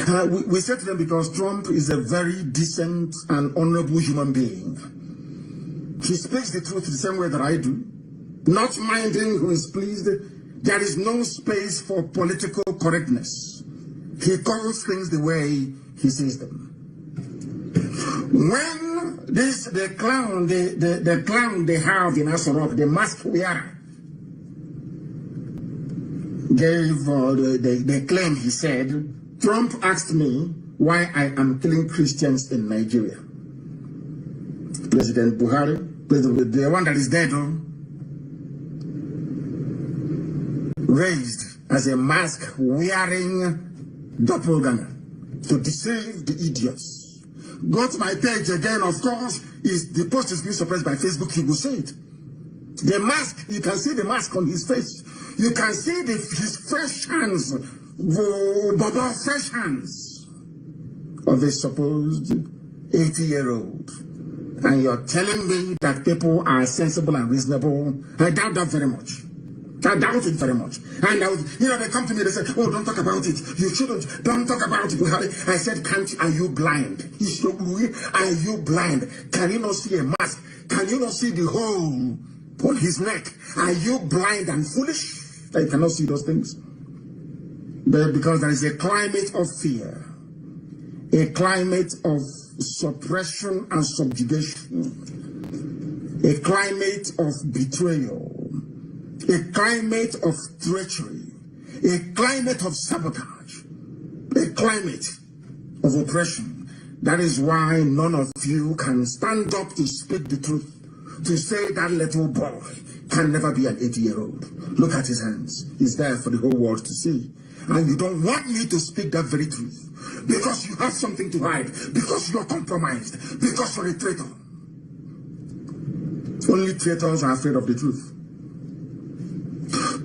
We said to them because Trump is a very decent and honorable human being. He speaks the truth the same way that I do, not minding who is pleased. There is no space for political correctness. He calls things the way he sees them. When the clown they have in Asorok, the mask wearer, gave the claim, he said, Trump asked me why I am killing Christians in Nigeria. President Buhari, the one that is dead, raised as a mask-wearing doppelganger to deceive the idiots. Go to my page again, of course, the post is being suppressed by Facebook, he will say it. The mask, you can see the mask on his face. You can see his fresh hands, fresh hands of a supposed 80-year-old. And you're telling me that people are sensible and reasonable? I doubt that very much. I doubt it very much. And they come to me, they say, oh, don't talk about it. You shouldn't. Don't talk about it. I said, are you blind? Are you blind? Can you not see a mask? Can you not see the hole on his neck? Are you blind and foolish that you cannot see those things? But because there is a climate of fear, a climate of suppression and subjugation, a climate of betrayal, a climate of treachery, a climate of sabotage, a climate of oppression. That is why none of you can stand up to speak the truth, to say that little boy can never be an 80-year-old. Look at his hands. He's there for the whole world to see. And you don't want me to speak that very truth because you have something to hide, because you're compromised, because you're a traitor. Only traitors are afraid of the truth.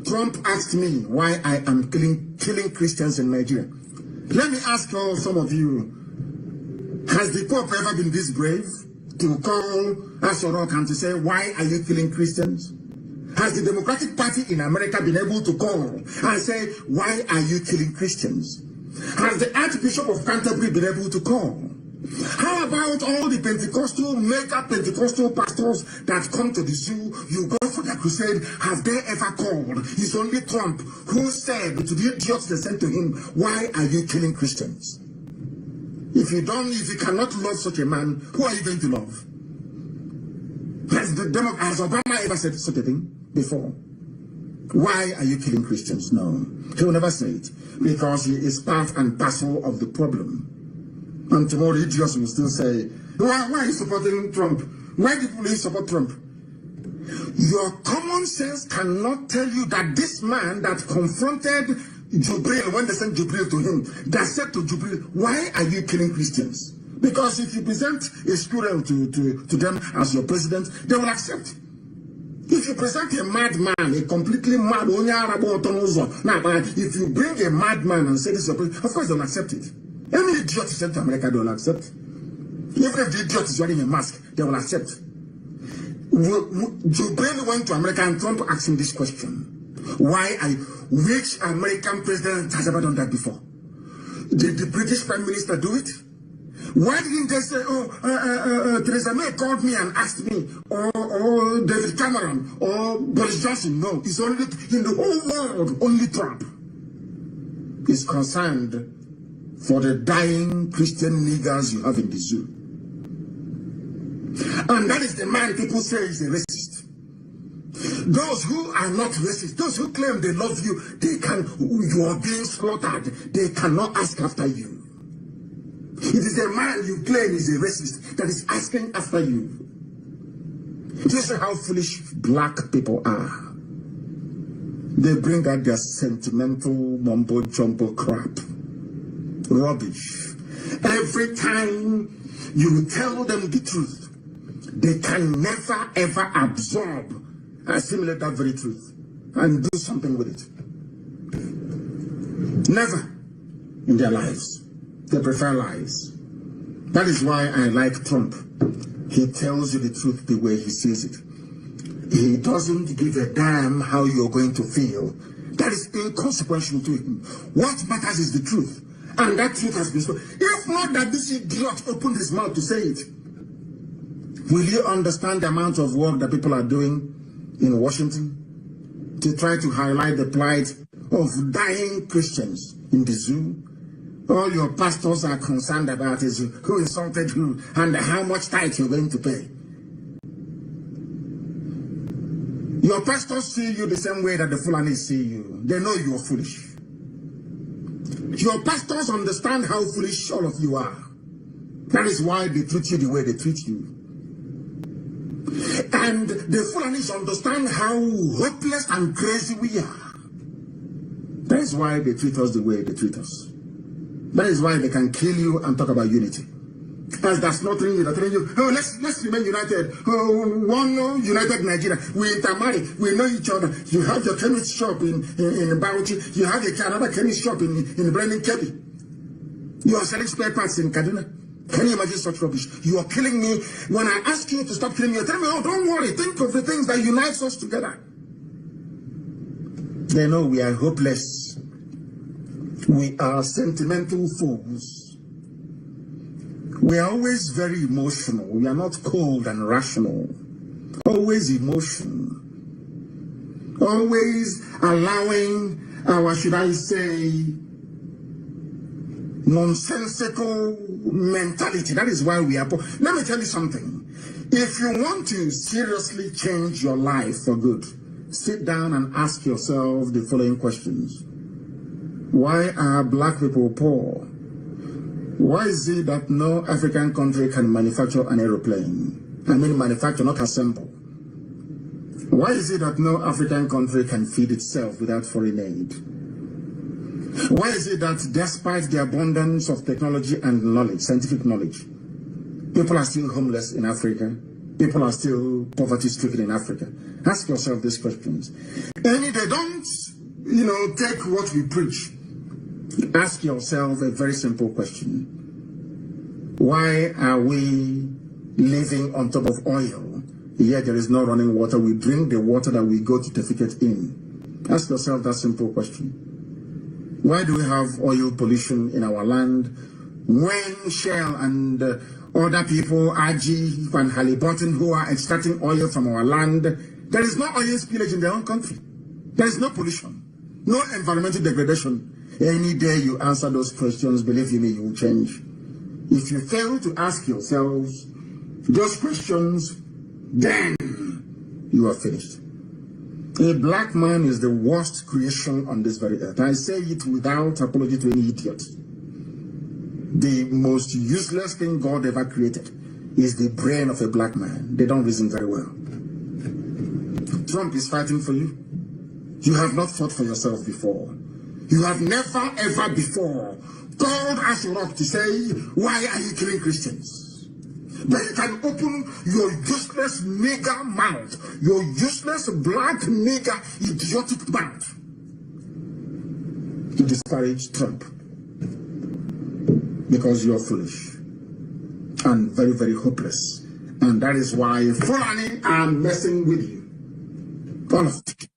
Trump asked me why I am killing Christians in Nigeria. Let me ask some of you, has the Pope ever been this brave to call Asorok and to say, why are you killing Christians? Has the Democratic Party in America been able to call and say, why are you killing Christians? Has the Archbishop of Canterbury been able to call? How about all the mega Pentecostal pastors that come to the zoo, you go for their crusade, have they ever called? It's only Trump who said to the idiots they sent to him, why are you killing Christians? If you cannot love such a man, who are you going to love? Has Obama ever said such a thing before? Why are you killing Christians? No, he will never say it, because he is part and parcel of the problem. And tomorrow idiots will still say, why are you supporting Trump? Why did you support Trump? Your common sense cannot tell you that this man that confronted Jubril, when they sent Jubril to him, that said to Jubril, why are you killing Christians? Because if you present a squirrel to them as your president, they will accept. If you present a madman, a completely mad, if you bring a madman and say this is your president, of course they'll accept it. Any idiot is sent to America, they will accept. Even if the idiot is wearing a mask, they will accept. Jubril went to America and Trump asked him this question. Which American president has ever done that before? Did the British Prime Minister do it? Why didn't they say, Theresa May called me and asked me, or David Cameron, or Boris Johnson? No, it's only in the whole world, only Trump is concerned for the dying Christian niggers you have in the zoo. And that is the man people say is a racist. Those who are not racist, those who claim they love you, you are being slaughtered. They cannot ask after you. It is the man you claim is a racist that is asking after you. This is how foolish black people are. They bring out their sentimental mumbo-jumbo crap. Rubbish. Every time you tell them the truth, they can never ever absorb and assimilate that very truth and do something with it. Never in their lives. They prefer lies. That is why I like Trump. He tells you the truth the way he sees it. He doesn't give a damn how you're going to feel. That is inconsequential to him. What matters is the truth. And that truth has been spoken. If not that this idiot opened his mouth to say it, will you understand the amount of work that people are doing in Washington to try to highlight the plight of dying Christians in the zoo? All your pastors are concerned about is who insulted who and how much tithe you're going to pay. Your pastors see you the same way that the Fulani see you. They know you're foolish. Your pastors understand how foolish all of you are. That is why they treat you the way they treat you. And the Fulanis understand how hopeless and crazy we are. That is why they treat us the way they treat us. That is why they can kill you and talk about unity. As that's not telling you, they're telling you, oh, let's remain united. Oh, one united Nigeria. We intermarry. We know each other. You have your chemist shop in Bauchi. You have another chemist shop in Brennan Kebbi. You are selling spare parts in Kaduna. Can you imagine such rubbish? You are killing me. When I ask you to stop killing me, you tell me, oh, don't worry. Think of the things that unite us together. They know we are hopeless. We are sentimental fools. We are always very emotional. We are not cold and rational. Always emotion. Always allowing our, should I say, nonsensical mentality. That is why we are poor. Let me tell you something. If you want to seriously change your life for good, sit down and ask yourself the following questions. Why are black people poor? Why is it that no African country can manufacture an aeroplane? I mean manufacture, not assemble. Why is it that no African country can feed itself without foreign aid? Why is it that despite the abundance of technology and knowledge, scientific knowledge, people are still homeless in Africa? People are still poverty-stricken in Africa? Ask yourself these questions. And if they don't, take what we preach, ask yourself a very simple question. Why are we living on top of oil, yet there is no running water? We drink the water that we go to defecate in. Ask yourself that simple question. Why do we have oil pollution in our land when Shell and other people, RG and Halliburton, who are extracting oil from our land, there is no oil spillage in their own country? There is no pollution, no environmental degradation. Any day you answer those questions, believe me, you will change. If you fail to ask yourselves those questions, then you are finished. A black man is the worst creation on this very earth. I say it without apology to any idiot. The most useless thing God ever created is the brain of a black man. They don't reason very well. Trump is fighting for you. You have not fought for yourself before. You have never ever before called Asherok to say, why are you killing Christians? But you can open your useless nigger mouth, your useless black nigger idiotic mouth to disparage Trump because you're foolish and very, very hopeless. And that is why Fulani are messing with you. All of it.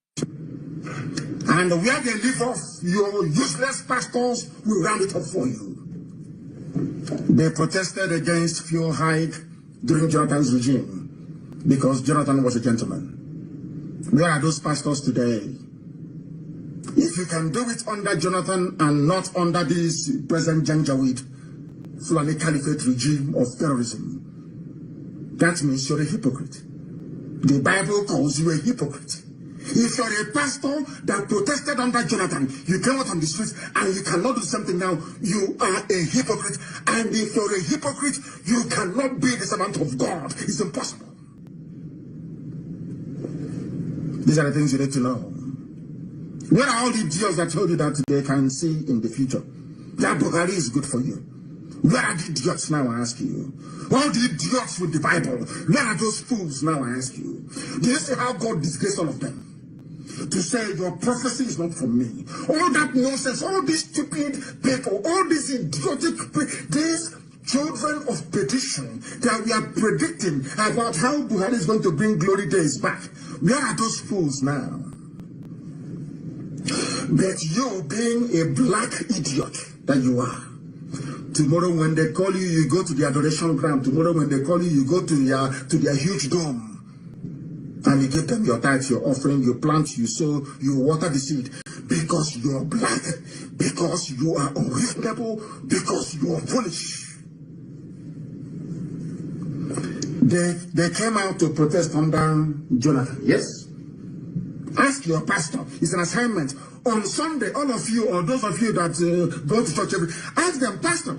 And where they leave off, your useless pastors will round it up for you. They protested against fuel hike during Jonathan's regime because Jonathan was a gentleman. Where are those pastors today? If you can do it under Jonathan and not under this present Janjaweed Fulani Caliphate regime of terrorism, that means you're a hypocrite. The Bible calls you a hypocrite. If you're a pastor that protested under Jonathan, you came out on the streets and you cannot do something now, you are a hypocrite. And if you're a hypocrite, you cannot be the servant of God. It's impossible. These are the things you need to know. Where are all the idiots that told you that they can see in the future? That Buhari is good for you. Where are the idiots now, I ask you? All the idiots with the Bible, where are those fools now, I ask you? Do you see how God disgraced all of them? To say your prophecy is not from me. All that nonsense, all these stupid people, all these idiotic people, these children of perdition that we are predicting about how Buhari is going to bring glory days back. Where are those fools now? But you being a black idiot that you are, Tomorrow when they call you, you go to the adoration ground. Tomorrow when they call you, you go to their huge dome. And you give them your tithe, your offering, you plant, you sow, you water the seed. Because you are black, because you are unreasonable, because you are foolish. They came out to protest under Jonathan. Yes? Ask your pastor. It's an assignment. On Sunday, all of you, or those of you that go to church, ask them, Pastor,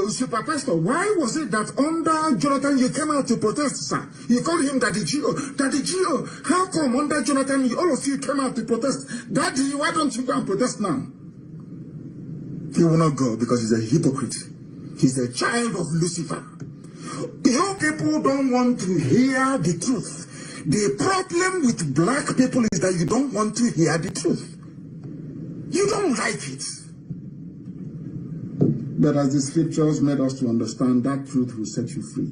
Super Pastor, why was it that under Jonathan you came out to protest, sir? You call him Daddy Gio. Daddy Gio, how come under Jonathan all of you came out to protest? Daddy, why don't you go and protest now? He will not go because he's a hypocrite. He's a child of Lucifer. You people don't want to hear the truth. The problem with black people is that you don't want to hear the truth. You don't like it. But as the scriptures made us to understand, that truth will set you free.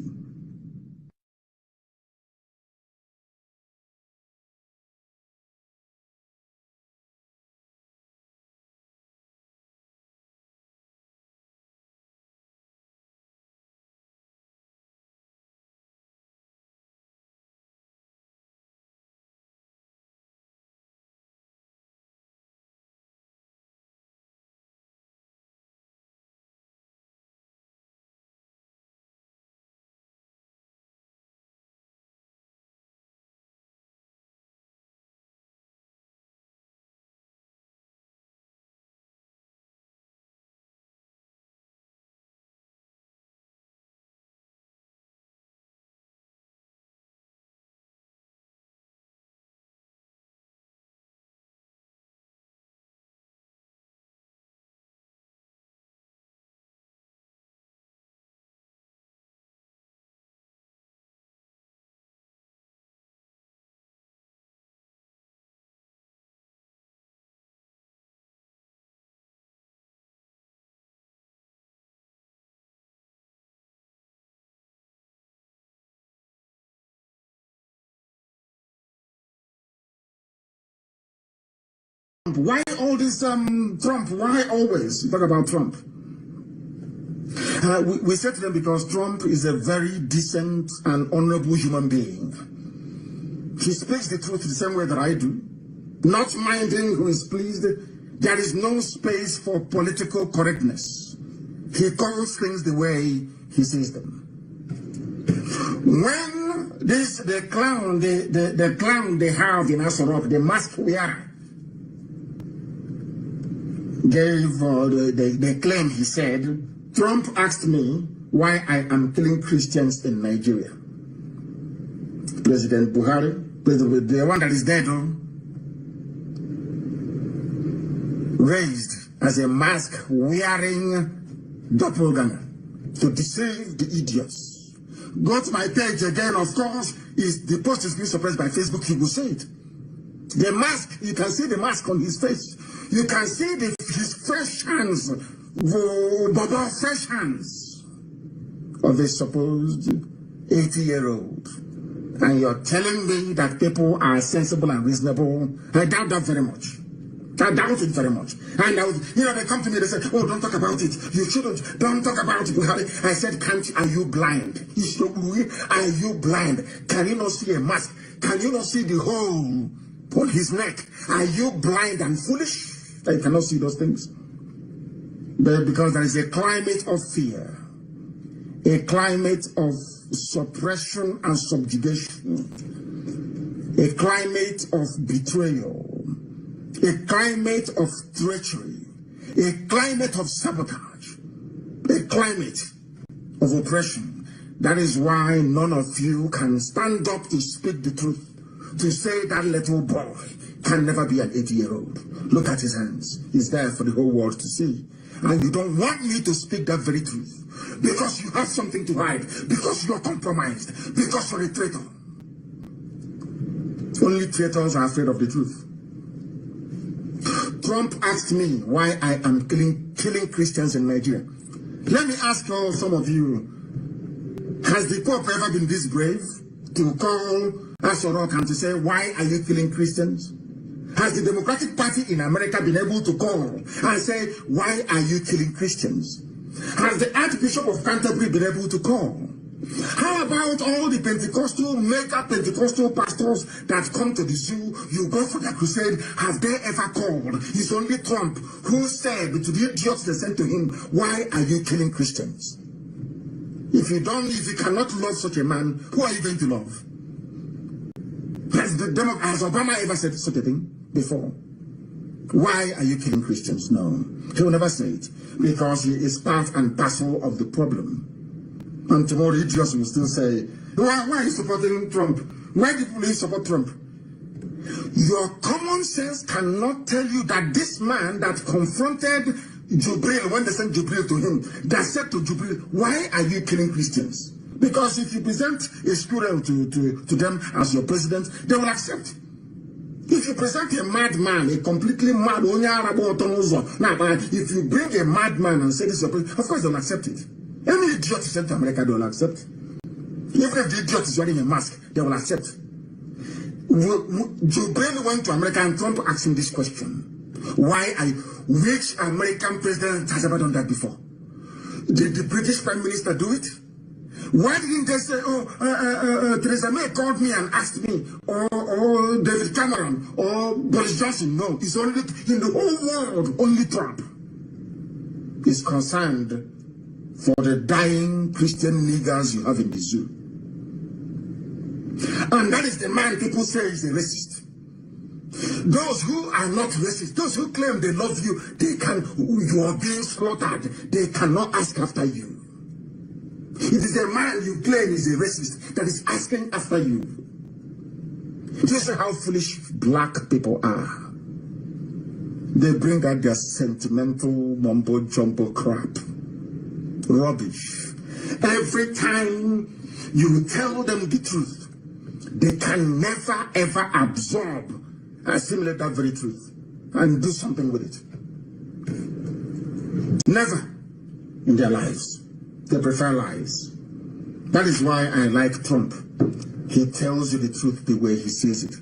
Why all this Trump? Why always you talk about Trump? We said to them because Trump is a very decent and honorable human being. He speaks the truth the same way that I do, not minding who is pleased. There is no space for political correctness. He calls things the way he sees them. When the clown they have in Asorok, the mask wearer, gave the claim, he said, Trump asked me why I am killing Christians in Nigeria. President Buhari, the one that is dead, raised as a mask wearing doppelganger to deceive the idiots. Go to my page again, of course, the post is being suppressed by Facebook, he will say it. The mask, you can see the mask on his face. You can see his fresh hands, fresh hands of a supposed 80-year-old. And you're telling me that people are sensible and reasonable? I doubt that very much. I doubt it very much. And they come to me, they say, oh, don't talk about it. You shouldn't. Don't talk about it, Buhari. I said, are you blind? Are you blind? Can you not see a mask? Can you not see the hole on his neck? Are you blind and foolish that you cannot see those things? But because there is a climate of fear, a climate of suppression and subjugation, a climate of betrayal, a climate of treachery, a climate of sabotage, a climate of oppression. That is why none of you can stand up to speak the truth, to say that little boy can never be an 80-year-old. Look at his hands. He's there for the whole world to see. And you don't want me to speak that very truth because you have something to hide, because you're compromised, because you're a traitor. Only traitors are afraid of the truth. Trump asked me why I am killing Christians in Nigeria. Let me ask some of you, has the Pope ever been this brave to call Asorok and to say, why are you killing Christians? Has the Democratic Party in America been able to call and say, why are you killing Christians? Has the Archbishop of Canterbury been able to call? How about all the Pentecostal, mega Pentecostal pastors that come to the zoo, you go for the crusade, have they ever called? It's only Trump who said to the idiots they sent to him, why are you killing Christians? If you cannot love such a man, who are you going to love? Has Obama ever said such a thing before? Why are you killing Christians? No, he will never say it, because he is part and parcel of the problem. And tomorrow idiots will still say, why are you supporting Trump? Why did you support Trump? Your common sense cannot tell you that this man that confronted Jubril, when they sent Jubril to him, that said to Jubril, why are you killing Christians? Because if you present a squirrel to them as your president, they will accept. If you present a madman, a completely mad, if you bring a madman and say this is your president, of course they'll accept it. Any idiot is sent to America, they will accept. Even if the idiot is wearing a mask, they will accept. Jubril went to America and Trump asked him this question. Which American president has ever done that before? Did the British Prime Minister do it? Why didn't they say, Theresa May called me and asked me, or David Cameron, or Boris Johnson? No, it's only in the whole world, only Trump is concerned for the dying Christian niggers you have in the zoo. And that is the man people say is a racist. Those who are not racist, those who claim they love you, you are being slaughtered. They cannot ask after you. It is a man you claim is a racist that is asking after you. Do you see how foolish black people are? They bring out their sentimental mumbo-jumbo crap. Rubbish. Every time you tell them the truth, they can never ever absorb and assimilate that very truth and do something with it. Never in their lives. They prefer lies. That is why I like Trump. He tells you the truth the way he sees it.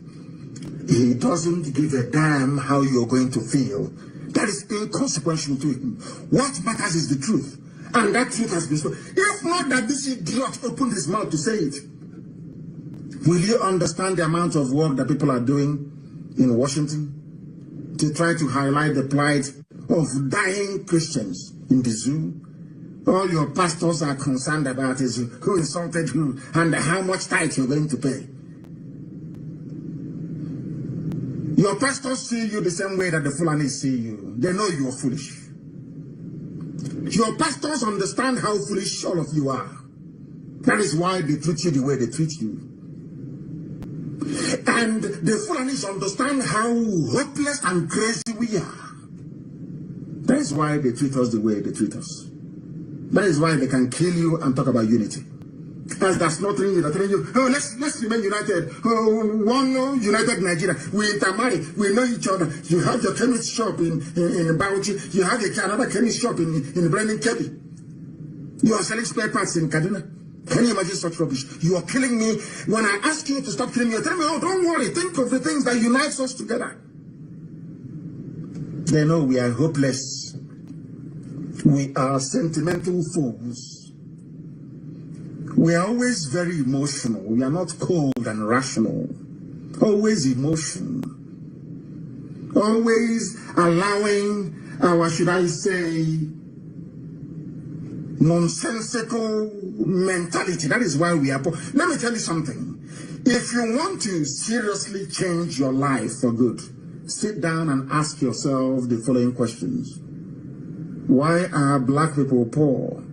He doesn't give a damn how you're going to feel. That is inconsequential to him. What matters is the truth. And that truth has been spoken. If not that this idiot opened his mouth to say it, will you understand the amount of work that people are doing in Washington to try to highlight the plight of dying Christians in the zoo? All your pastors are concerned about is who insulted who and how much tithe you're going to pay. Your pastors see you the same way that the Fulani see you. They know you are foolish. Your pastors understand how foolish all of you are. That is why they treat you the way they treat you. And the Fulanis understand how hopeless and crazy we are. That is why they treat us the way they treat us. That is why they can kill you and talk about unity. As that's not telling you, they're telling you, oh, let's remain united. Oh, one united Nigeria. We intermarry. We know each other. You have your chemist shop in Bauchi. You have another chemist shop in Brennan Kebbi. You are selling spare parts in Kaduna. Can you imagine such rubbish? You are killing me. When I ask you to stop killing me, you tell me, oh, don't worry. Think of the things that unites us together. They know we are hopeless. We are sentimental fools. We are always very emotional. We are not cold and rational. Always emotion. Always allowing our, should I say, nonsensical mentality. That is why we are poor. Let me tell you something. If you want to seriously change your life for good, sit down and ask yourself the following questions. Why are black people poor?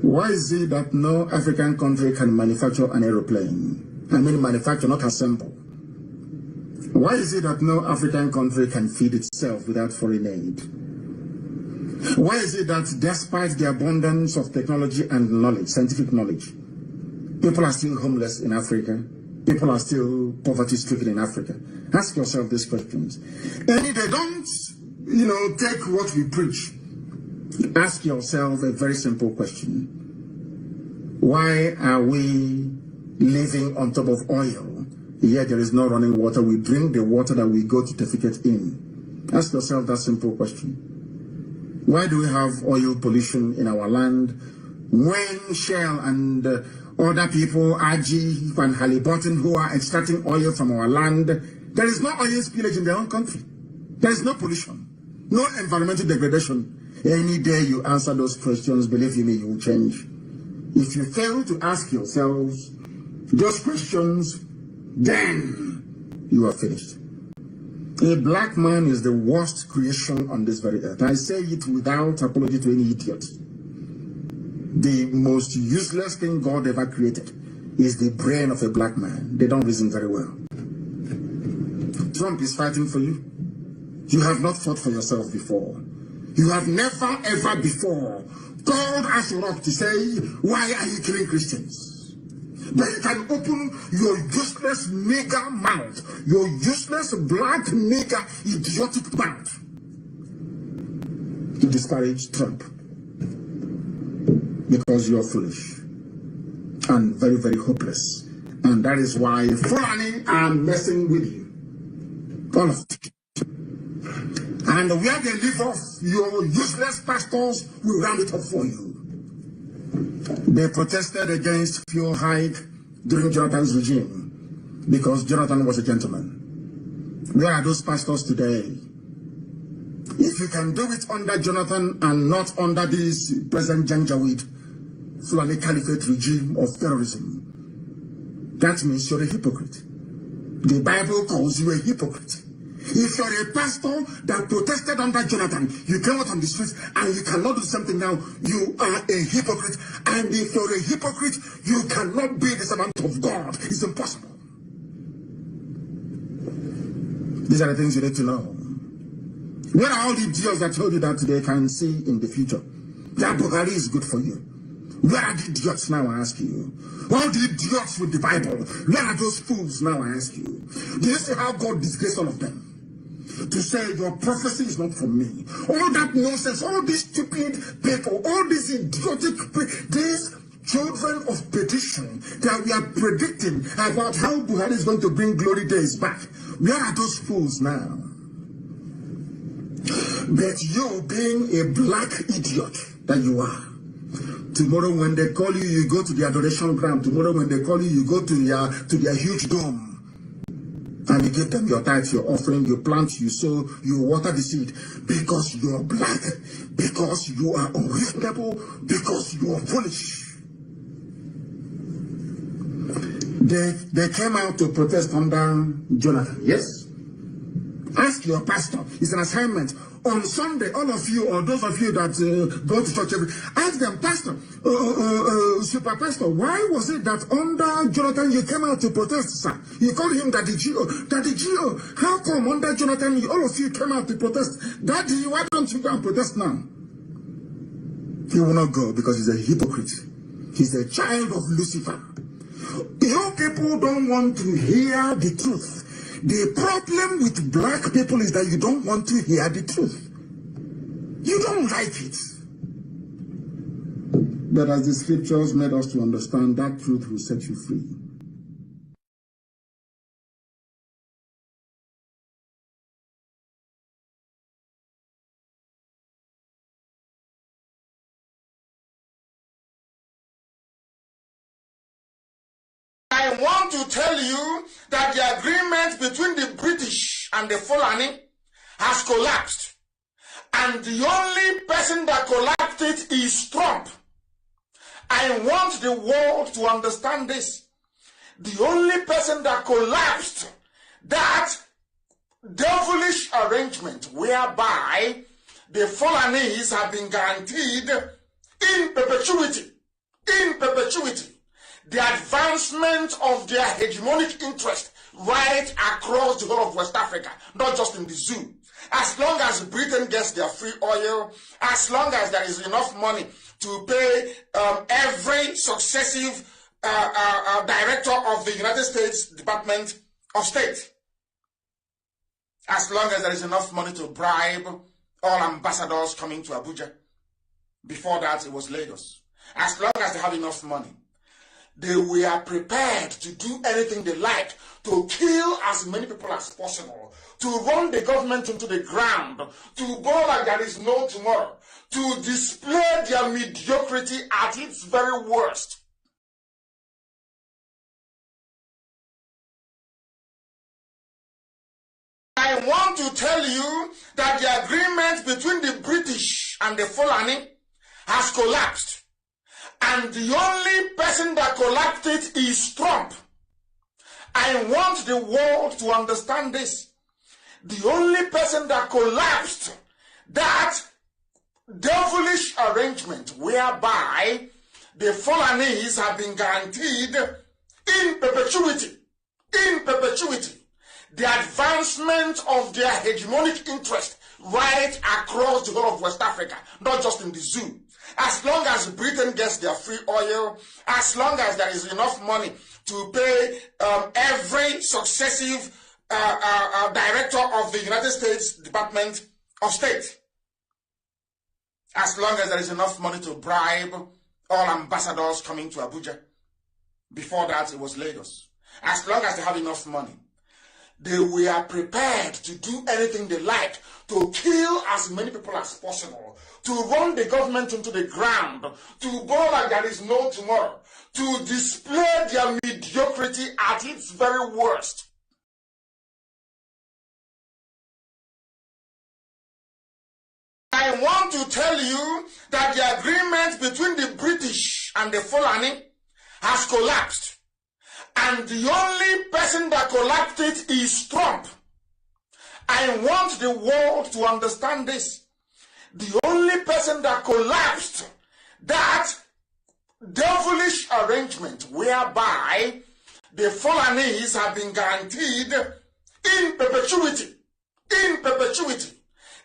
Why is it that no African country can manufacture an aeroplane? I mean manufacture, not assemble. Why is it that no African country can feed itself without foreign aid? Why is it that despite the abundance of technology and knowledge, scientific knowledge, people are still homeless in Africa? People are still poverty-stricken in Africa? Ask yourself these questions. And if they don't, take what we preach, ask yourself a very simple question. Why are we living on top of oil, yet there is no running water? We drink the water that we go to defecate in. Ask yourself that simple question. Why do we have oil pollution in our land when Shell and other people, Brgie and Halliburton, who are extracting oil from our land, there is no oil spillage in their own country? There is no pollution, no environmental degradation. Any day you answer those questions, believe me, you will change. If you fail to ask yourselves those questions, then you are finished. A black man is the worst creation on this very earth. I say it without apology to any idiot. The most useless thing God ever created is the brain of a black man. They don't reason very well. Trump is fighting for you. You have not fought for yourself before. You have never ever before called Asurok to say, why are you killing Christians? But you can open your useless nigger mouth, your useless black nigger idiotic mouth to disparage Trump because you're foolish and very, very hopeless. And that is why Fulani are messing with you. All of it. And where they leave off, your useless pastors will round it up for you. They protested against fuel hike during Jonathan's regime because Jonathan was a gentleman. Where are those pastors today? If you can do it under Jonathan and not under this President Janjaweed Fulani Caliphate regime of terrorism, that means you're a hypocrite. The Bible calls you a hypocrite. If you're a pastor that protested under Jonathan, you came out on the streets and you cannot do something now, you are a hypocrite. And if you're a hypocrite, you cannot be the servant of God. It's impossible. These are the things you need to know. Where are all the idiots that told you that they can see in the future? That Buhari is good for you. Where are the idiots now, I ask you? All the idiots with the Bible, where are those fools now, I ask you? Do you see how God disgraced all of them? To say your prophecy is not from me. All that nonsense, all these stupid people, all these idiotic people, these children of perdition that we are predicting about how Buhari is going to bring glory days back. Where are those fools now? But you being a black idiot that you are, tomorrow when they call you, you go to the adoration ground. Tomorrow when they call you, you go to their huge dome. And you give them your tithe, your offering, you plant, you sow, you water the seed. Because you are black, because you are unreasonable, because you are foolish. They came out to protest under Jonathan, yes? Ask your pastor, it's an assignment. On Sunday, all of you, or those of you that go to church, ask them, Pastor, Super Pastor, why was it that under Jonathan you came out to protest, sir? You called him Daddy Gio. Daddy Gio, how come under Jonathan all of you came out to protest? Daddy, why don't you go and protest now? He will not go because he's a hypocrite. He's a child of Lucifer. You people don't want to hear the truth. The problem with black people is that you don't want to hear the truth. You don't like it. But as the scriptures made us to understand, that truth will set you free. I want to tell you that the agreement between the British and the Fulani has collapsed. And the only person that collapsed it is Trump. I want the world to understand this. The only person that collapsed that devilish arrangement whereby the Fulanis have been guaranteed in perpetuity, the advancement of their hegemonic interest right across the whole of West Africa, not just in the zoo. As long as Britain gets their free oil, as long as there is enough money to pay every successive director of the United States Department of State, as long as there is enough money to bribe all ambassadors coming to Abuja. Before that, it was Lagos. As long as they have enough money. They were prepared to do anything they like to kill as many people as possible, to run the government into the ground, to go like there is no tomorrow, to display their mediocrity at its very worst. I want to tell you that the agreement between the British and the Fulani has collapsed. And the only person that collapsed it is Trump. I want the world to understand this. The only person that collapsed that devilish arrangement whereby the Fulanese have been guaranteed in perpetuity, the advancement of their hegemonic interest right across the whole of West Africa, not just in the zoo. As long as Britain gets their free oil, as long as there is enough money to pay every successive director of the United States Department of State, as long as there is enough money to bribe all ambassadors coming to Abuja. Before that, it was Lagos. As long as they have enough money, they were prepared to do anything they like to kill as many people as possible, to run the government into the ground, to go like there is no tomorrow, to display their mediocrity at its very worst. I want to tell you that the agreement between the British and the Fulani has collapsed. And the only person that collapsed it is Trump. I want the world to understand this. The only person that collapsed that devilish arrangement whereby the Fulanese have been guaranteed in perpetuity,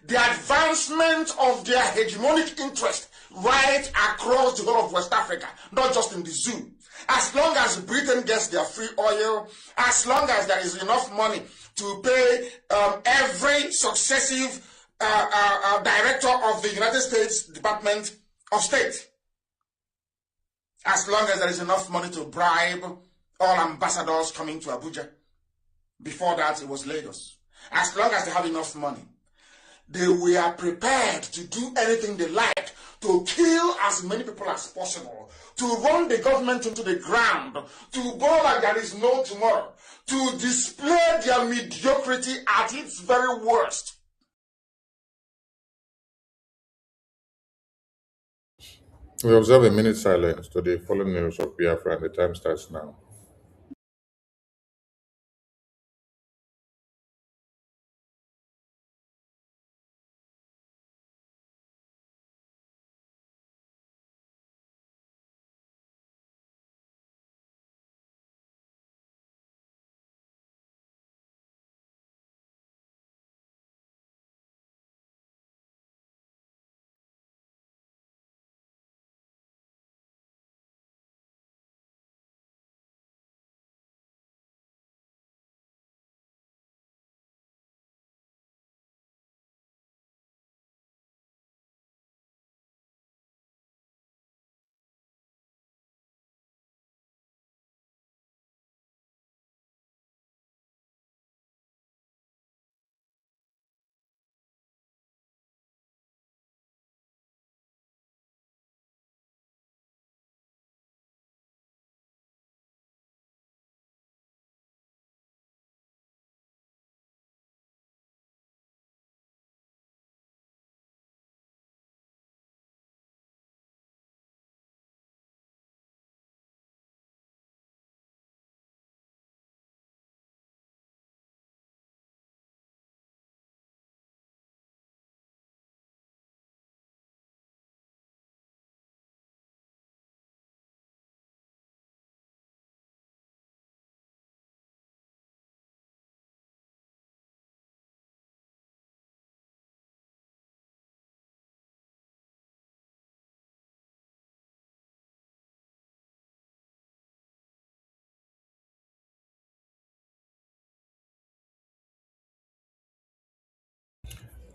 the advancement of their hegemonic interest right across the whole of West Africa, not just in the zoo. As long as Britain gets their free oil, as long as there is enough money to pay every successive director of the United States Department of State, as long as there is enough money to bribe all ambassadors coming to Abuja. Before that, it was Lagos. As long as they have enough money, they were prepared to do anything they like to kill as many people as possible, to run the government into the ground, to go like there is no tomorrow, to display their mediocrity at its very worst. We observe a minute silence to the fallen news of Biafra, and the time starts now.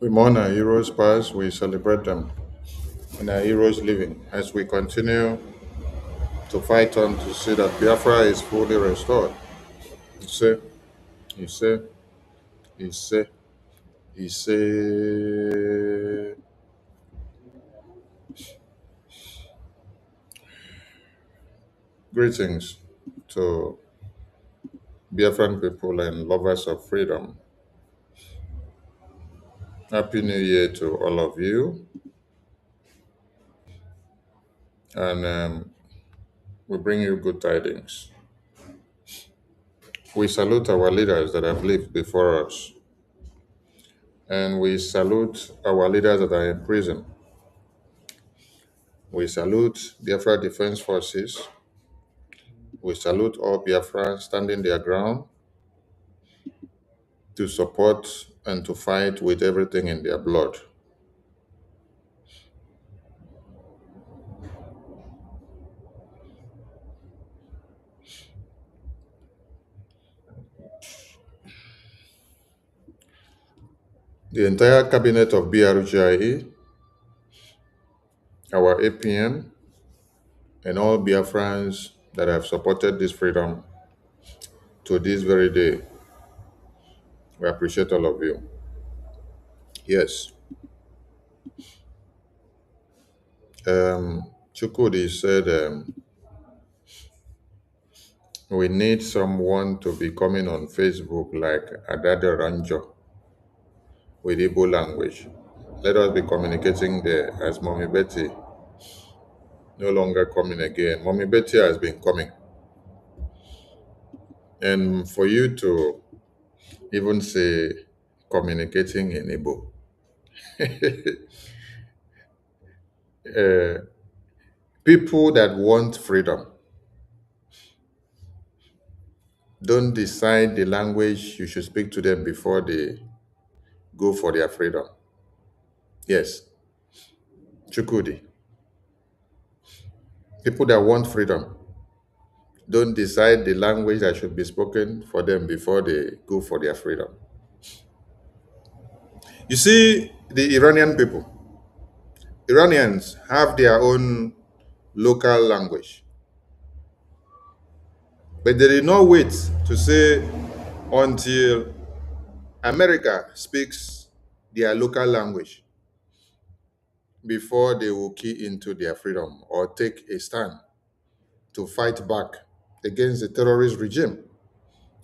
We mourn our heroes' past, we celebrate them in our heroes' living as we continue to fight on to see that Biafra is fully restored. You see, you see, you see, you see. Greetings to Biafran people and lovers of freedom. Happy New Year to all of you. And we bring you good tidings. We salute our leaders that have lived before us. And we salute our leaders that are in prison. We salute Biafra Defense Forces. We salute all Biafra standing their ground to support and to fight with everything in their blood. The entire cabinet of BRGIE, our APM, and all Biafrans that have supported this freedom to this very day, we appreciate all of you. Yes. Chukudi said we need someone to be coming on Facebook like Adada Ranjo with Igbo language. Let us be communicating there as Mommy Betty no longer coming again. Mommy Betty has been coming. And for you to even say communicating in Igbo, people that want freedom don't decide the language you should speak to them before they go for their freedom. Yes, Chukudi. People that want freedom don't decide the language that should be spoken for them before they go for their freedom. You see, the Iranian people, Iranians have their own local language, but they did not wait to say until America speaks their local language before they will key into their freedom or take a stand to fight back against the terrorist regime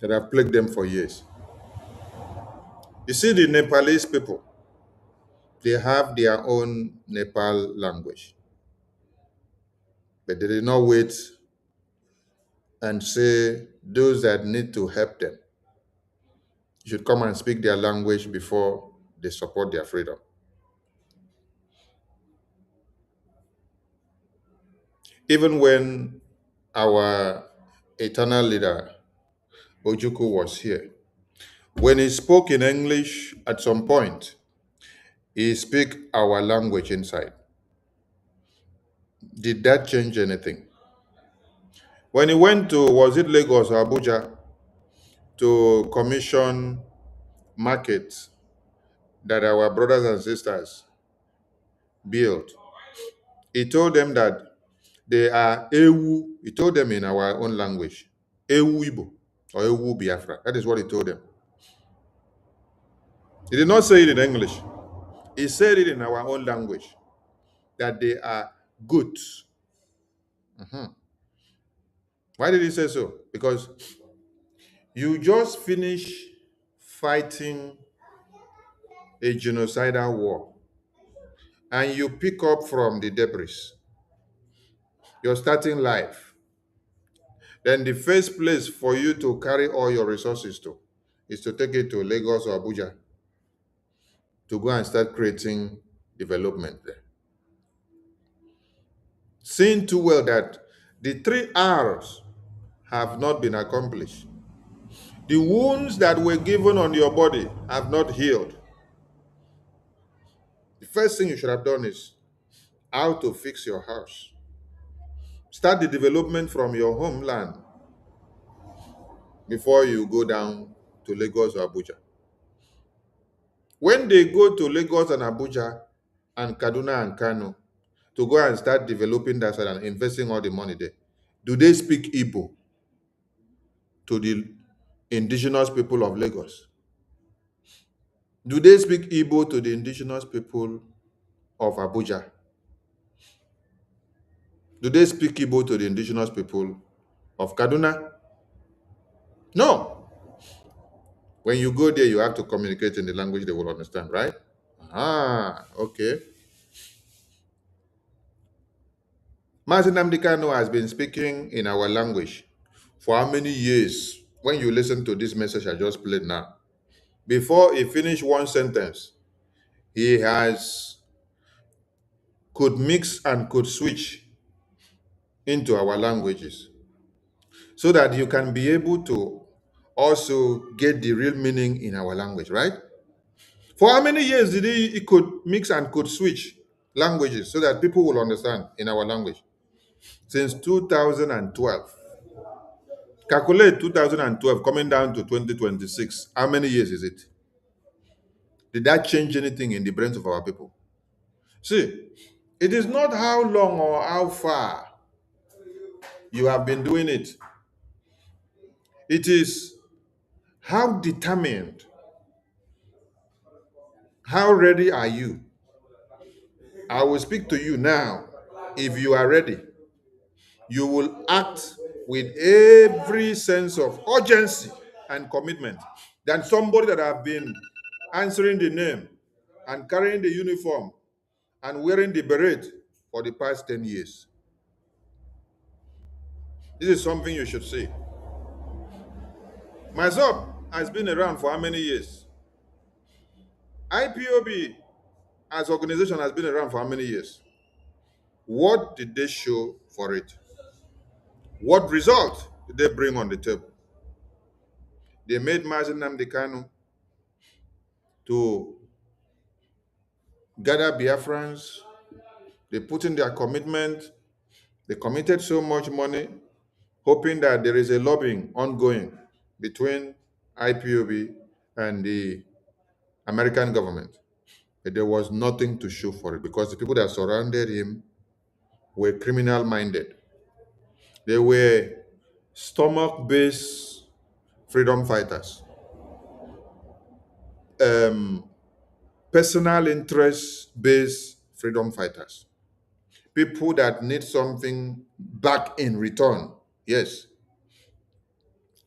that have plagued them for years. You see, the Nepalese people, they have their own Nepal language, but they did not wait and say those that need to help them should come and speak their language before they support their freedom. Even when our eternal leader, Ojukwu, was here, when he spoke in English at some point, he spoke our language inside. Did that change anything? When he went to, was it Lagos or Abuja, to commission markets that our brothers and sisters built, he told them that they are Ewu. He told them in our own language, Ewu Igbo or Ewu Biafra. That is what he told them. He did not say it in English. He said it in our own language, that they are goats. Why did he say so? Because you just finished fighting a genocidal war and you pick up from the debris. You're starting life. Then the first place for you to carry all your resources to is to take it to Lagos or Abuja to go and start creating development there. Seeing too well that the 3 R's have not been accomplished. The wounds that were given on your body have not healed. The first thing you should have done is how to fix your house. Start the development from your homeland before you go down to Lagos or Abuja. When they go to Lagos and Abuja and Kaduna and Kano to go and start developing that side and investing all the money there, Do they speak Igbo to the indigenous people of Lagos? Do they speak Igbo to the indigenous people of Abuja? Do they speak Igbo to the indigenous people of Kaduna? No. When you go there, you have to communicate in the language they will understand, right? Ah, okay. Mazin Nnamdi Kanu has been speaking in our language for how many years? When you listen to this message I just played now, before he finished one sentence, he has could mix and could switch into our languages so that you can be able to also get the real meaning in our language, right? For how many years did he could mix and could switch languages so that people will understand in our language? Since 2012. Calculate 2012 coming down to 2026. How many years is it? Did that change anything in the brains of our people? See, it is not how long or how far you have been doing it. It is how determined, how ready are you? I will speak to you now. If you are ready, you will act with every sense of urgency and commitment than somebody that have been answering the name and carrying the uniform and wearing the beret for the past 10 years. This is something you should see. Myself has been around for how many years? IPOB as organization has been around for how many years? What did they show for it? What result did they bring on the table? They made Mazin Nnamdi Kanu to gather Biafrans. They put in their commitment. They committed so much money, hoping that there is a lobbying ongoing between IPOB and the American government. But there was nothing to show for it because the people that surrounded him were criminal minded. They were stomach based freedom fighters, personal interest based freedom fighters, people that need something back in return. Yes.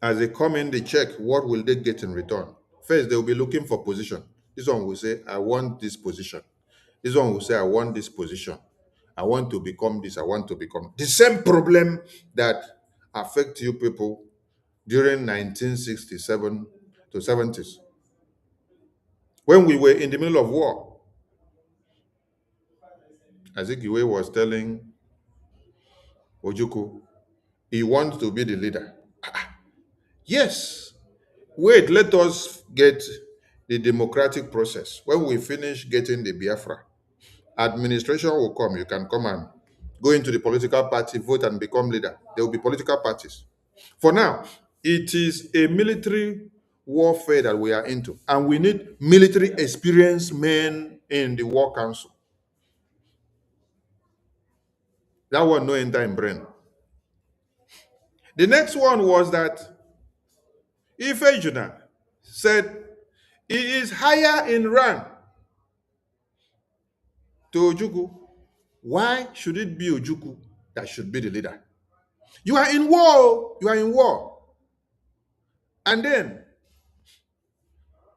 As they come in, they check what will they get in return. First, they will be looking for position. This one will say, I want this position. This one will say, I want this position. I want to become this. I want to become the same problem that affect you people during 1967 to 70s. When we were in the middle of war, Azikiwe was telling Ojukwu, he wants to be the leader. Yes. Wait, let us get the democratic process. When we finish getting the Biafra, administration will come. You can come and go into the political party, vote and become leader. There will be political parties. For now, it is a military warfare that we are into, and we need military experienced men in the war council. That one no enter in brain. The next one was that Ife Juna said he is higher in rank to Ojukwu. Why should it be Ojukwu that should be the leader? You are in war. You are in war. And then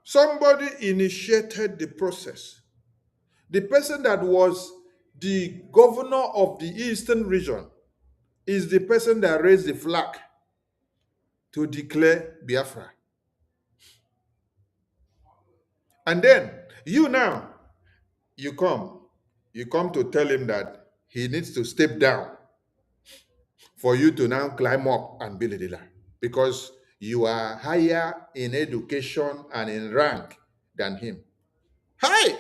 somebody initiated the process. The person that was the governor of the Eastern region is the person that raised the flag to declare Biafra. And then you now, you come to tell him that he needs to step down for you to now climb up and be the leader because you are higher in education and in rank than him. Hi!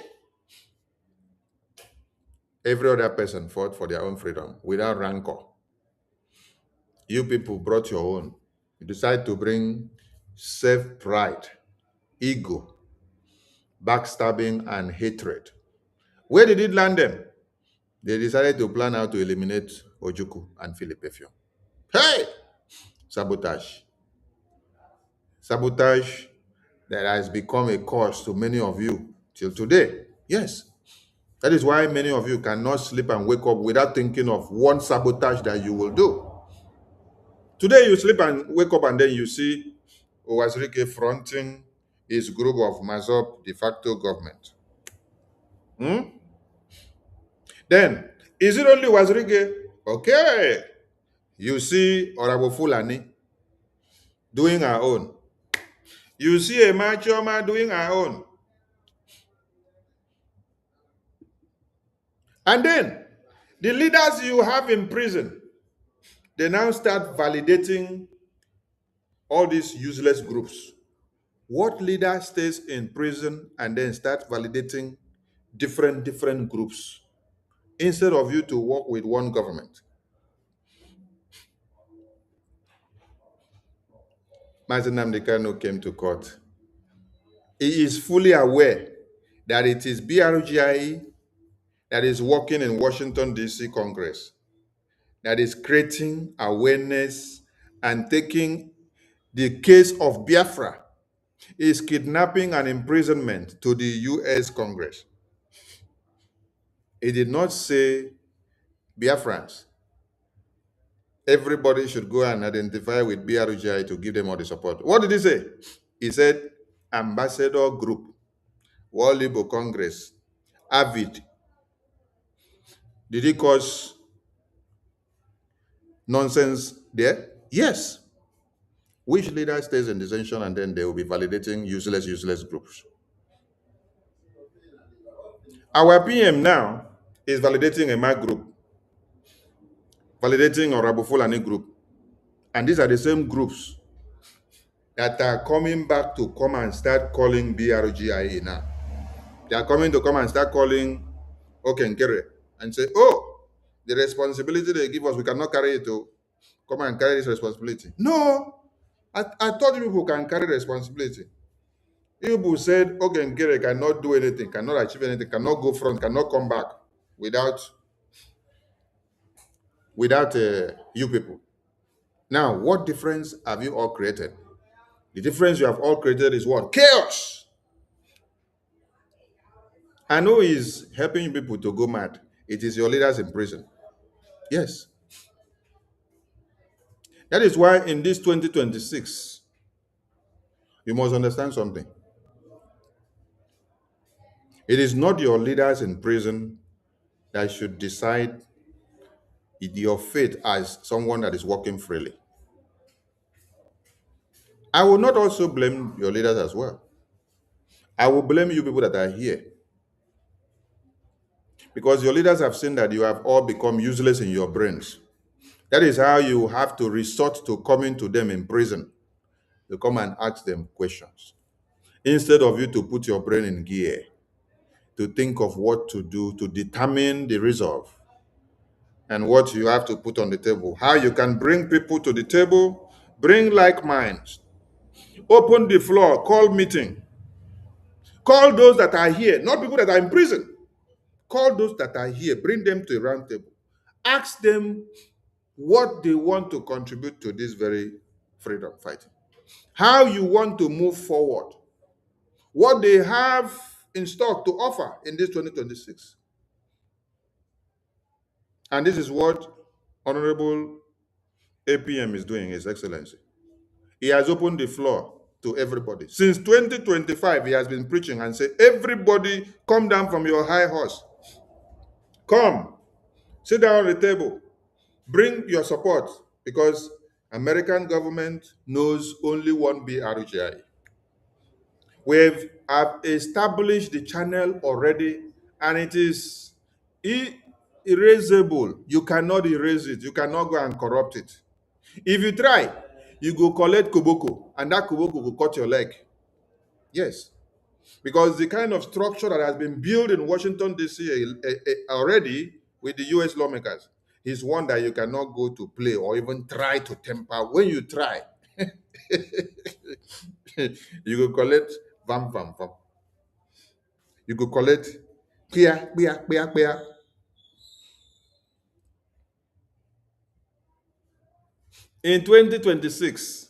Every other person fought for their own freedom without rancor. You people brought your own. You decide to bring self-pride, ego, backstabbing, and hatred. Where did it land them? They decided to plan how to eliminate Ojukwu and Philip Effiong. Hey! Sabotage. Sabotage that has become a curse to many of you till today. Yes. That is why many of you cannot sleep and wake up without thinking of one sabotage that you will do. Today you sleep and wake up and then you see Owazirike fronting his group of Mazop de facto government. Then, is it only Owazirike? Okay. You see Orabo Fulani doing her own. You see a Machoma doing her own. And then, the leaders you have in prison, they now start validating all these useless groups. What leader stays in prison and then start validating different groups instead of you to work with one government? Mazi Nnamdi Kanu came to court. He is fully aware that it is BRGIE that is working in Washington, D.C. Congress, that is creating awareness and taking the case of Biafra, is kidnapping and imprisonment to the U.S. Congress. He did not say Biafrans. Everybody should go and identify with BRGI to give them all the support. What did he say? He said, Ambassador Group, World Igbo Congress, AVID. Did he cause nonsense there? Yes. Which leader stays in detention and then they will be validating useless groups? Our PM now is validating a MAC group, validating a Rabu Fulani group. And these are the same groups that are coming back to come and start calling BRGIA now. They are coming to come and start calling Okenkere and say, oh, the responsibility they give us, we cannot carry it to come and carry this responsibility. No, I thought you people can carry responsibility. You people said Okenkere cannot do anything, cannot achieve anything, cannot go front, cannot come back without you people. Now, what difference have you all created? The difference you have all created is what? Chaos. And who is helping you people to go mad? It is your leaders in prison. Yes. That is why in this 2026, you must understand something. It is not your leaders in prison that should decide your fate as someone that is walking freely. I will not also blame your leaders as well. I will blame you people that are here. Because your leaders have seen that you have all become useless in your brains. That is how you have to resort to coming to them in prison to come and ask them questions. Instead of you to put your brain in gear, to think of what to do, to determine the resolve and what you have to put on the table, how you can bring people to the table, bring like minds, open the floor, call meeting, call those that are here, not people that are in prison. Call those that are here, bring them to a round table. Ask them what they want to contribute to this very freedom fighting. How you want to move forward. What they have in stock to offer in this 2026. And this is what Honorable APM is doing, His Excellency. He has opened the floor to everybody. Since 2025, he has been preaching and said, everybody come down from your high horse. Come, sit down on the table. Bring your support because American government knows only one BRGI. We have established the channel already and it is erasable. You cannot erase it. You cannot go and corrupt it. If you try, you go collect koboko and that koboko will cut your leg. Yes. Because the kind of structure that has been built in Washington, D.C. Already with the U.S. lawmakers is one that you cannot go to play or even try to temper. When you try, you go collect vam. You go collect kia. In 2026,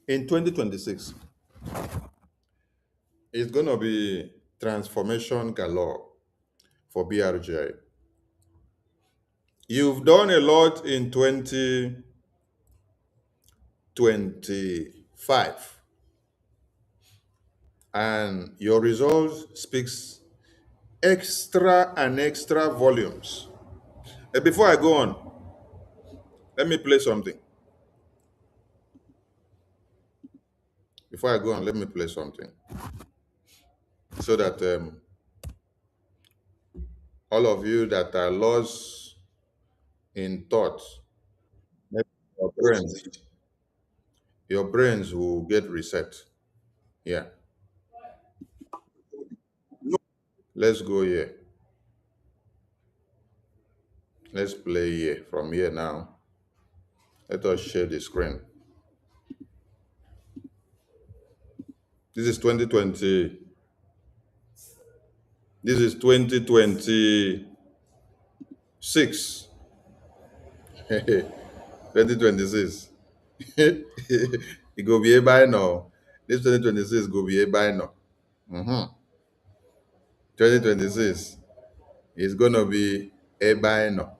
in 2026, it's going to be transformation galore for BRGI. You've done a lot in 2025, and your results speaks extra and extra volumes. Before I go on, let me play something. Before I go on, let me play something so that all of you that are lost in thought, maybe your brains will get reset. Yeah, let's go here. Let's play here from here now. Let us share the screen. This is 2020. This is 2026. 2026. It go be a by now. This 2026 go be a by now. 2026 is gonna be a by now.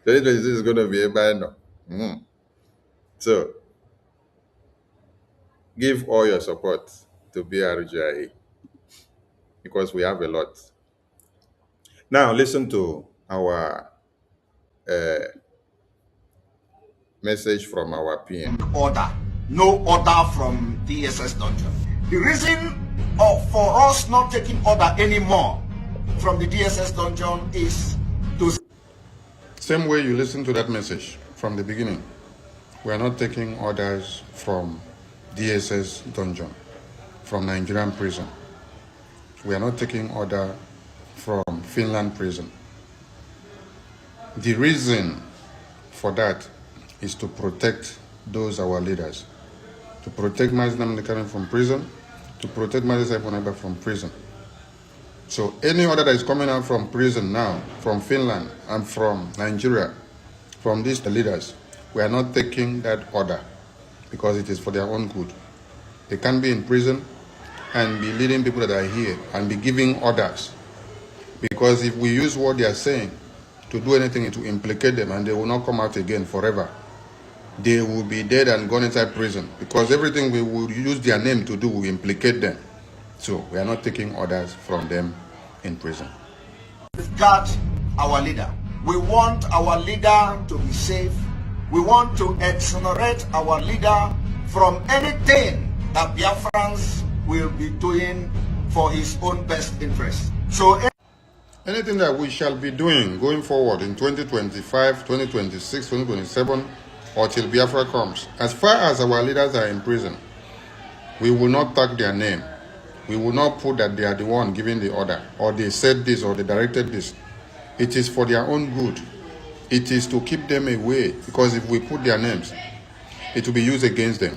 2026 is gonna be a by now. So give all your support to BRGI because we have a lot. Now listen to our message from our PM. Order, no order from DSS dungeon. The reason for us not taking order anymore from the DSS dungeon is to... Same way you listen to that message from the beginning. We are not taking orders from DSS dungeon, from Nigerian prison. We are not taking order from Finland prison. The reason for that is to protect those our leaders, to protect Mazinam Nekaran from prison, to protect Mazi Saifoneba from prison. So any order that is coming out from prison now, from Finland and from Nigeria, from these leaders, we are not taking that order because it is for their own good. They can't be in prison and be leading people that are here and be giving orders. Because if we use what they are saying to do anything to implicate them and they will not come out again forever, they will be dead and gone inside prison because everything we will use their name to do will implicate them. So we are not taking orders from them in prison. Guard our leader. We want our leader to be safe. We want to exonerate our leader from anything that Biafrans will be doing for his own best interest. So anything that we shall be doing going forward in 2025, 2026, 2027, or till Biafra comes, as far as our leaders are in prison, we will not tag their name. We will not put that they are the one giving the order, or they said this, or they directed this. It is for their own good. It is to keep them away, because if we put their names, it will be used against them.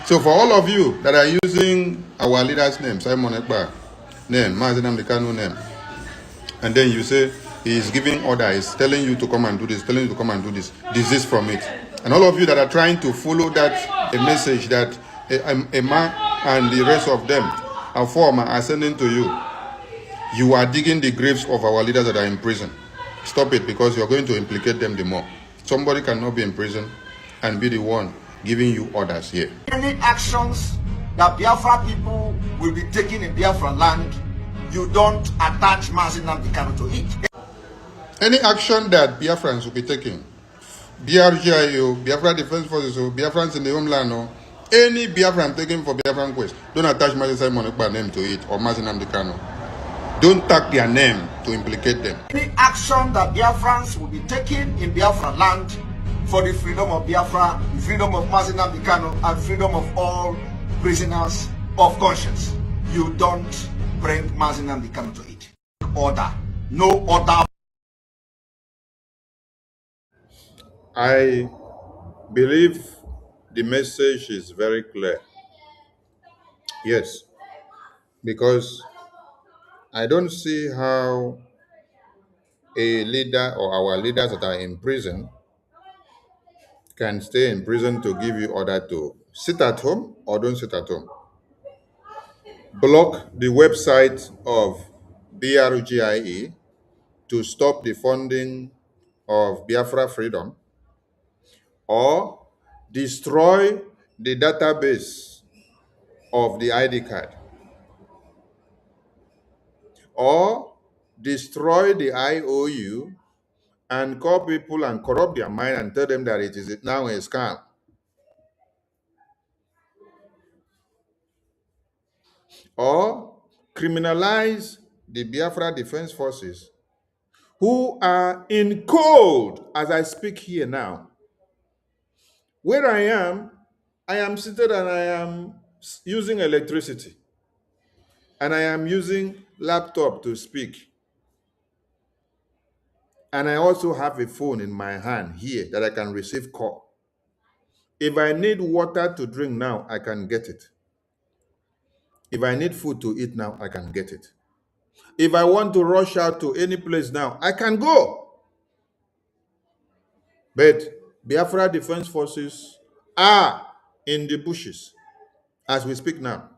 So for all of you that are using our leaders' name, Simon Ekpa name, Mazinam Dekano name, and then you say he is giving order, he's telling you to come and do this, telling you to come and do this, desist from it. And all of you that are trying to follow that a message that a man and the rest of them are former are sending to you, you are digging the graves of our leaders that are in prison. Stop it, because you're going to implicate them the more. Somebody cannot be in prison and be the one giving you orders here. any actions that Biafra people will be taking in Biafra land, you don't attach Mazinam Dekano to it. Any action that Biafrans will be taking, BRGIO, Biafra Defense Forces, or Biafrans in the homeland, or any Biafran taken for Biafran quest, don't attach Mazi Simon Ekpa name to it, or Mazinam Dekano. Don't tag their name to implicate them. Any action that Biafrans will be taking in Biafra land for the freedom of Biafra, the freedom of Mazinam Dekano, and freedom of all prisoners of conscience, you don't bring Mazinam Dekano to it. Order. No order. I believe the message is very clear. Yes, because I don't see how a leader or our leaders that are in prison can stay in prison to give you order to sit at home or don't sit at home. Block the website of BRGIE to stop the funding of Biafra Freedom, or destroy the database of the ID card, or destroy the IOU and call people and corrupt their mind and tell them that it is now a scam, or criminalize the Biafra Defense Forces who are in cold as I speak here now. Where I am seated and I am using electricity and I am using laptop to speak. And I also have a phone in my hand here that I can receive call. If I need water to drink now, I can get it. If I need food to eat now, I can get it. If I want to rush out to any place now, I can go. But Biafra Defense Forces are in the bushes as we speak now.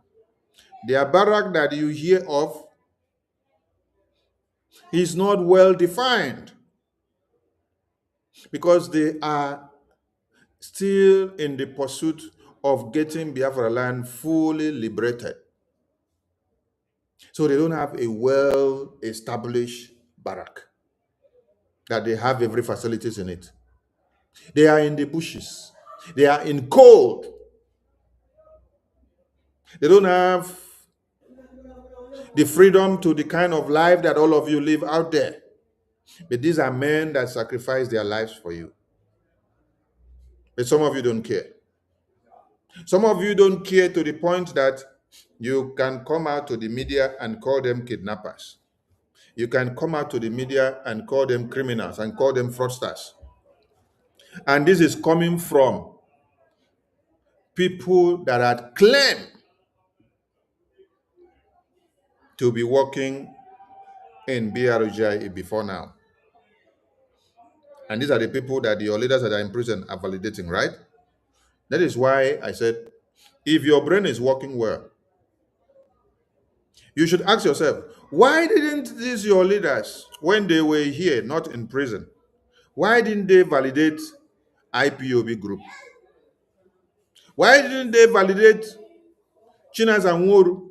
Their barrack that you hear of is not well defined because they are still in the pursuit of getting Biafra land fully liberated. So they don't have a well-established barrack that they have every facilities in it. They are in the bushes. They are in cold. They don't have the freedom to the kind of life that all of you live out there. But these are men that sacrifice their lives for you. But some of you don't care. Some of you don't care to the point that you can come out to the media and call them kidnappers. You can come out to the media and call them criminals and call them fraudsters. And this is coming from people that had claimed to be working in BRGI before now. And these are the people that your leaders that are in prison are validating, right? That is why I said, if your brain is working well, you should ask yourself, why didn't these your leaders, when they were here, not in prison, why didn't they validate IPOB group? Why didn't they validate Chinas and Woru?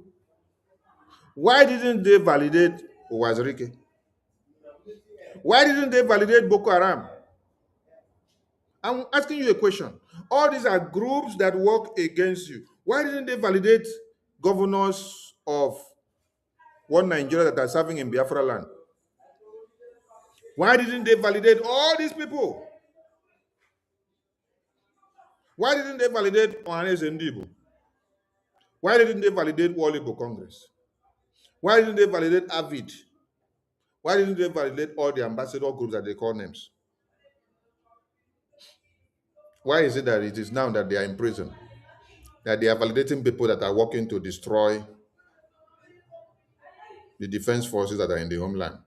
Why didn't they validate Wazirike? Why didn't they validate Boko Haram? I'm asking you a question. All these are groups that work against you. Why didn't they validate governors of one Nigeria that are serving in Biafra land? Why didn't they validate all these people? Why didn't they validate Ohanes Ndibo? Why didn't they validate Walibo Congress? Why didn't they validate AVID? Why didn't they validate all the ambassador groups that they call names? Why is it that it is now that they are in prison, that they are validating people that are working to destroy the defense forces that are in the homeland?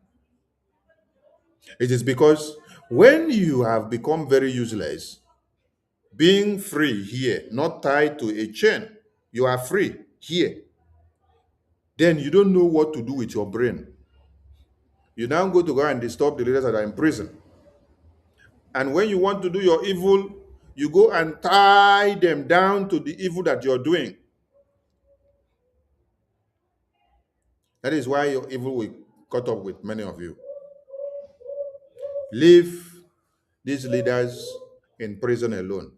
It is because when you have become very useless, being free here, not tied to a chain, you are free here, then you don't know what to do with your brain. You now go to go and disturb the leaders that are in prison. And when you want to do your evil, you go and tie them down to the evil that you're doing. That is why your evil will cut up with many of you. Leave these leaders in prison alone.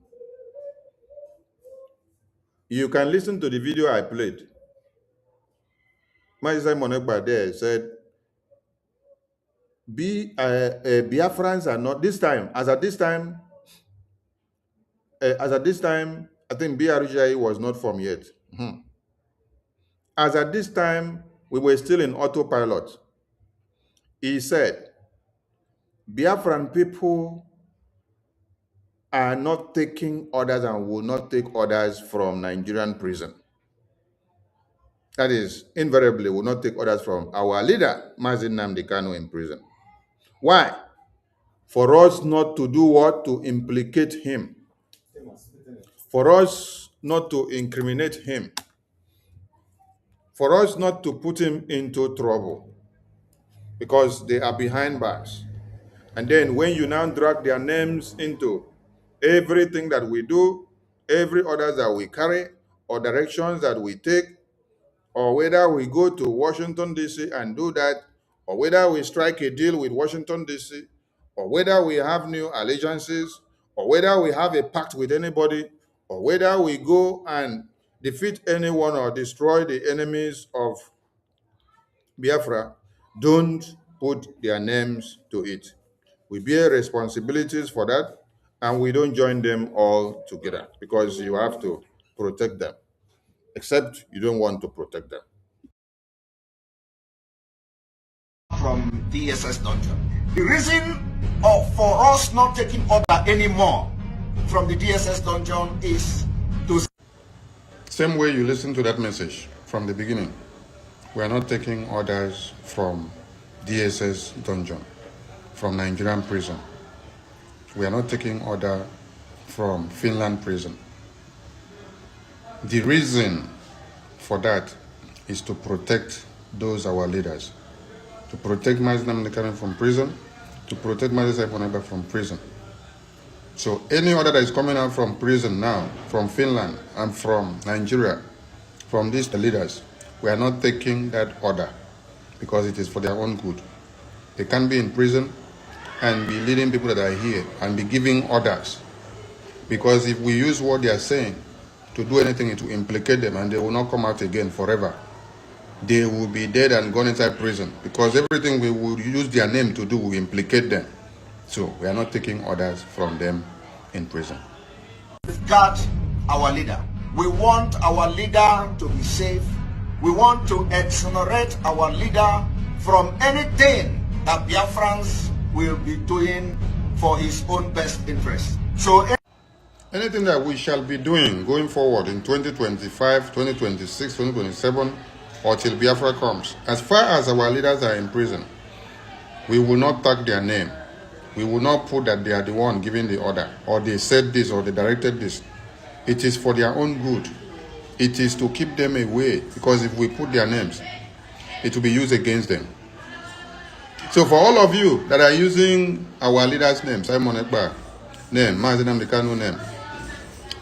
You can listen to the video I played. Maisai Monegba there said, Biafrans are not this time. As at this time, I think BRGI was not formed yet. As at this time, we were still in autopilot. He said, Biafran people are not taking orders and will not take orders from Nigerian prison. that is, invariably will not take orders from our leader, Mazin Nnamdi Kanu, in prison. Why? For us not to do what? To implicate him. For us not to incriminate him. For us not to put him into trouble. Because they are behind bars. And then when you now drag their names into everything that we do, every orders that we carry, or directions that we take, or whether we go to Washington, D.C. and do that, or whether we strike a deal with Washington, D.C., or whether we have new allegiances, or whether we have a pact with anybody, or whether we go and defeat anyone or destroy the enemies of Biafra, don't put their names to it. We bear responsibilities for that, and we don't join them all together because you have to protect them, except you don't want to protect them. From DSS dungeon. The reason for us not taking order anymore from the DSS dungeon is to... Same way you listen to that message from the beginning. We are not taking orders from DSS dungeon, from Nigerian prison. We are not taking order from Finland prison. The reason for that is to protect those our leaders, to protect Mazin Nnamdi Kanu from prison, to protect Mazin Nnamdi from prison. So any order that is coming out from prison now, from Finland and from Nigeria, from these leaders, we are not taking that order because it is for their own good. They can't be in prison and be leading people that are here and be giving orders. Because if we use what they are saying to do anything to implicate them, and they will not come out again forever, they will be dead and gone inside prison, because everything we will use their name to do will implicate them. So we are not taking orders from them in prison. Guard our leader. We want our leader to be safe. We want to exonerate our leader from anything that Biafrans will be doing for his own best interest. So anything that we shall be doing going forward in 2025, 2026, 2027, or till Biafra comes, as far as our leaders are in prison, we will not tag their name. We will not put that they are the one giving the order, or they said this, or they directed this. It is for their own good. It is to keep them away, because if we put their names, it will be used against them. So for all of you that are using our leaders' names, Simon Ekpa name, Mazin Nnamdi Kanu name,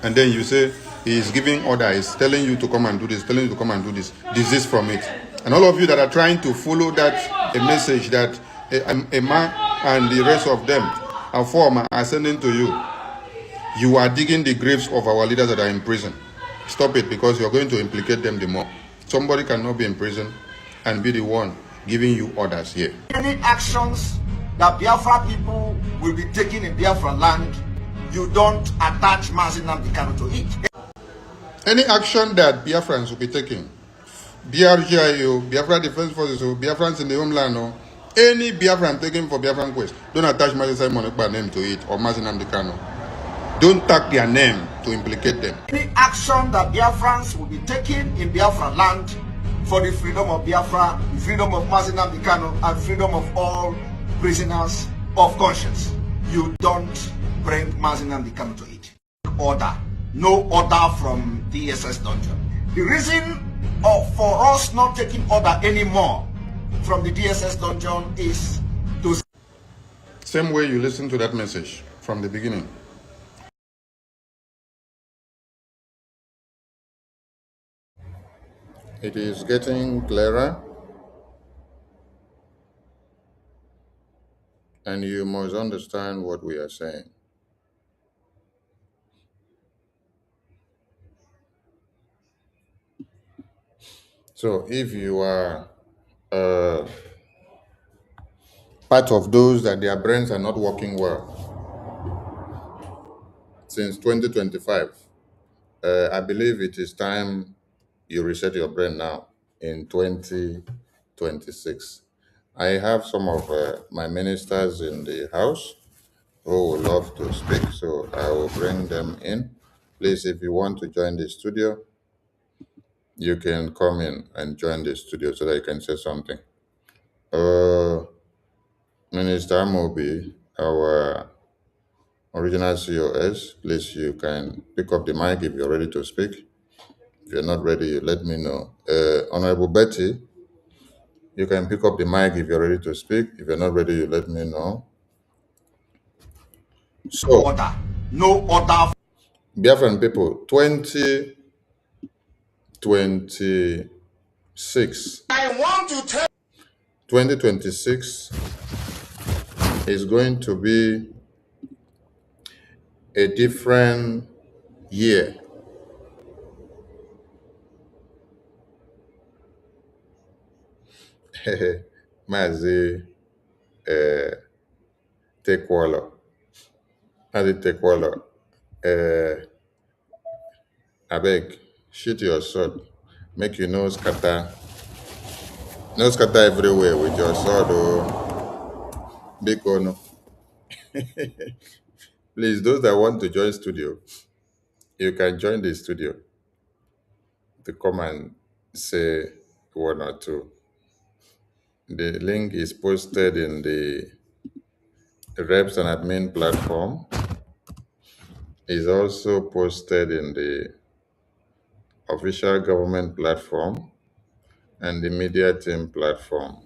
and then you say he is giving order, he's telling you to come and do this, telling you to come and do this, desist from it. And all of you that are trying to follow that a message that a man and the rest of them are former are sending to you, you are digging the graves of our leaders that are in prison. Stop it, because you're going to implicate them the more. Somebody cannot be in prison and be the one giving you orders here. Any actions that Biafra people will be taking in Biafra land, you don't attach Mazin Nnamdi Kanu to it. Any action that Biafrans will be taking, BRGIO, Biafra Defense Forces, or Biafrans in the homeland, or any Biafran taken for Biafran quest, don't attach Mazin Simon Ekpa name to it, or Mazin Nnamdi Kanu. Don't tag their name to implicate them. Any action that Biafrans will be taking in Biafra land for the freedom of Biafra, the freedom of Mazin Nnamdi Kanu, and freedom of all prisoners of conscience, you don't bring Mazin Nnamdi Kanu to it. Order. No order from DSS dungeon. The reason for us not taking order anymore from the DSS dungeon is to... Same way you listen to that message from the beginning. It is getting clearer, and you must understand what we are saying. So if you are part of those that their brains are not working well since 2025, I believe it is time you reset your brain now in 2026. I have some of my ministers in the house who would love to speak, so I will bring them in. Please, if you want to join the studio, you can come in and join the studio so that you can say something. Uh, Minister Amobi, our original COS, please, you can pick up the mic if you're ready to speak. If you're not ready, you let me know. Honorable Betty, you can pick up the mic if you're ready to speak. If you're not ready, you let me know. So, order. No order. Biafran people, 2026. I want to tell 2026 is going to be a different year. Mazi Tekwalo. Mazi Tekwalo. Abeg, shoot your sword. Make you no scatter. No scatter everywhere with your sword. Oh, big or no. Please, those that want to join studio, you can join the studio to come and say one or two. The link is posted in the Reps and Admin platform. Is also posted in the official government platform and the media team platform.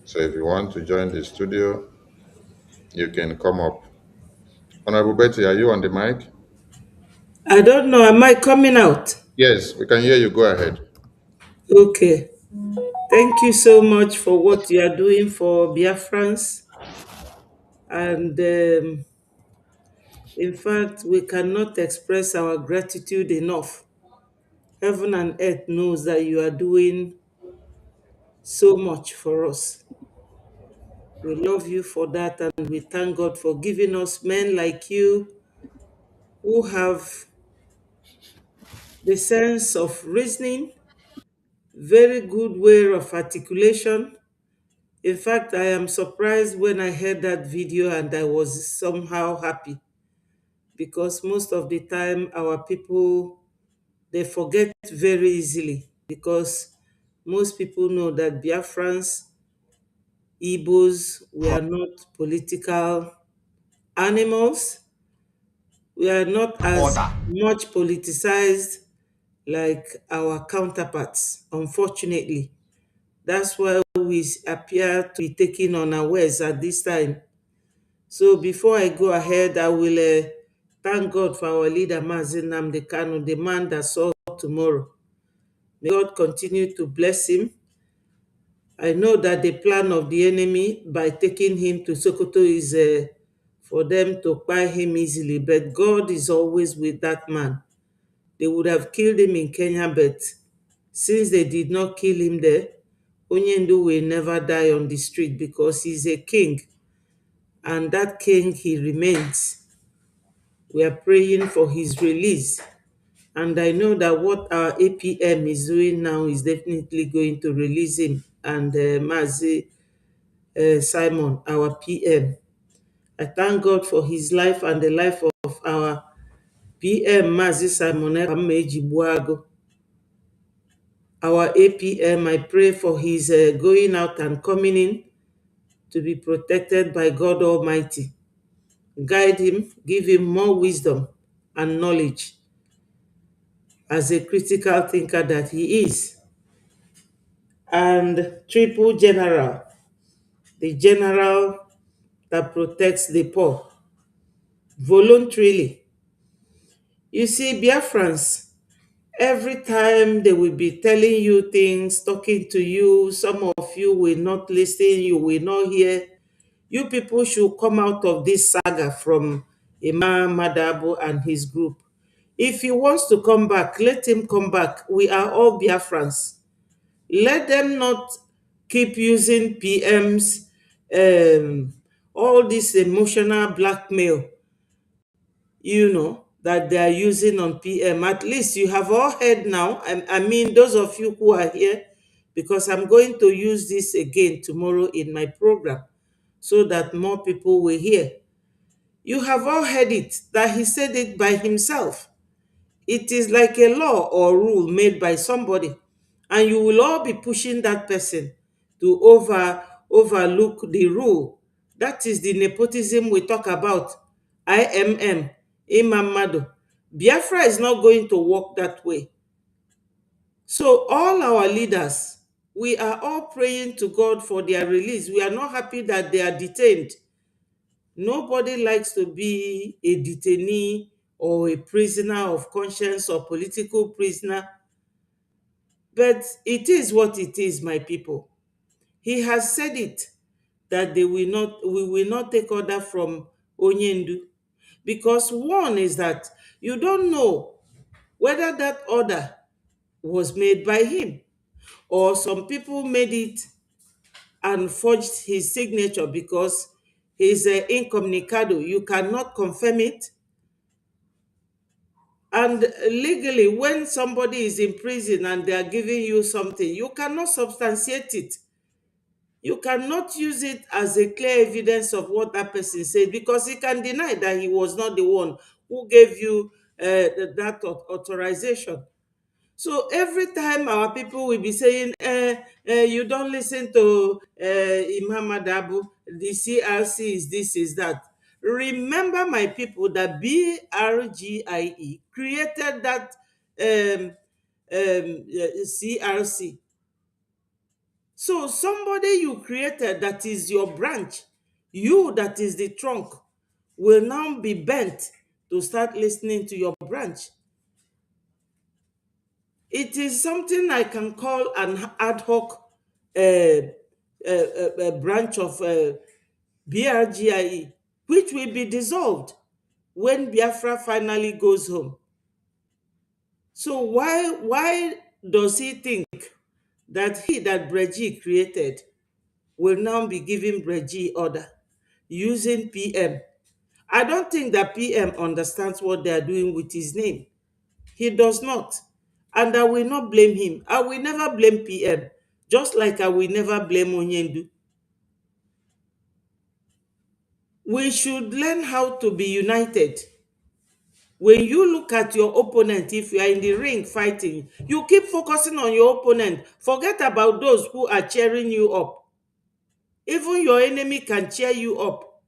So if you want to join the studio, you can come up. Honorable Betty, are you on the mic? I don't know. Am I coming out? Yes, we can hear you. Go ahead. Okay. Thank you so much for what you are doing for Biafrans. And in fact, we cannot express our gratitude enough. Heaven and earth knows that you are doing so much for us. We love you for that, and we thank God for giving us men like you who have the sense of reasoning, very good way of articulation. In fact, I am surprised when I heard that video and I was somehow happy because most of the time our people they forget very easily because most people know that Biafrans, Igbos, we are not political animals. We are not as Order. much politicized like our counterparts, unfortunately. That's why we appear to be taken unawares at this time. So before I go ahead, I will thank God for our leader, Mazin Nnamdi Kanu, the man that saw tomorrow. May God continue to bless him. I know that the plan of the enemy by taking him to Sokoto is for them to buy him easily, but God is always with that man. They would have killed him in Kenya, but since they did not kill him there, Onyendu will never die on the street because he's a king, and that king he remains. We are praying for his release. And I know that what our APM is doing now is definitely going to release him and Mazi Simon, our PM. I thank God for his life and the life of our PM, Mazi Simon Ejibuago. Our APM, I pray for his going out and coming in to be protected by God Almighty. Guide him, give him more wisdom and knowledge as a critical thinker that he is. And Triple General, the general that protects the poor voluntarily. You see, Biafrans, every time they will be telling you things, talking to you, some of you will not listen, you will not hear. You people should come out of this saga from Imam Madabo and his group. If he wants to come back, let him come back. We are all Biafrans. Let them not keep using PMs, all this emotional blackmail, that they are using on PM. At least you have all heard now. I mean, those of you who are here, because I'm going to use this again tomorrow in my program so that more people will hear. You have all heard it, that he said it by himself. It is like a law or rule made by somebody, and you will all be pushing that person to overlook the rule. That is the nepotism we talk about. IMM, Imamado. Biafra is not going to work that way. So all our leaders, we are all praying to God for their release. We are not happy that they are detained. Nobody likes to be a detainee or a prisoner of conscience or political prisoner. But it is what it is, my people. He has said it, that we will not take order from Onyendu. Because one is that you don't know whether that order was made by him, or some people made it and forged his signature because he's incommunicado. You cannot confirm it. And legally, when somebody is in prison and they are giving you something, you cannot substantiate it. You cannot use it as a clear evidence of what that person said, because he can deny that he was not the one who gave you that authorization. So every time our people will be saying, you don't listen to Imam Adabu, the CRC is this, is that. Remember, my people, that BRGIE created that CRC. So somebody you created that is your branch, you that is the trunk, will now be bent to start listening to your branch. It is something I can call an ad hoc branch of BRGIE, which will be dissolved when Biafra finally goes home. So why does he think that he that Brgie created will now be giving Brgie order using PM? I don't think that PM understands what they are doing with his name. He does not. And I will not blame him. I will never blame PM, just like I will never blame Onyendu. We should learn how to be united. When you look at your opponent, if you are in the ring fighting, you keep focusing on your opponent. Forget about those who are cheering you up. Even your enemy can cheer you up,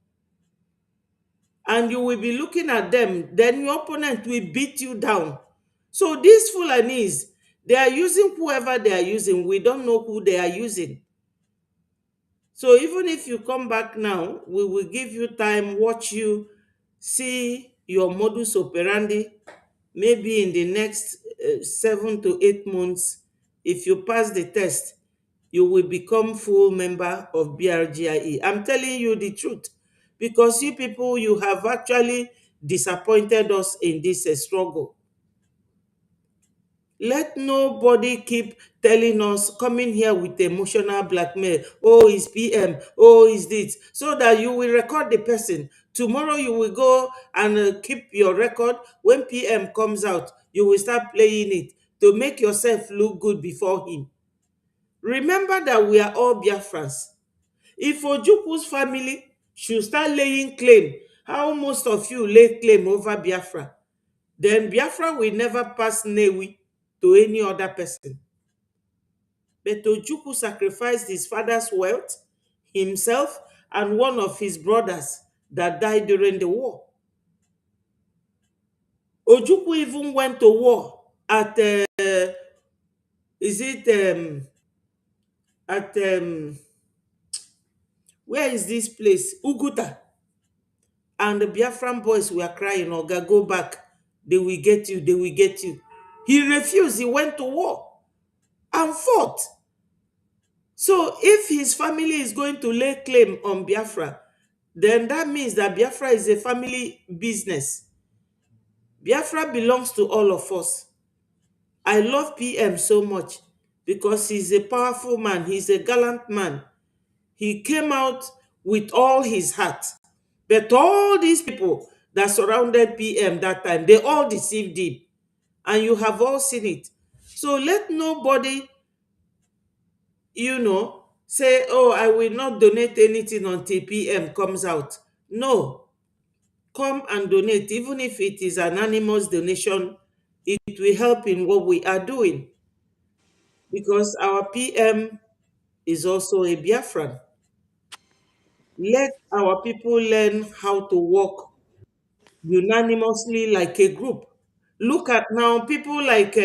and you will be looking at them. Then your opponent will beat you down. So these Fulanis, they are using whoever they are using. We don't know who they are using. So even if you come back now, we will give you time, watch you, see your modus operandi. Maybe in the next 7 to 8 months, if you pass the test, you will become full member of BRGIE. I'm telling you the truth, because you people, you have actually disappointed us in this struggle. Let nobody keep telling us, coming here with emotional blackmail. Oh, it's PM. Oh, it's this. So that you will record the person. Tomorrow you will go and keep your record. When PM comes out, you will start playing it to make yourself look good before him. Remember that we are all Biafrans. If Ojukwu's family should start laying claim, how most of you lay claim over Biafra, then Biafra will never pass Newi to any other person. But Ojukwu sacrificed his father's wealth, himself, and one of his brothers that died during the war. Ojukwu even went to war at where is this place? Uguta. And the Biafran boys were crying, Oga, go back. They will get you, they will get you. He refused. He went to war and fought. So if his family is going to lay claim on Biafra, then that means that Biafra is a family business. Biafra belongs to all of us. I love PM so much because he's a powerful man. He's a gallant man. He came out with all his heart. But all these people that surrounded PM that time, they all deceived him. And you have all seen it. So let nobody, say, oh, I will not donate anything until PM comes out. No. Come and donate, even if it is an anonymous donation. it will help in what we are doing, because our PM is also a Biafran. Let our people learn how to work unanimously like a group. Look at now, people like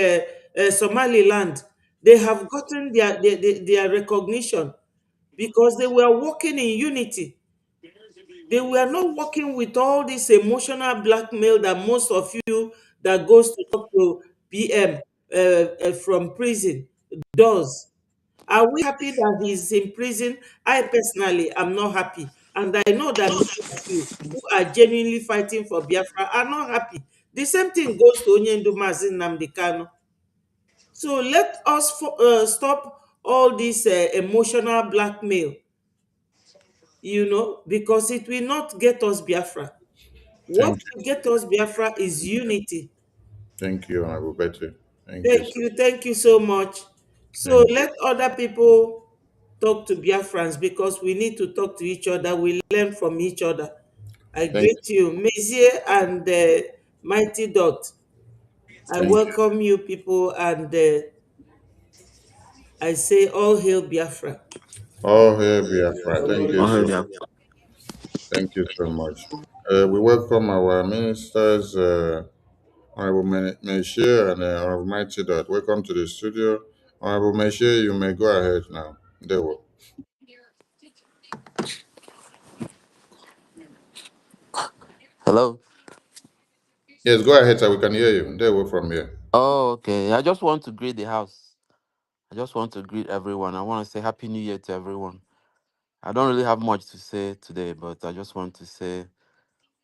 Somaliland, they have gotten their recognition because they were working in unity. They were not working with all this emotional blackmail that most of you that goes to talk to PM from prison does. Are we happy that he's in prison? I personally am not happy. And I know that many of you who are genuinely fighting for Biafra are not happy. The same thing goes to Onyendu Mazin Nnamdi Kanu. So let us stop all this emotional blackmail, because it will not get us Biafra. What Thank you. will get us Biafra is unity. Thank you, Honorable Betty. Thank you, sir. Thank you so much. So Thank you. let other people talk to Biafrans, because we need to talk to each other. We learn from each other. I Thank greet you, Mezier and Mighty Dot. I thank you. welcome you people, and I say all hail Biafra. Oh, here Biafra. Thank you Oh, so yeah. Thank you so much. We welcome our ministers, Honorable Meshia and Honorable Mighty Dot. Welcome to the studio. Honorable Meshia, you may go ahead now. There will. Hello. Yes, go ahead, sir. We can hear you. There will from here. Oh, okay. I just want to greet the house. I just want to greet everyone. I want to say Happy New Year to everyone. I don't really have much to say today, but I just want to say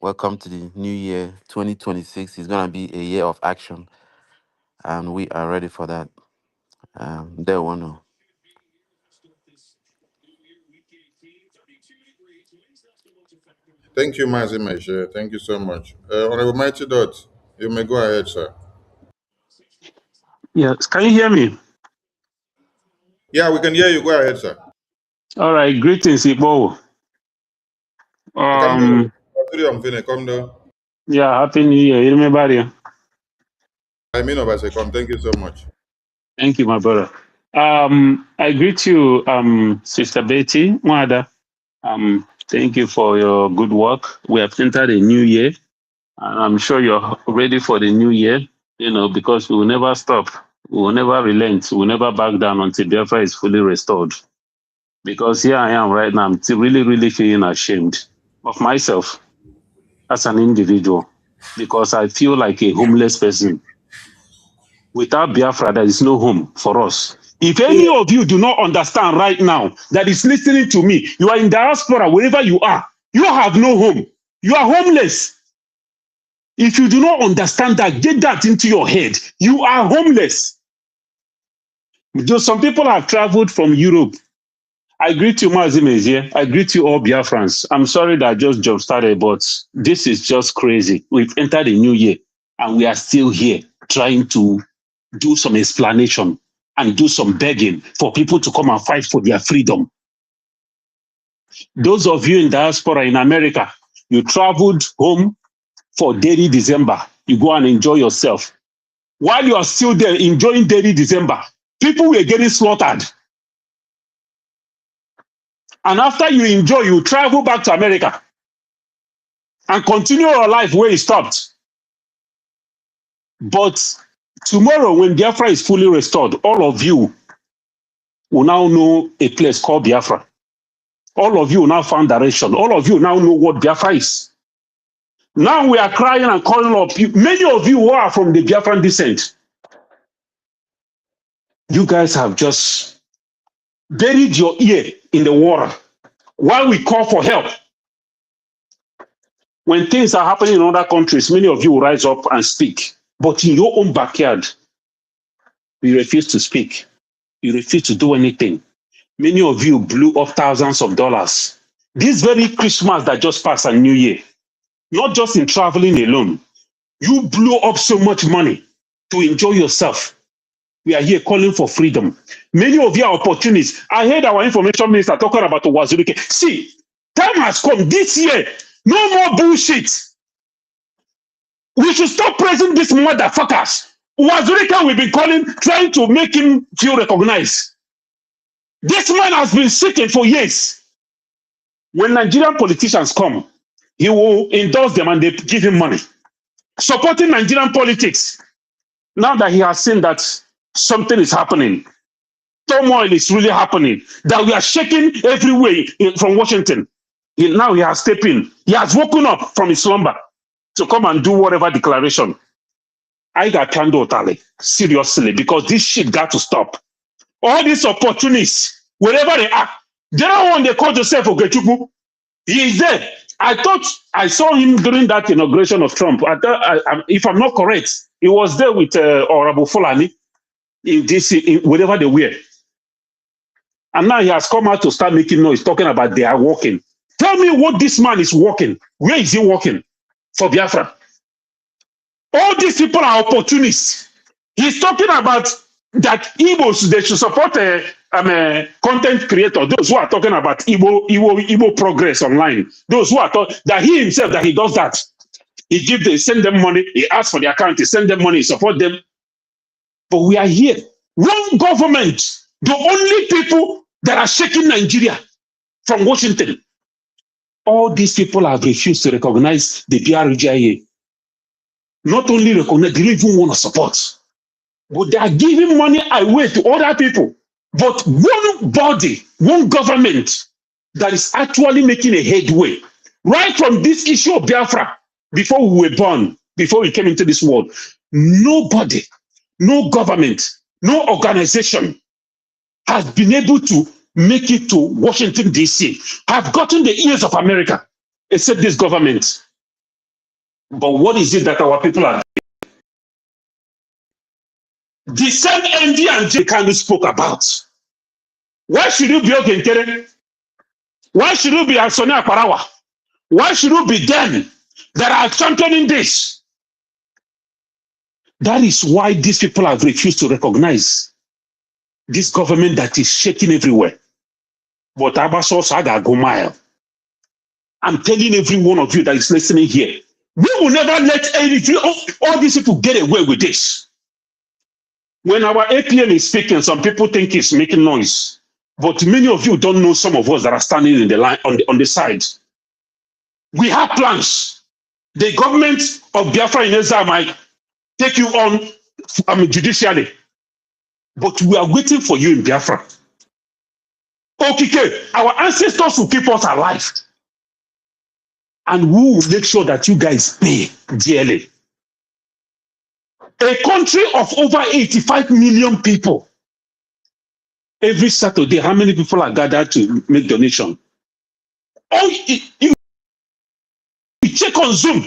welcome to the new year 2026. It's going to be a year of action, and we are ready for that. There we know. Thank you, Mazi Meshia. Thank you so much. Honorable Mighty Dot, you may go ahead, sir. Yes, can you hear me? Yeah, we can hear you. Go ahead, sir. All right, greetings, Igbo. Come down. Come down. Yeah, happy New Year, everybody. I mean, come. Thank you so much. Thank you, my brother. I greet you, Sister Betty Mwada. Thank you for your good work. We have entered a new year, and I'm sure you're ready for the new year. Because we will never stop, we will never relent, we will never back down until Biafra is fully restored. Because here I am right now, I'm still really, really feeling ashamed of myself as an individual, because I feel like a homeless person. Without Biafra, there is no home for us. If any Yeah. of you do not understand right now that is listening to me, you are in diaspora, wherever you are, you have no home. You are homeless. If you do not understand that, get that into your head. You are homeless. Some people have traveled from Europe. I greet you, Mazimez here. I greet you all Biafrans. I'm sorry that I just jump started, but this is just crazy. We've entered a new year and we are still here trying to do some explanation and do some begging for people to come and fight for their freedom. Those of you in diaspora in America, you traveled home for daily December. You go and enjoy yourself. While you are still there enjoying daily December, people were getting slaughtered. And after you enjoy, you travel back to America and continue your life where you stopped. But tomorrow, when Biafra is fully restored, all of you will now know a place called Biafra. All of you now found direction. All of you now know what Biafra is. Now we are crying and calling up. Many of you who are from the Biafran descent, you guys have just buried your ear in the water while we call for help. When things are happening in other countries, many of you will rise up and speak. But in your own backyard, you refuse to speak. You refuse to do anything. Many of you blew up thousands of dollars. This very Christmas that just passed and New Year, not just in traveling alone, you blew up so much money to enjoy yourself. We are here calling for freedom. Many of you are opportunists. I heard our information minister talking about Wazirike. See, time has come this year. No more bullshit. We should stop praising these motherfuckers Wazirika we've been calling, trying to make him feel recognized. This man has been seeking for years. When Nigerian politicians come, he will endorse them and they give him money. Supporting Nigerian politics. Now that he has seen that something is happening, turmoil is really happening, that we are shaking everywhere from Washington. Now he has stepped in. He has woken up from his slumber to come and do whatever declaration. I got Kando Otale, seriously, because this shit got to stop. All these opportunists, wherever they are, they don't want to call Joseph Okechukwu. He is there. I thought I saw him during that inauguration of Trump. If I'm not correct, he was there with Honorable Fulani in DC, whatever they were. And now he has come out to start making noise, talking about they are working. Tell me what this man is working. Where is he working for Biafra? All these people are opportunists. He's talking about that Igbos, they should support content creators, those who are talking about Igbo progress online. Those who are that he himself, that he does that. They send them money, he asks for the account, he send them money, he support them. But we are here. Wrong government. The only people that are shaking Nigeria from Washington. All these people have refused to recognize the BRGIA. Not only recognize, they don't even want to support. But they are giving money away to other people. But one body, one government that is actually making a headway, right from this issue of Biafra, before we were born, before we came into this world, nobody, no government, no organization has been able to make it to Washington, D.C., have gotten the ears of America, except this government. But what is it that our people are doing? The same ND and J Kanu spoke about. Why should you be Ogenkere? Why should you be Ansonia Parawa? Why should you be them that are championing this? That is why these people have refused to recognize this government that is shaking everywhere. But Abaso Saga go mile. I'm telling every one of you that is listening here, we will never let all these people get away with this. When our APM is speaking, some people think it's making noise. But many of you don't know some of us that are standing in the line on the side. We have plans. The government of Biafra in exile might take you on judicially. But we are waiting for you in Biafra. Okay, our ancestors will keep us alive. And we will make sure that you guys pay dearly. A country of over 85 million people. Every Saturday, how many people are gathered to make donation? Oh, you check on Zoom,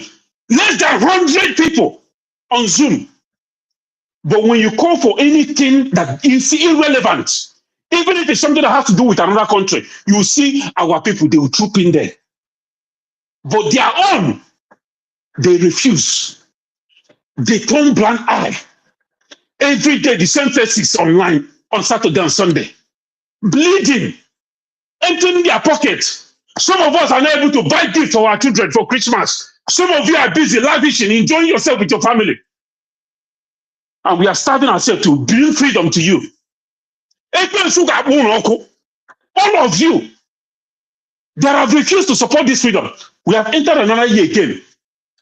less than 100 people on Zoom. But when you call for anything that is irrelevant, even if it's something that has to do with another country, you see our people, they will troop in there. But their own, they refuse. They turn blind eye. Every day, the same faces online on Saturday and Sunday. Bleeding, emptying their pockets. Some of us are not able to buy gifts for our children for Christmas. Some of you are busy lavishing, enjoying yourself with your family. And we are starving ourselves to bring freedom to you. All of you that have refused to support this freedom, we have entered another year again.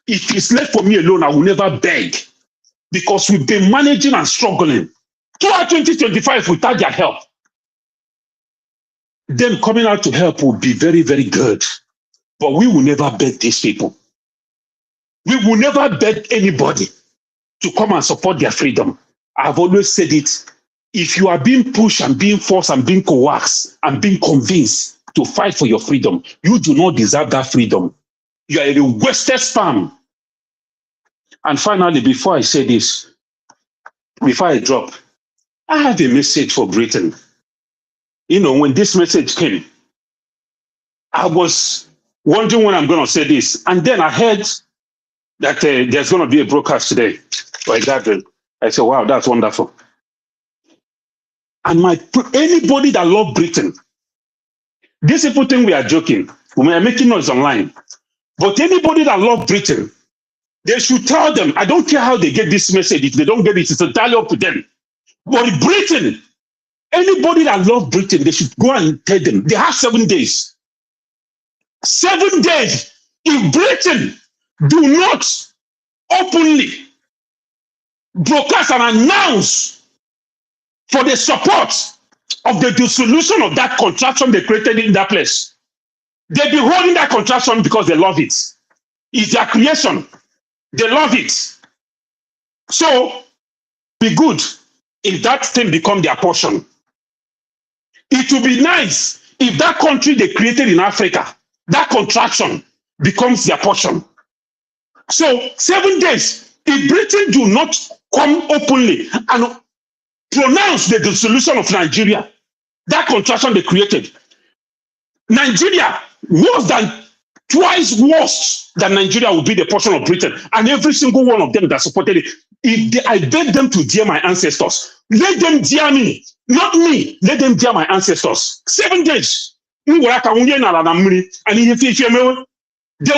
If it's left for me alone, I will never beg. Because we've been managing and struggling. Throughout 2025, without their help. Them coming out to help will be very, very good. But we will never beg these people. We will never beg anybody to come and support their freedom. I've always said it. If you are being pushed and being forced and being coerced and being convinced to fight for your freedom, you do not deserve that freedom. You are a wasted sperm. And finally, before I say this, before I drop, I have a message for Britain. You know, when this message came, I was wondering when I'm going to say this. And then I heard that there's going to be a broadcast today by Gabriel. I said, wow, that's wonderful. And anybody that loves Britain, these people think we are joking. We are making noise online. But anybody that loves Britain, They should tell them. I don't care how they get this message. If they don't get it, it's entirely up to them. But Britain, anybody that loves Britain, they should go and tell them. They have 7 days. 7 days. If Britain do not openly broadcast and announce for the support of the dissolution of that contraction they created in that place, they be holding that contraction because they love it. It's their creation. They love it. So, be good if that thing become their portion. It would be nice if that country they created in Africa, that contraction becomes their portion. So 7 days, if Britain do not come openly and pronounce the dissolution of Nigeria, that contraction they created, Nigeria worse than twice worse than Nigeria will be the portion of Britain, and every single one of them that supported it. I beg them to dare my ancestors. Let them dare me, not me. Let them dare my ancestors. 7 days. And they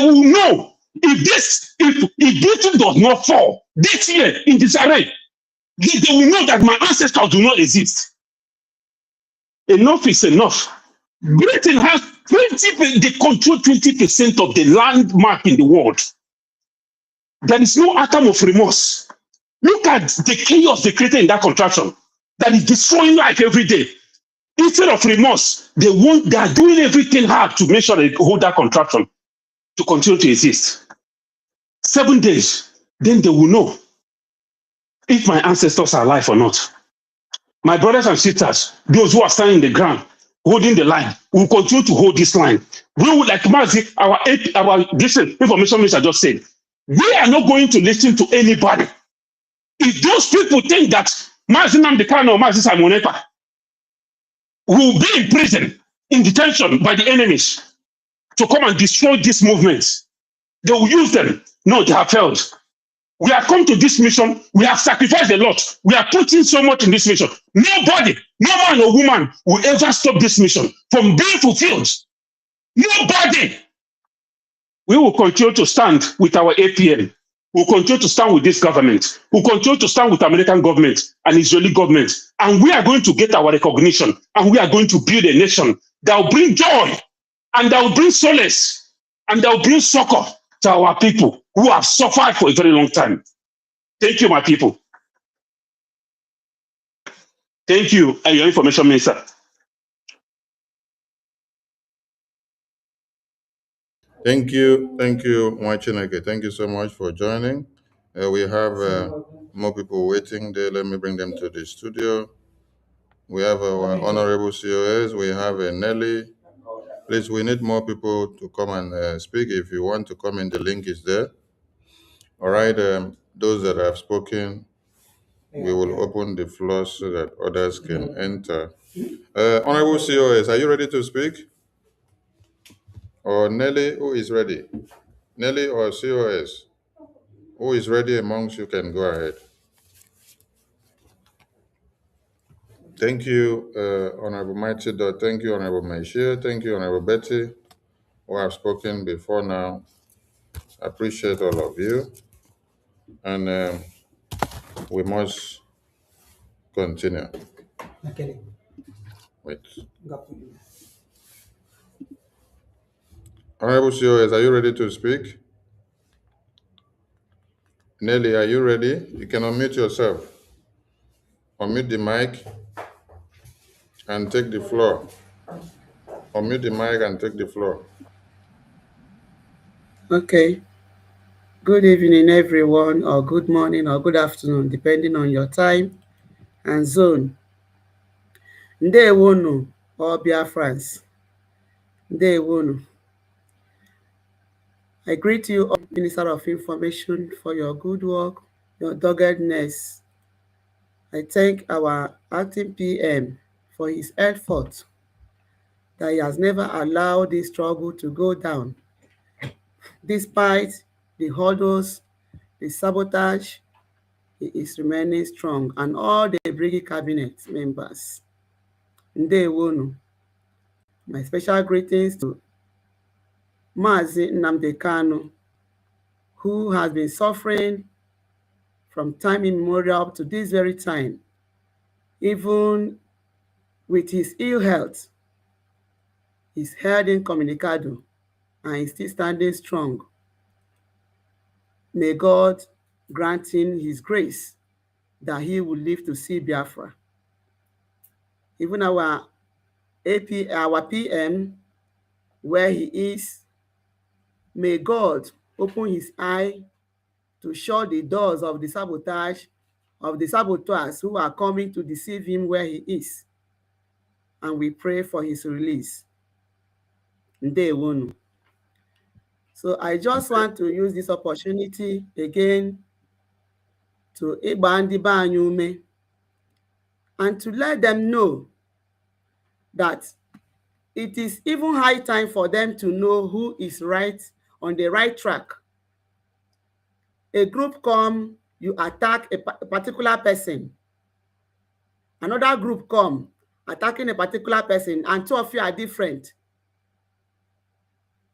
will know if Britain does not fall this year in disarray, they will know that my ancestors do not exist. Enough is enough. Britain has 20%, they control 20% of the landmark in the world. There is no atom of remorse. Look at the chaos they created in that contraction that is destroying life every day. Instead of remorse, they are doing everything hard to make sure they hold that contraction to continue to exist. 7 days, then they will know if my ancestors are alive or not. My brothers and sisters, those who are standing the ground, holding the line, will continue to hold this line. We will, like Mazi, our information minister just said, we are not going to listen to anybody. If those people think that Mazi Namdekano or Mazi Simoneta will be in prison, in detention by the enemies to come and destroy these movements, they will use them. No, they have failed. We have come to this mission. We have sacrificed a lot. We are putting so much in this mission. Nobody, no man or woman will ever stop this mission from being fulfilled. Nobody. We will continue to stand with our APM. We'll continue to stand with this government. We'll continue to stand with American government and Israeli government. And we are going to get our recognition. And we are going to build a nation that will bring joy and that will bring solace and that will bring succor to our people who have suffered for a very long time. Thank you, my people. Thank you, and your information minister. Thank you, Mwachineke. Thank you so much for joining. We have more people waiting there. Let me bring them to the studio. We have our honorable COS. We have Nelly. Please, we need more people to come and speak. If you want to come in, the link is there. All right, those that have spoken, we will open the floor so that others can enter. Honorable COS, are you ready to speak? Or Nelly, who is ready? Nelly or COS? Who is ready amongst you can go ahead. Thank you, Honorable Mighty Dot. Thank you, Honorable Maishia. Thank you, Honorable Betty, who have spoken before now. I appreciate all of you. And we must continue. Wait. Honorable COS, are you ready to speak? Nelly, are you ready? You can unmute yourself. Unmute the mic and take the floor. Unmute the mic and take the floor. Okay. Good evening, everyone, or good morning, or good afternoon, depending on your time and zone. Ndewonu, all Biafrans. Ndewonu. I greet you, all Minister of Information, for your good work, your doggedness. I thank our acting PM for his effort that he has never allowed this struggle to go down, despite the hurdles, the sabotage. He is remaining strong, and all the Brgie cabinet members. Ndewonu. My special greetings to Mazi Nnamdi Kanu, who has been suffering from time immemorial up to this very time, even with his ill health, he's held incommunicado and he's still standing strong. May God grant him his grace that he will live to see Biafra. Even our our PM, where he is, may God open his eye to shut the doors of the sabotage, of the saboteurs who are coming to deceive him where he is. And we pray for his release. Ndewonu. So I just want to use this opportunity again to ịgba ndị be anyị ume and to let them know that it is even high time for them to know who is right, on the right track. A group come, you attack a particular person. Another group come, attacking a particular person, and two of you are different.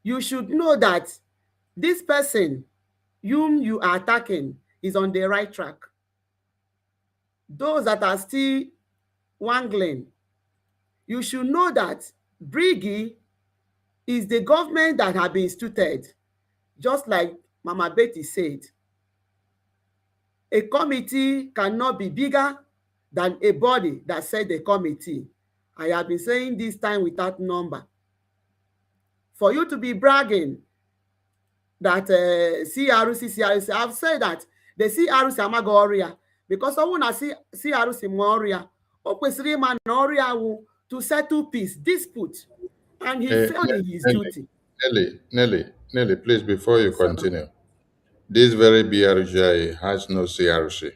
You should know that this person whom you are attacking is on the right track. Those that are still wangling, you should know that Brgie is the government that has been instituted, just like Mama Betty said. A committee cannot be bigger than a body that said the committee. I have been saying this time without number. For you to be bragging that CRC, I've said that the CRC amagoria because someone has CRC moria, okwesiri man oria to settle peace, dispute, and he failed in his duty. Nelly, please, before you continue, this very BRGI has no CRC.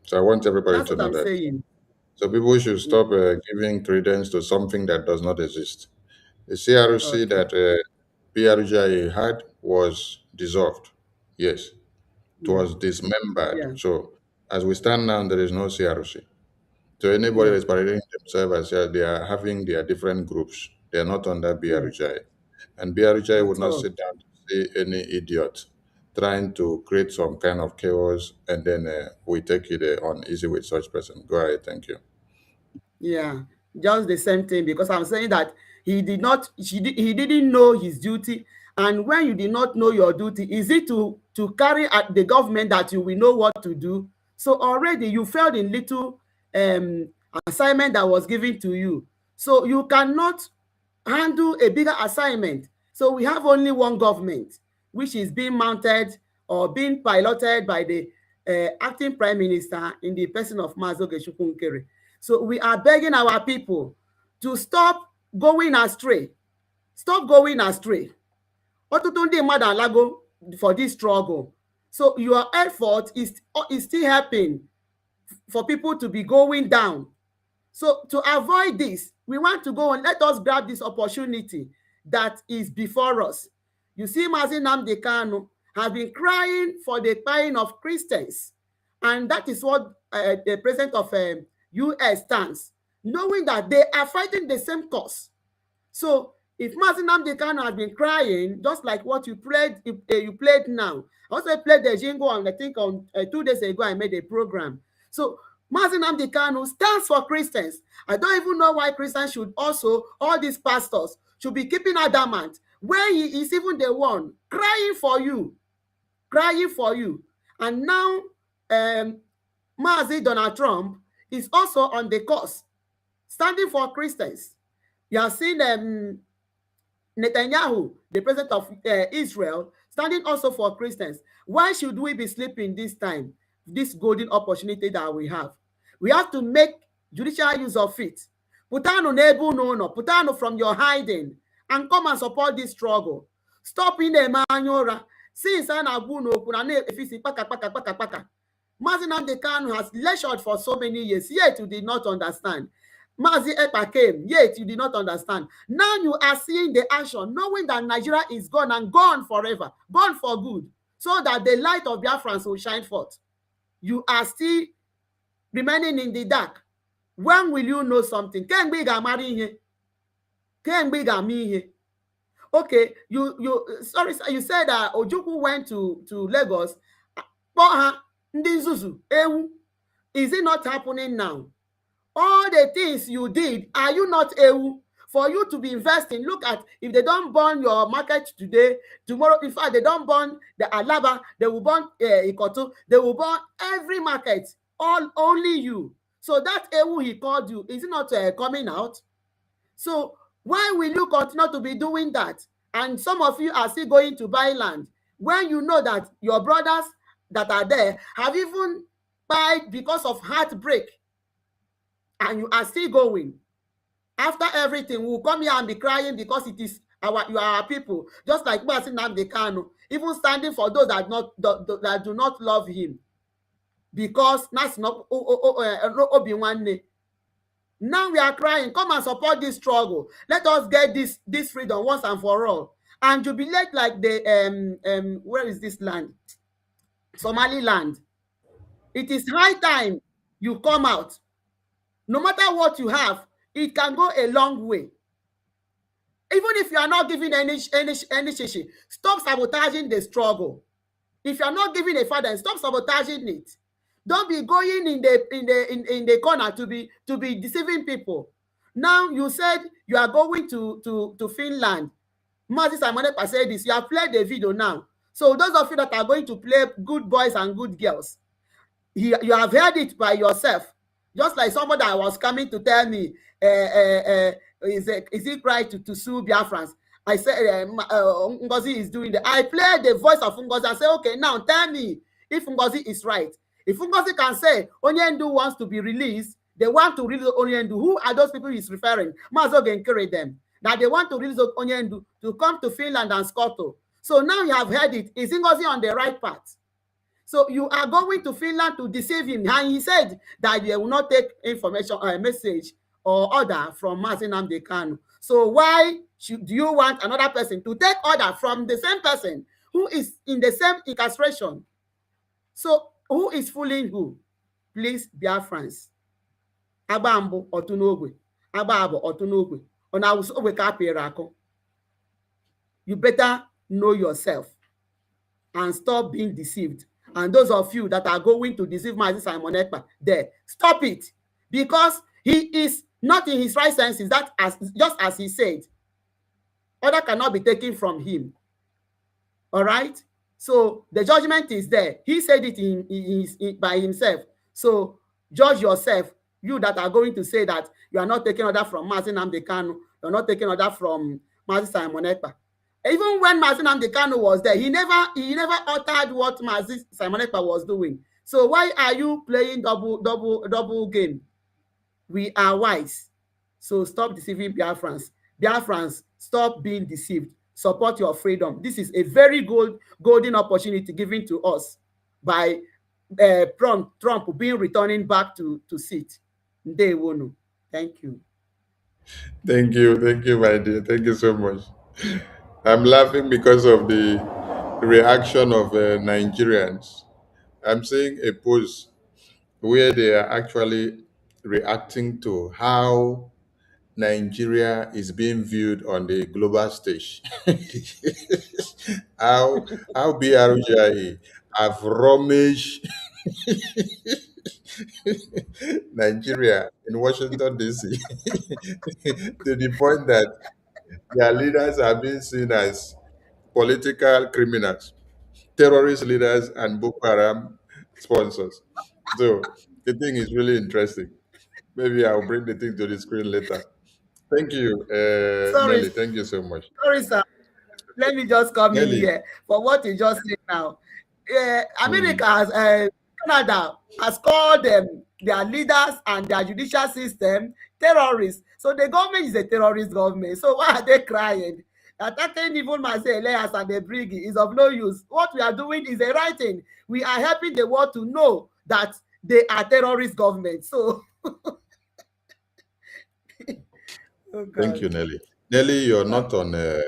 So I want everybody to know that. Saying. So people should stop giving credence to something that does not exist. The CRC that BRGI had was dissolved. Yes, it was dismembered. Yeah. So as we stand now, there is no CRC. So anybody that's parading themselves as they are having their different groups, they are not under BRGI. And BRGI would not sit down to see any idiot trying to create some kind of chaos, and then we take it on easy with such person. Go ahead, thank you. Yeah, just the same thing, because I'm saying that he didn't know his duty. And when you did not know your duty, is it to carry at the government that you will know what to do? So already you failed in little assignment that was given to you. So you cannot handle a bigger assignment. So we have only one government, which is being mounted or being piloted by the acting prime minister in the person of Mazi Ogechukwu Nkere. So we are begging our people to stop going astray. Stop going astray. Ọtụtụ ndị mmadụ alago for this struggle. So your effort is still helping for people to be going down. So to avoid this, we want to go and let us grab this opportunity that is before us. You see, Mazi Nnamdi Kanu has been crying for the crying of Christians. And that is what the president of US stands, knowing that they are fighting the same cause. So if Mazi Nnamdi Kanu has been crying, just like what you played now. I also played the jingle, and I think on 2 days ago I made a program. So Mazi Nnamdi Kanu stands for Christians. I don't even know why Christians should also, all these pastors, should be keeping adamant when he is even the one crying for you. And now Mazi Donald Trump is also on the course, standing for Christians. You have seen Netanyahu, the president of Israel, standing also for Christians. Why should we be sleeping this time, this golden opportunity that we have? We have to make judicial use of it. Putano nebu no, putano from your hiding and come and support this struggle. Stop in the manura. Since Anabuno Punane Efisi Paka. Mazi Nnamdi Kanu has lectured for so many years, yet you did not understand. Mazi Epa came, yet you did not understand. Now you are seeing the action, knowing that Nigeria is gone and gone forever, gone for good, so that the light of Biafrans will shine forth. You are still remaining in the dark. When will you know something? Okay, sorry, sir, you said that Ojukwu went to Lagos. Ndị nzuzu, ewu. Is it not happening now? All the things you did, are you not ewu? For you to be investing, look at, if they don't burn your market today, tomorrow, in fact, they don't burn the Alaba, they will burn Ikotu, they will burn every market, only you. So that ewu he called you, is it not coming out? So why will you continue to be doing that? And some of you are still going to buy land when you know that your brothers that are there have even died because of heartbreak, and you are still going. After everything, we'll come here and be crying because it is you are our people. Just like Mazi Nnamdi Kanu, even standing for those that do not love him, because that's not Obi. Now we are crying. Come and support this struggle. Let us get this freedom once and for all, and jubilate like the where is this land? Somaliland. It is high time you come out. No matter what you have, it can go a long way. Even if you are not giving any shishi, stop sabotaging the struggle. If you are not giving a father, stop sabotaging it. Don't be going in the corner to be deceiving people. Now you said you are going to Finland. Mazi Simonekpa said this. You have played the video now. So those of you that are going to play good boys and good girls, you have heard it by yourself. Just like somebody that was coming to tell me, is it right to sue Biafrans? I said, Ngozi is doing that. I played the voice of Ngozi and say, okay, now tell me if Ngozi is right. If Ngozi can say Onyendu wants to be released, they want to release Onyendu. Who are those people he's referring? Mazo encourage them that they want to release Onyendu to come to Finland and Scotland. So now you have heard it. Is Ngozi on the right path? So you are going to Finland to deceive him. And he said that they will not take information or a message or order from Mazi Nnamdi Kanu. So why do you want another person to take order from the same person who is in the same incarceration? So who is fooling who? Please, Biafrans. Abambo otunogwe. Ababo otunogwe. Onawusogwe kapirako. You better know yourself and stop being deceived. And those of you that are going to deceive Mazi Simonekpa, there, stop it. Because he is not in his right senses, just as he said. Order cannot be taken from him. All right? So the judgment is there. He said it by himself. So judge yourself, you that are going to say that you are not taking order from Mazi Nnamdi Kanu, you are not taking order from Mazi Simonekpa. Even when Mazi Nnamdi Kanu was there, he never uttered what Mazi Simonekpa was doing. So why are you playing double game? We are wise. So stop deceiving Biafrans. Biafrans, stop being deceived. Support your freedom. This is a very golden opportunity given to us by Trump being returning back to seat. They won't. Thank you. Thank you, my dear. Thank you so much. I'm laughing because of the reaction of Nigerians. I'm seeing a post where they are actually reacting to how Nigeria is being viewed on the global stage. how BRGIA have rummaged Nigeria in Washington DC to the point that their leaders are being seen as political criminals, terrorist leaders, and Boko Haram sponsors. So the thing is really interesting. Maybe I'll bring the thing to the screen later. Thank you, Sorry, Nelly. Thank you so much. sorry, sir. Let me just come in Nelly. here for what you just said now. America Mm. has, Canada has called them, their leaders and their judicial system terrorists. So the government is a terrorist government. So why are they crying? Attacking even myself, Elias and the Brgie is of no use. What we are doing is a right thing. We are helping the world to know that they are terrorist government. So, oh Thank God. you, Nelly. Nelly, you're not on the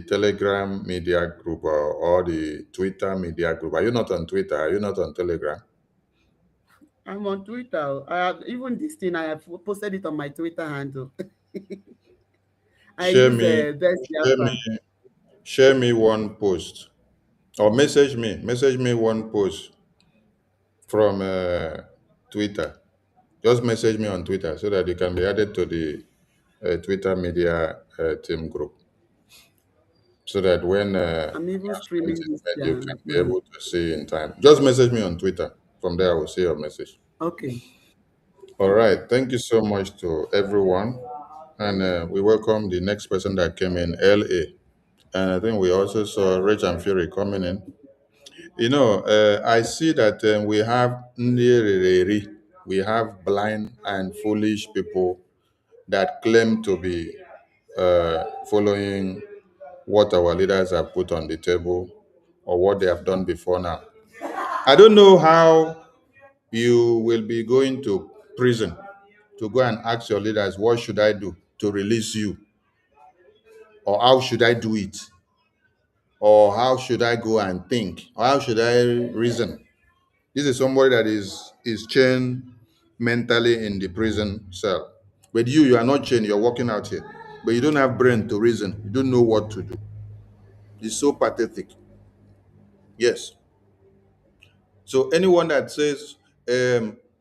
Telegram media group or the Twitter media group. Are you not on Twitter? Are you not on Telegram? I'm on Twitter. I have even this thing. I have posted it on my Twitter handle. I Share use me, Best share Biafra. me, share me one post, or message me one post from Twitter. Just message me on Twitter so that you can be added to the Twitter media team group. So that when I'm even I send streaming it, this then you can be now. able to see in time. Just message me on Twitter. From there, I will see your message. Okay. All Okay. right. Thank you so much to everyone. And we welcome the next person that came in, LA. And I think we also saw Rich and Fury coming in. You know, I see that we have Ndiriri, we have blind and foolish people that claim to be following what our leaders have put on the table or what they have done before now. I don't know how you will be going to prison to go and ask your leaders, what should I do to release you? Or how should I do it? Or how should I go and think? Or how should I reason? This is somebody that is chained mentally in the prison cell. But you are not chained, you're walking out here. But you don't have brain to reason. You don't know what to do. It's so pathetic. Yes. So anyone that says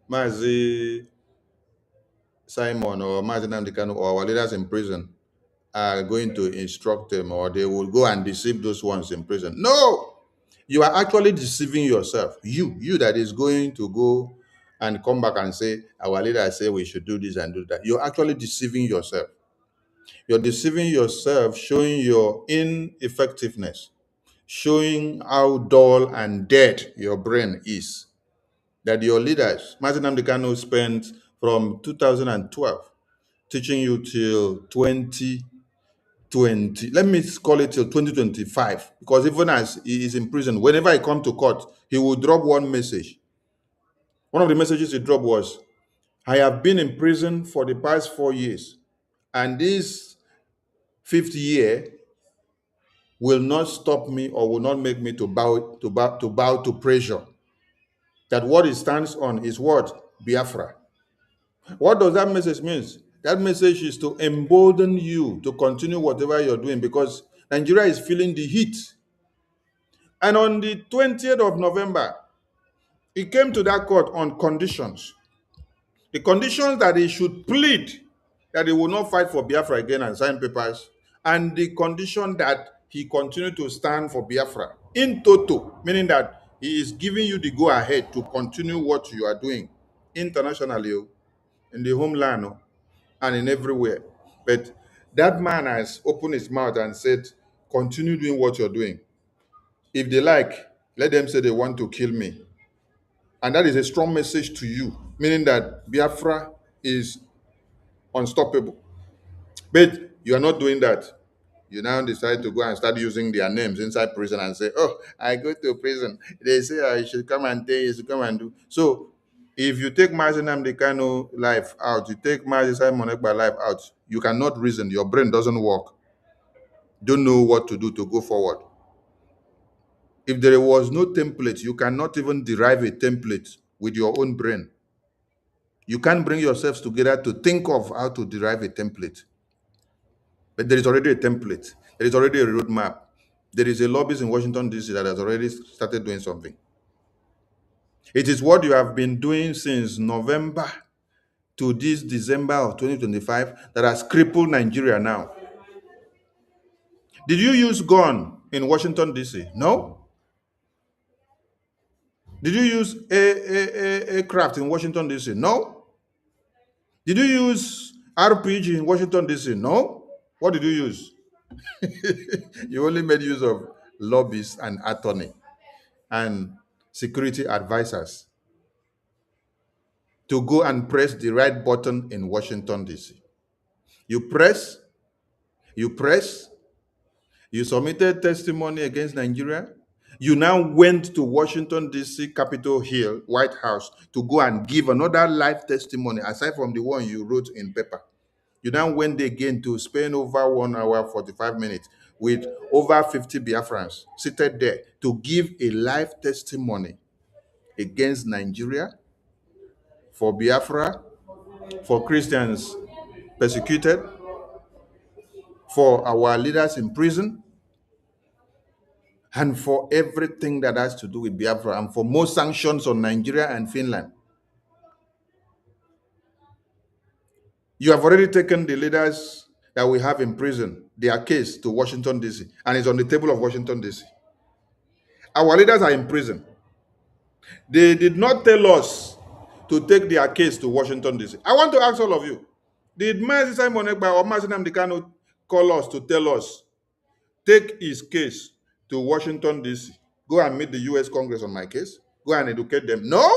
Mazi Simon or Mazi Namdekanu or our leaders in prison are going to instruct them or they will go and deceive those ones in prison. No, you are actually deceiving yourself. You that is going to go and come back and say, our leaders say we should do this and do that. You're actually deceiving yourself. You're deceiving yourself, showing your ineffectiveness, showing how dull and dead your brain is. That your leaders, Martin Amdekano spent from 2012 teaching you till 2020. Let me call it till 2025. Because even as he is in prison, whenever he come to court, he will drop one message. One of the messages he dropped was, I have been in prison for the past 4 years, and this fifth year will not stop me or will not make me to bow to pressure. That what it stands on is what? Biafra. What does that message mean? That message is to embolden you to continue whatever you're doing because Nigeria is feeling the heat. And on the 20th of November, he came to that court on conditions. The conditions that he should plead that he will not fight for Biafra again and sign papers, and the condition that he continued to stand for Biafra in toto, meaning that he is giving you the go ahead to continue what you are doing internationally, in the homeland, and in everywhere. But that man has opened his mouth and said, continue doing what you're doing. If they like, let them say they want to kill me. And that is a strong message to you, meaning that Biafra is unstoppable. But you are not doing that. You now decide to go and start using their names inside prison and say, oh, I go to prison. They say I should come and tell you to come and do. So if you take Mazi Nnamdi Kanu life out, you take Mazi Simon Ekpa life out, you cannot reason. Your brain doesn't work. Don't know what to do to go forward. If there was no template, you cannot even derive a template with your own brain. You can't bring yourselves together to think of how to derive a template. But there is already a template. There is already a roadmap. There is a lobbyist in Washington, D.C. that has already started doing something. It is what you have been doing since November to this December of 2025 that has crippled Nigeria now. Did you use gun in Washington, D.C.? No. Did you use a aircraft in Washington, D.C.? No. Did you use RPG in Washington, D.C.? No. What did you use? You only made use of lobbyists and attorney and security advisors to go and press the right button in Washington, D.C. You press, you press, you submitted testimony against Nigeria. You now went to Washington, D.C., Capitol Hill, White House, to go and give another live testimony, aside from the one you wrote in paper. You now went again to spend over 1 hour, 45 minutes with over 50 Biafrans seated there to give a live testimony against Nigeria, for Biafra, for Christians persecuted, for our leaders in prison, and for everything that has to do with Biafra, and for more sanctions on Nigeria and Finland. You have already taken the leaders that we have in prison, their case to Washington, D.C., and it's on the table of Washington, D.C. Our leaders are in prison. They did not tell us to take their case to Washington, D.C. I want to ask all of you, did Mazi Simon Ekpa or Mazi Nnamdi Kanu call us to tell us, take his case to Washington, D.C., go and meet the U.S. Congress on my case, go and educate them? No!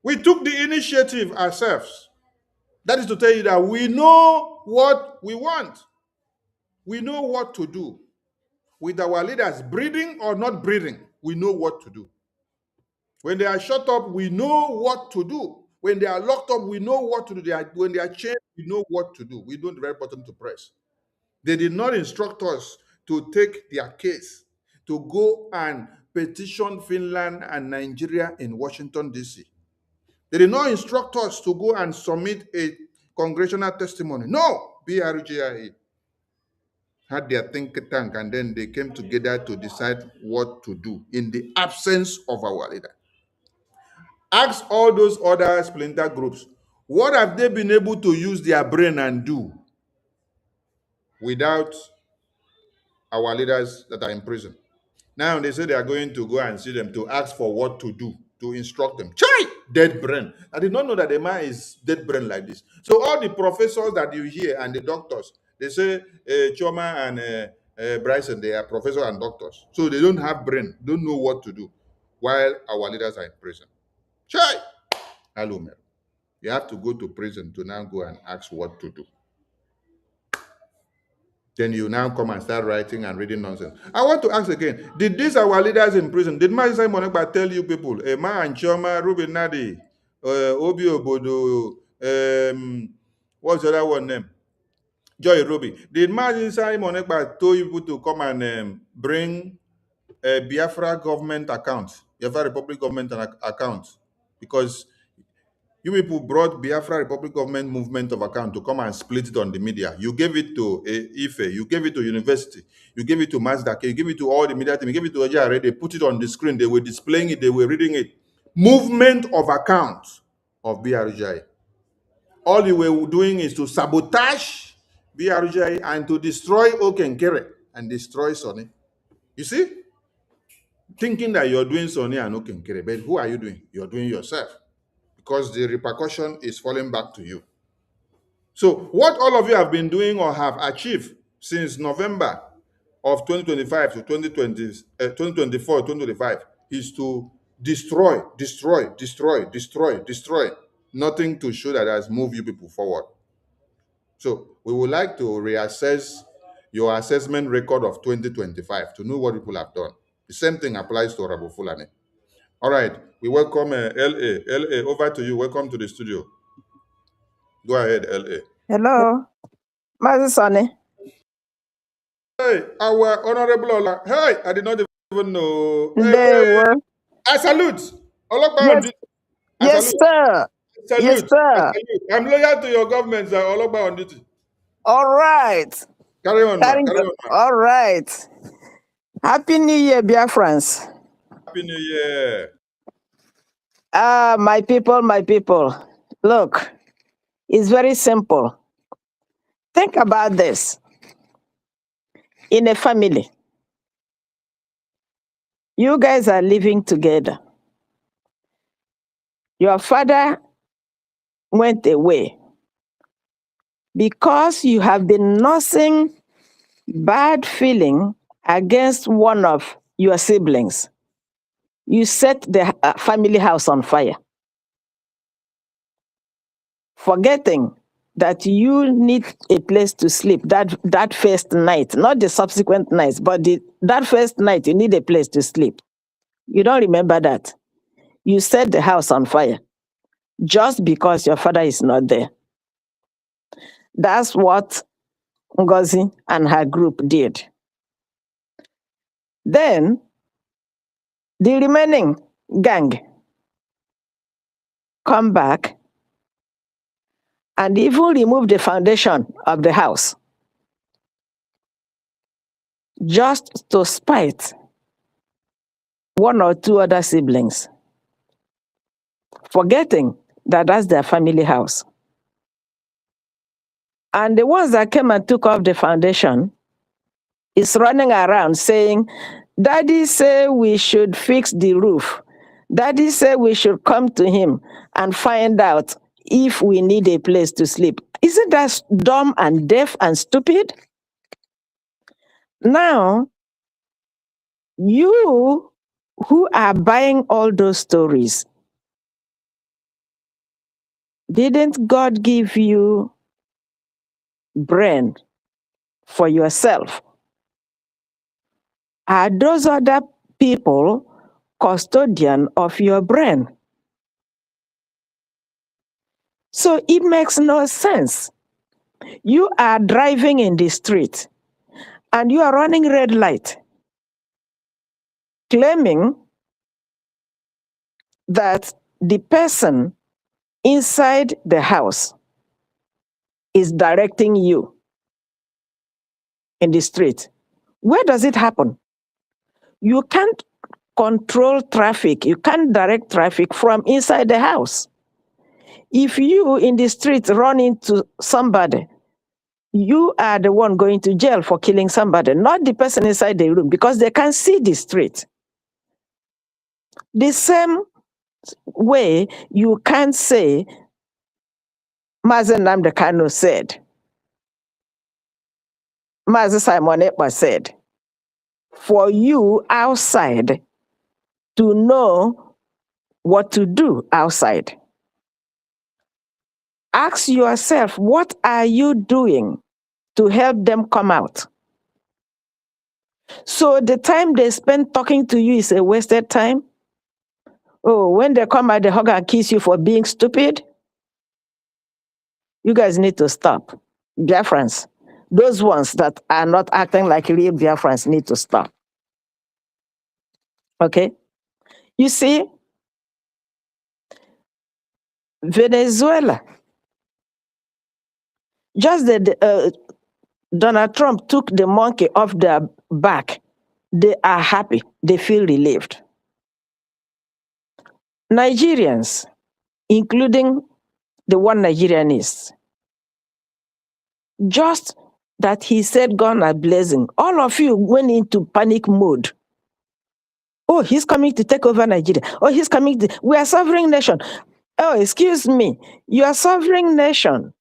We took the initiative ourselves. That is to tell you that we know what we want. We know what to do. With our leaders breathing or not breathing, we know what to do. When they are shut up, we know what to do. When they are locked up, we know what to do. When they are chained, we know what to do. We know the very button to press. They did not instruct us to take their case, to go and petition Finland and Nigeria in Washington, D.C. They did not instruct us to go and submit a congressional testimony. No, Brgie had their think tank, and then they came together to decide what to do in the absence of our leader. Ask all those other splinter groups, what have they been able to use their brain and do without our leaders that are in prison? Now they say they are going to go and see them to ask for what to do, to instruct them. Chai! Dead brain. I did not know that the man is dead brain like this. So all the professors that you hear and the doctors, they say Choma and Bryson, they are professors and doctors. So they don't have brain, don't know what to do, while our leaders are in prison. Chai! Hello, man. You have to go to prison to now go and ask what to do. Then you now come and start writing and reading nonsense. I want to ask again, did these our leaders in prison, did Mazi Simon Ekpa tell you people, Emma and Choma, Ruben Nadi, Obi Obodo, what's the other one name? Joy Ruby. Did Mazi Simon Ekpa tell you people to come and bring a Biafra government account, Biafra Republic government account? Because you people brought Biafra Republic Government movement of account to come and split it on the media. You gave it to Ife, you gave it to university, you gave it to Mazda, you gave it to all the media team, you gave it to Ajay. They put it on the screen, they were displaying it, they were reading it. Movement of account of BRGI. All you were doing is to sabotage BRGI and to destroy Okenkere and destroy Sonny. You see? Thinking that you're doing Sonny and Okenkere, but who are you doing? You're doing yourself, because the repercussion is falling back to you. So what all of you have been doing or have achieved since November of 2025 to 2024, 2025 is to destroy. Nothing to show that has moved you people forward. So we would like to reassess your assessment record of 2025 to know what people have done. The same thing applies to Rabu Fulani. All right, we welcome LA. LA, over to you. Welcome to the studio. Go ahead, LA. Hello, Mazi Sonny. Hey, our honorable Ola. Hey, I did not even know. Hey. I salute. Yes, yes, sir. Salute. Yes, sir. I'm loyal to your government, sir. Olokba on duty. All right. Carry on, man. Carry on, man. All right. Happy New Year, Biafrans. Happy New Year. My people. Look, it's very simple. Think about this. In a family, you guys are living together. Your father went away because you have been nursing bad feeling against one of your siblings. You set the family house on fire, forgetting that you need a place to sleep that first night, not the subsequent nights, but that first night you need a place to sleep. You don't remember that. You set the house on fire just because your father is not there. That's what Ngozi and her group did. Then the remaining gang come back and even remove the foundation of the house just to spite one or two other siblings, forgetting that that's their family house. And the ones that came and took off the foundation is running around saying, Daddy said we should fix the roof. Daddy said we should come to him and find out if we need a place to sleep. Isn't that dumb and deaf and stupid? Now, you who are buying all those stories, didn't God give you brain for yourself? Are those other people custodian of your brain? So it makes no sense. You are driving in the street and you are running red light, claiming that the person inside the house is directing you in the street. Where does it happen? You can't control traffic. You can't direct traffic from inside the house. If you in the street run into somebody, you are the one going to jail for killing somebody, not the person inside the room, because they can see the street. The same way you can't say, Mazen Nnamdi Kanu said, Mazen Simon Ekpa said, for you outside to know what to do outside. Ask yourself, what are you doing to help them come out? So the time they spend talking to you is a wasted time? Oh, when they come out, they hug and kiss you for being stupid? You guys need to stop. Biafrans, those ones that are not acting like real Biafrans need to stop. Okay? You see, Venezuela, just Donald Trump took the monkey off their back. They are happy. They feel relieved. Nigerians, including the one Nigerianist, just that he said gun are blazing, all of you went into panic mode. Oh, he's coming to take over Nigeria. Oh, he's coming to, we are sovereign nation. Oh, excuse me, you are sovereign nation.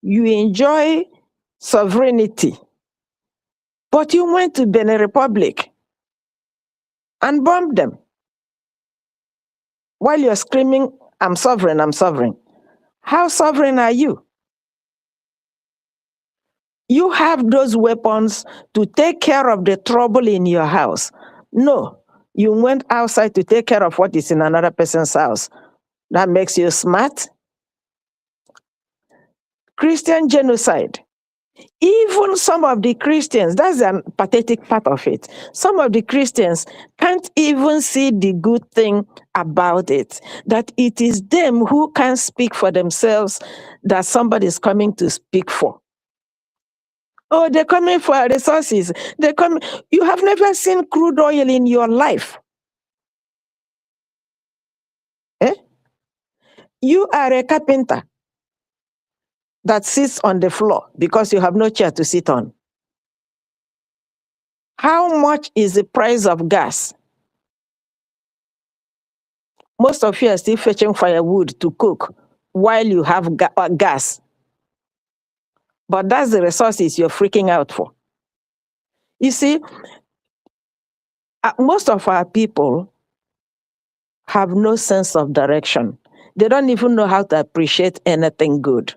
You enjoy sovereignty. But you went to Benin Republic and bombed them while you're screaming, I'm sovereign, I'm sovereign. How sovereign are you? You have those weapons to take care of the trouble in your house. No, you went outside to take care of what is in another person's house. That makes you smart. Christian genocide. Even some of the Christians, that's a pathetic part of it. Some of the Christians can't even see the good thing about it, that it is them who can speak for themselves that somebody is coming to speak for. Oh, they're coming for resources. They're coming. You have never seen crude oil in your life. Eh? You are a carpenter that sits on the floor because you have no chair to sit on. How much is the price of gas? Most of you are still fetching firewood to cook while you have gas. But that's the resources you're freaking out for. You see, most of our people have no sense of direction. They don't even know how to appreciate anything good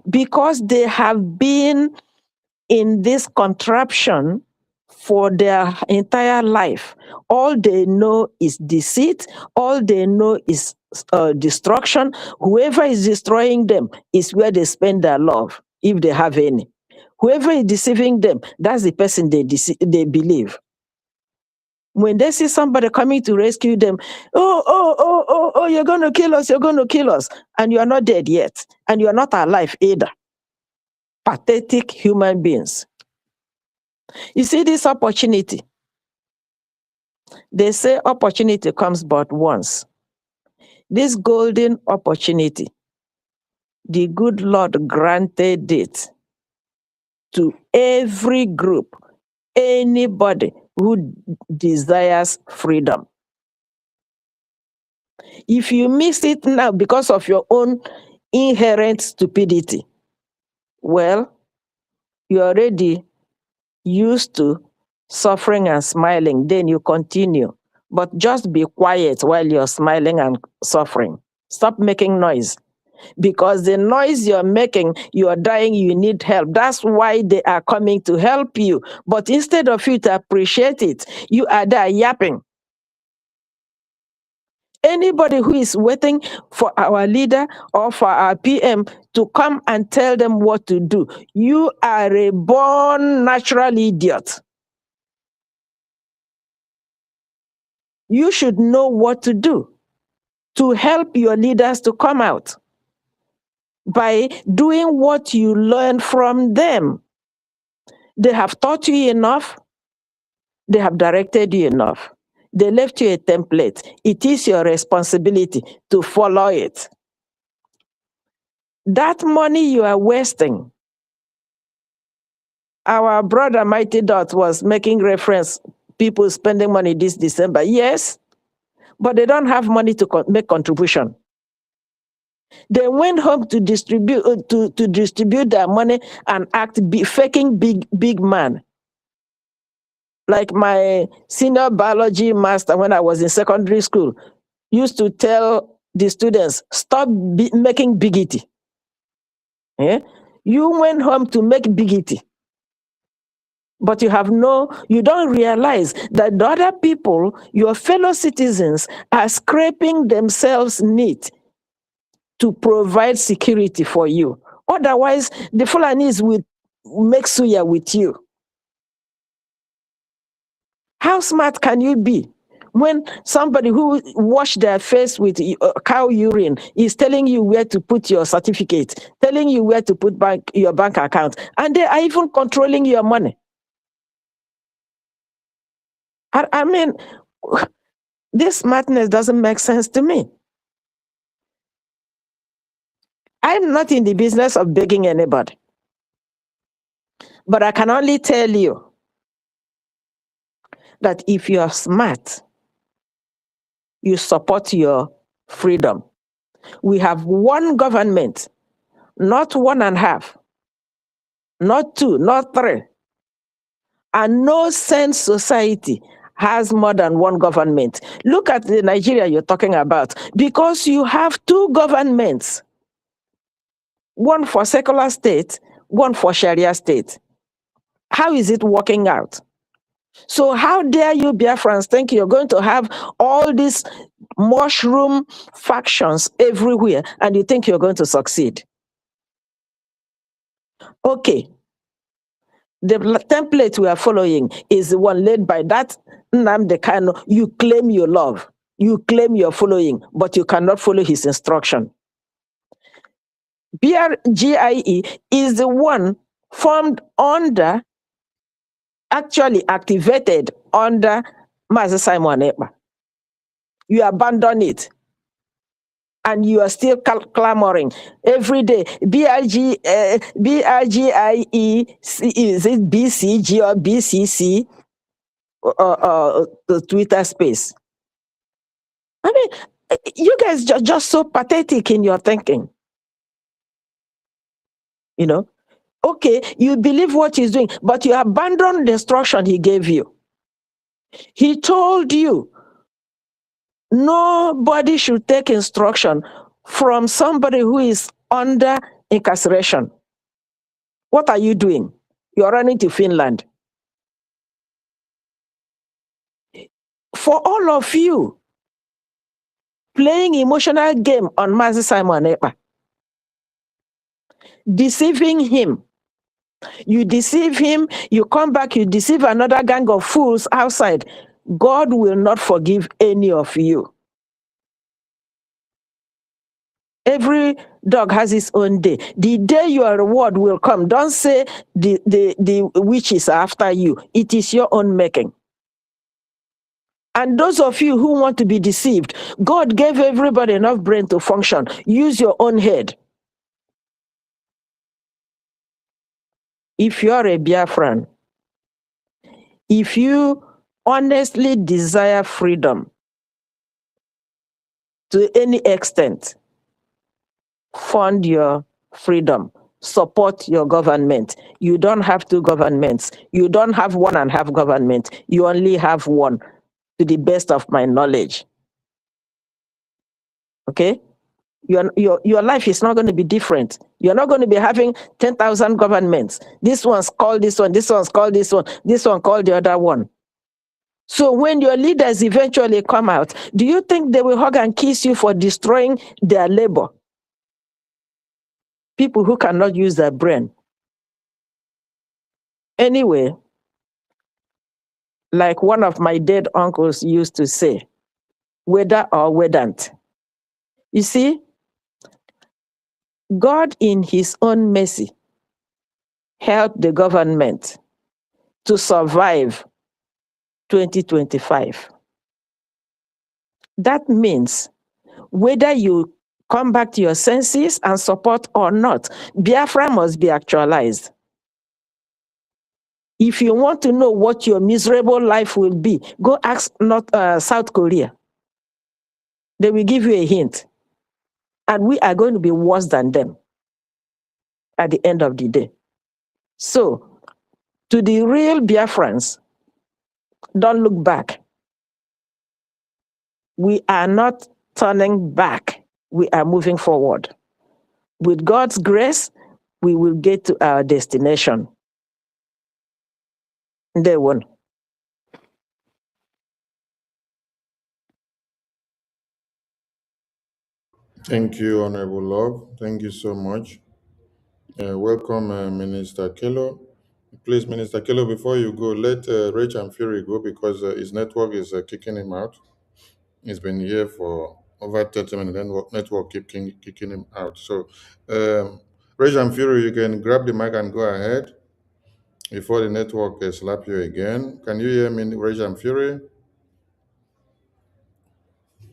because they have been in this contraption for their entire life. All they know is deceit. All they know is destruction. Whoever is destroying them is where they spend their love, if they have any. Whoever is deceiving them, that's the person they believe. When they see somebody coming to rescue them, oh, you're going to kill us, you're going to kill us. And you are not dead yet. And you are not alive either. Pathetic human beings. You see this opportunity? They say opportunity comes but once. This golden opportunity, the good Lord granted it to every group, anybody who desires freedom. If you miss it now because of your own inherent stupidity, well, you're already used to suffering and smiling, then you continue. But just be quiet while you're smiling and suffering. Stop making noise. Because the noise you're making, you're dying, you need help. That's why they are coming to help you. But instead of you to appreciate it, you are there yapping. Anybody who is waiting for our leader or for our PM to come and tell them what to do, you are a born natural idiot. You should know what to do to help your leaders to come out by doing what you learn from them. They have taught you enough. They have directed you enough. They left you a template. It is your responsibility to follow it. That money you are wasting. Our brother Mighty Dot was making reference, people spending money this December. Yes, but they don't have money to make contribution. They went home to distribute to distribute their money and act faking big man. Like my senior biology master when I was in secondary school used to tell the students, stop making biggity. Yeah? You went home to make biggity. But you don't realize that the other people, your fellow citizens, are scraping themselves neat to provide security for you. Otherwise, the Fulanis will make suya with you. How smart can you be when somebody who washed their face with cow urine is telling you where to put your certificate, telling you where to put your bank account, and they are even controlling your money? I mean, this smartness doesn't make sense to me. I'm not in the business of begging anybody. But I can only tell you that if you are smart, you support your freedom. We have one government, not one and a half, not two, not three. And no sense society has more than one government. Look at the Nigeria you're talking about. Because you have two governments, one for secular state, one for Sharia state. How is it working out? So how dare you Biafrans think you're going to have all these mushroom factions everywhere and you think you're going to succeed? Okay. The template we are following is the one led by that Nnamdi Kanu you claim you love. You claim you're following, but you cannot follow his instruction. Brgie is the one formed under, actually activated under Mazi Simon Ekpa. You abandon it. And you are still clamoring every day. Brgie, is it BCG or BCC? The Twitter space. I mean, you guys just so pathetic in your thinking. You know, okay, you believe what he's doing, but you abandon the instruction he gave you. He told you nobody should take instruction from somebody who is under incarceration. What are you doing? You're running to Finland. For all of you, playing emotional game on Mazi Simon Ekpa, deceiving him. You deceive him, you come back, you deceive another gang of fools outside. God will not forgive any of you. Every dog has its own day. The day your reward will come, don't say the witches are after you. It is your own making. And those of you who want to be deceived, God gave everybody enough brain to function. Use your own head. If you are a Biafran, if you honestly desire freedom to any extent, fund your freedom. Support your government. You don't have two governments. You don't have one and half government. You only have one, to the best of my knowledge. Okay? Your life is not going to be different. You're not going to be having 10,000 governments. This one's called this one, this one's called this one called the other one. So when your leaders eventually come out, do you think they will hug and kiss you for destroying their labor? People who cannot use their brain. Anyway, like one of my dead uncles used to say, whether or whether. You see, God in his own mercy helped the government to survive 2025. That means whether you come back to your senses and support or not, Biafra must be actualized. If you want to know what your miserable life will be, go ask South Korea. They will give you a hint. And we are going to be worse than them at the end of the day. So, to the real Biafrans, don't look back. We are not turning back. We are moving forward. With God's grace, we will get to our destination. Day one. Thank you, Honorable Love. Thank you so much. Welcome, Minister Kello. Please, Minister Kello, before you go, let Rach and Fury go because his network is kicking him out. He's been here for over 30 minutes, then network keep kicking him out. So, Rach and Fury, you can grab the mic and go ahead before the network slap you again. Can you hear me, Rach and Fury?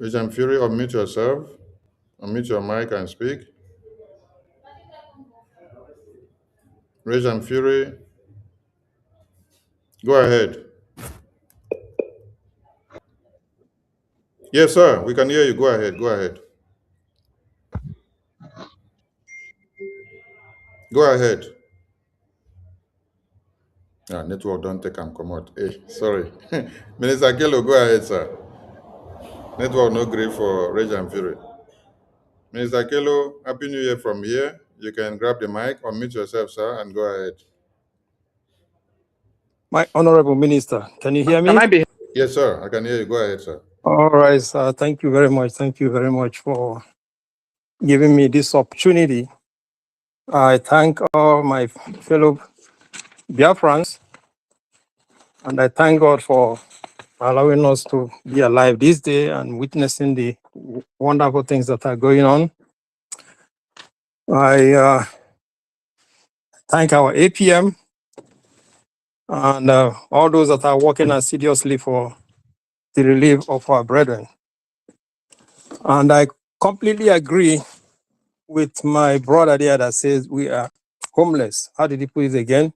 Rach and Fury, unmute yourself. Unmute your mic and speak. Rage and Fury, go ahead. Yes, sir. We can hear you. Go ahead. Go ahead. Go ahead. Network don't take and come out. Hey, sorry. Minister Kello, go ahead, sir. Network no great for Rage and Fury. Minister Kello, Happy New Year from here. You can grab the mic, unmute yourself, sir, and go ahead. My honorable minister, can you hear me? Yes, sir. I can hear you. Go ahead, sir. All right, sir. Thank you very much. Thank you very much for giving me this opportunity. I thank all my fellow Biafrans, and I thank God for allowing us to be alive this day and witnessing the wonderful things that are going on. I thank our APM and all those that are working assiduously for the relief of our brethren. And I completely agree with my brother there that says we are homeless. How did he put it again?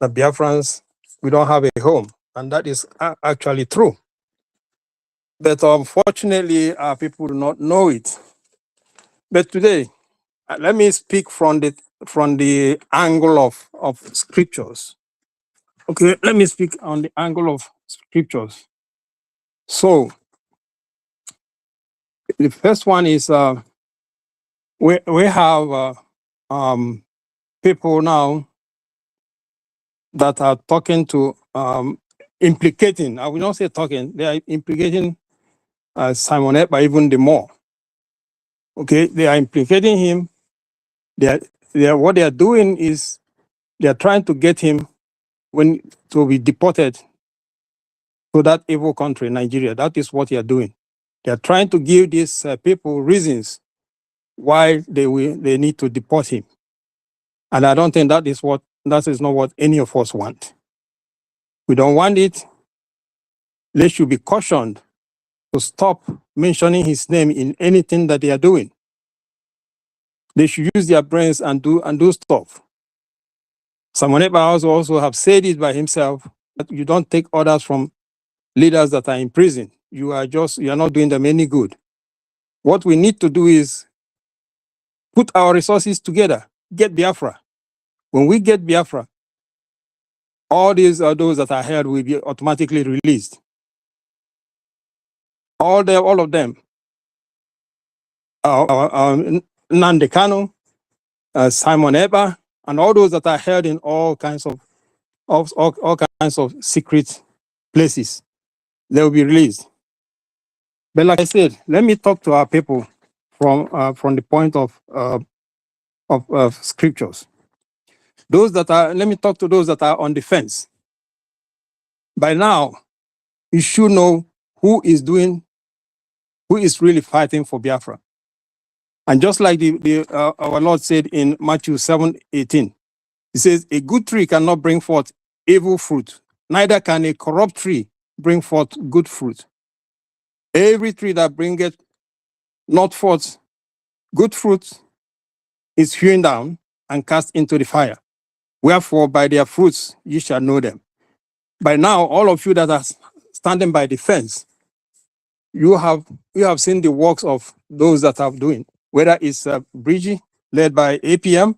The Biafrans, we don't have a home. And that is actually true. But unfortunately, our people do not know it. But today, let me speak from the angle of scriptures. Okay, let me speak on the angle of scriptures. So, the first one is we have people now that are talking to implicating, I will not say talking, they are implicating Simon Ekpa even the more. Okay, they are implicating him. What they are doing is they are trying to get him to be deported to that evil country, Nigeria. That is what they are doing. They are trying to give these people reasons why they need to deport him. And I don't think that is not what any of us want. We don't want it. They should be cautioned to stop mentioning his name in anything that they are doing. They should use their brains and do stuff. Simon Ekpa also have said it by himself that you don't take orders from leaders that are in prison. You are not doing them any good. What we need to do is put our resources together, get Biafra. When we get Biafra, all those that are held will be automatically released. All of them. Nnamdi Kanu, Simon Ekpa, and all those that are held in all kinds of secret places, they will be released. But like I said, let me talk to our people from the point of scriptures. Let me talk to those that are on the fence. By now, you should know who is really fighting for Biafra. And just like our Lord said in Matthew 7:18, he says, a good tree cannot bring forth evil fruit, neither can a corrupt tree bring forth good fruit. Every tree that bringeth not forth good fruit is hewn down and cast into the fire. Wherefore, by their fruits ye shall know them. By now, all of you that are standing by the fence, you have seen the works of those that are doing, whether it's Brgie, led by APM,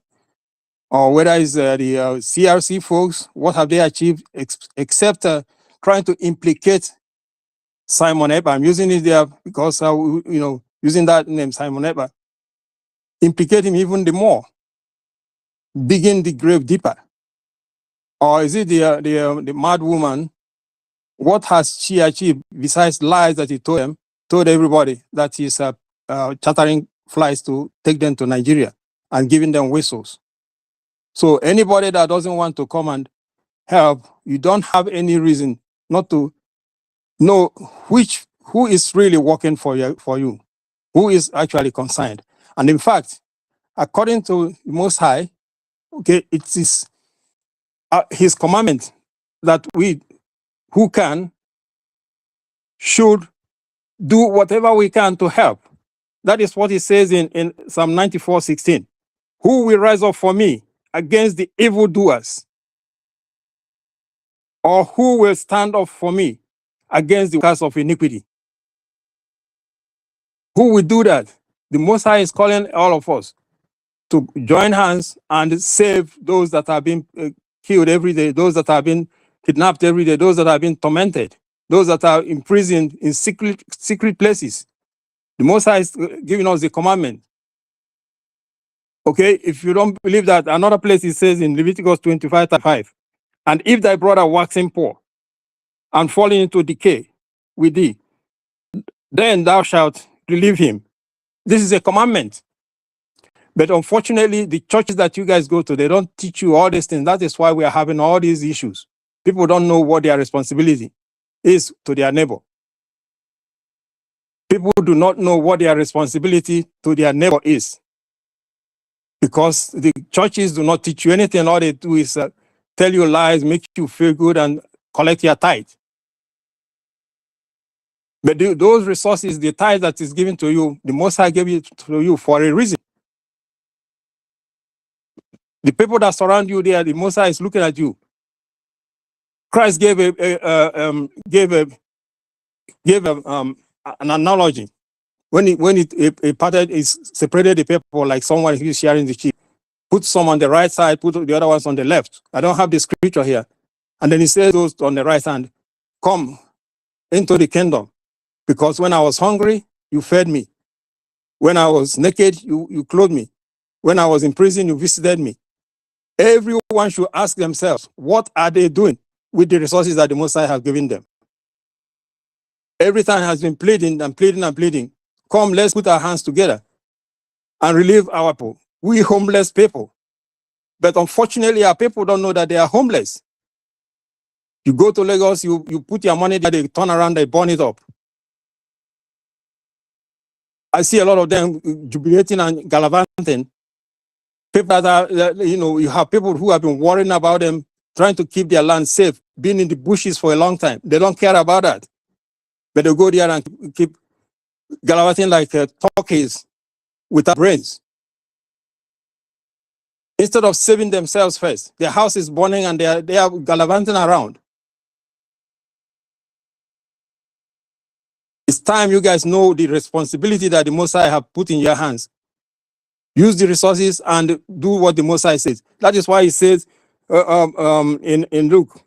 or whether it's the CRC folks. What have they achieved except trying to implicate Simon Ekpa? I'm using it there because, using that name, Simon Ekpa, implicate him even the more, digging the grave deeper. Or is it the mad woman? What has she achieved besides lies that he told everybody that he's chartering flights to take them to Nigeria and giving them whistles? So anybody that doesn't want to come and help, you don't have any reason not to know who is really working for you, who is actually concerned. And in fact, according to the Most High, okay, it is his commandment that we who can should do whatever we can to help. That is what he says in Psalm 94:16. Who will rise up for me against the evildoers? Or who will stand up for me against the workers of iniquity? Who will do that? The Most High is calling all of us to join hands and save those that have been killed every day, those that have been kidnapped every day, those that have been tormented, those that are imprisoned in secret places. The Most High is giving us the commandment. Okay, if you don't believe that, another place it says in Leviticus 25:5, and if thy brother waxing poor and falling into decay with thee, then thou shalt relieve him. This is a commandment. But unfortunately, the churches that you guys go to, they don't teach you all these things. That is why we are having all these issues. People don't know what their responsibility is to their neighbor. People do not know what their responsibility to their neighbor is, because the churches do not teach you anything. All they do is tell you lies, make you feel good, and collect your tithe. But those resources, the tithe that is given to you, the Most High gave it to you for a reason. The people that surround you there, the Most High is looking at you. Christ gave an analogy when he separated the people like someone who is sharing the sheep. Put some on the right side, put the other ones on the left. I don't have the scripture here. And then he says those on the right hand, come into the kingdom, because when I was hungry, you fed me. When I was naked, you clothed me. When I was in prison, you visited me. Everyone should ask themselves, what are they doing with the resources that the Most High has given them? Every time has been pleading and pleading and pleading. Come, let's put our hands together and relieve our people. We homeless people. But unfortunately, our people don't know that they are homeless. You go to Lagos, you put your money there, they turn around, they burn it up. I see a lot of them jubilating and gallivanting. People that are, you have people who have been worrying about them, trying to keep their land safe, being in the bushes for a long time. They don't care about that. But they go there and keep gallivanting like turkeys without brains. Instead of saving themselves first, their house is burning and they are gallivanting around. It's time you guys know the responsibility that the Most High have put in your hands. Use the resources and do what the Most High says. That is why he says in Luke,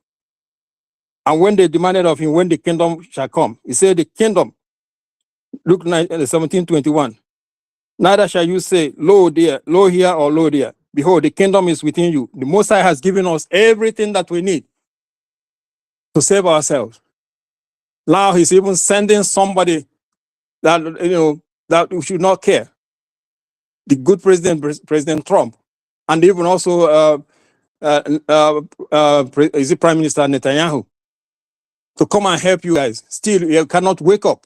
and when they demanded of him, when the kingdom shall come, he said, the kingdom, Luke 17:21. Neither shall you say, lo there, lo here, or lo there. Behold, the kingdom is within you. The Most High has given us everything that we need to save ourselves. Now he's even sending somebody that that we should not care. The good President Trump, and even also is it Prime Minister Netanyahu, to come and help you guys. Still, you cannot wake up.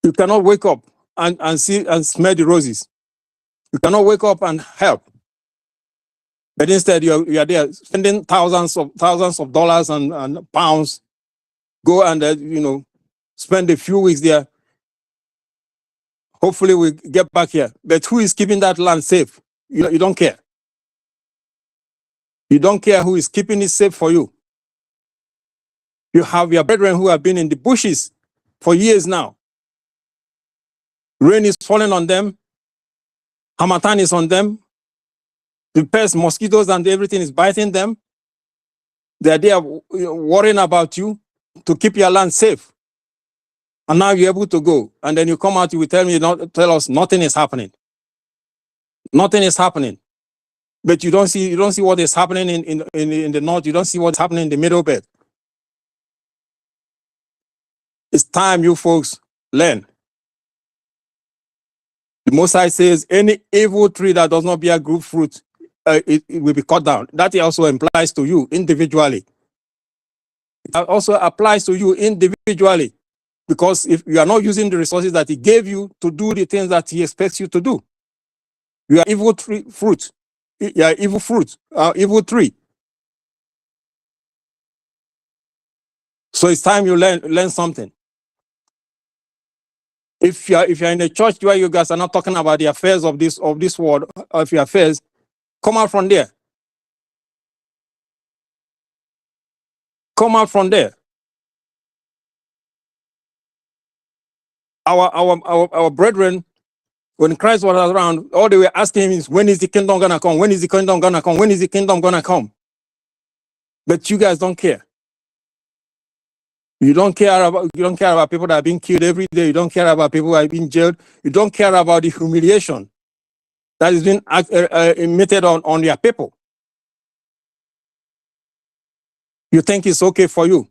You cannot wake up and see and smell the roses. You cannot wake up and help. But instead, you are there spending thousands of dollars and pounds. Go and spend a few weeks there. Hopefully, we get back here. But who is keeping that land safe? You don't care. You don't care who is keeping it safe for you. You have your brethren who have been in the bushes for years now. Rain is falling on them. Harmattan is on them. The pests, mosquitoes, and everything is biting them. They are there worrying about you to keep your land safe. And now you're able to go. And then you come out, you will tell us nothing is happening. Nothing is happening. But you don't see what is happening in the north. You don't see what's happening in the middle belt. It's time you folks learn. The Most High says any evil tree that does not bear good fruit, it will be cut down. That also applies to you individually. It also applies to you individually. Because if you are not using the resources that he gave you to do the things that he expects you to do, you are evil fruit. You are evil fruit, evil tree. So it's time you learn something. If you're in a church where you guys are not talking about the affairs of this world, of your affairs, come out from there. Come out from there. Our brethren, when Christ was around, all they were asking him is, when is the kingdom gonna come? When is the kingdom gonna come? When is the kingdom gonna come? But you guys don't care. You don't care about people that are being killed every day. You don't care about people who are being jailed. You don't care about the humiliation that is being emitted on your people. You think it's okay for you.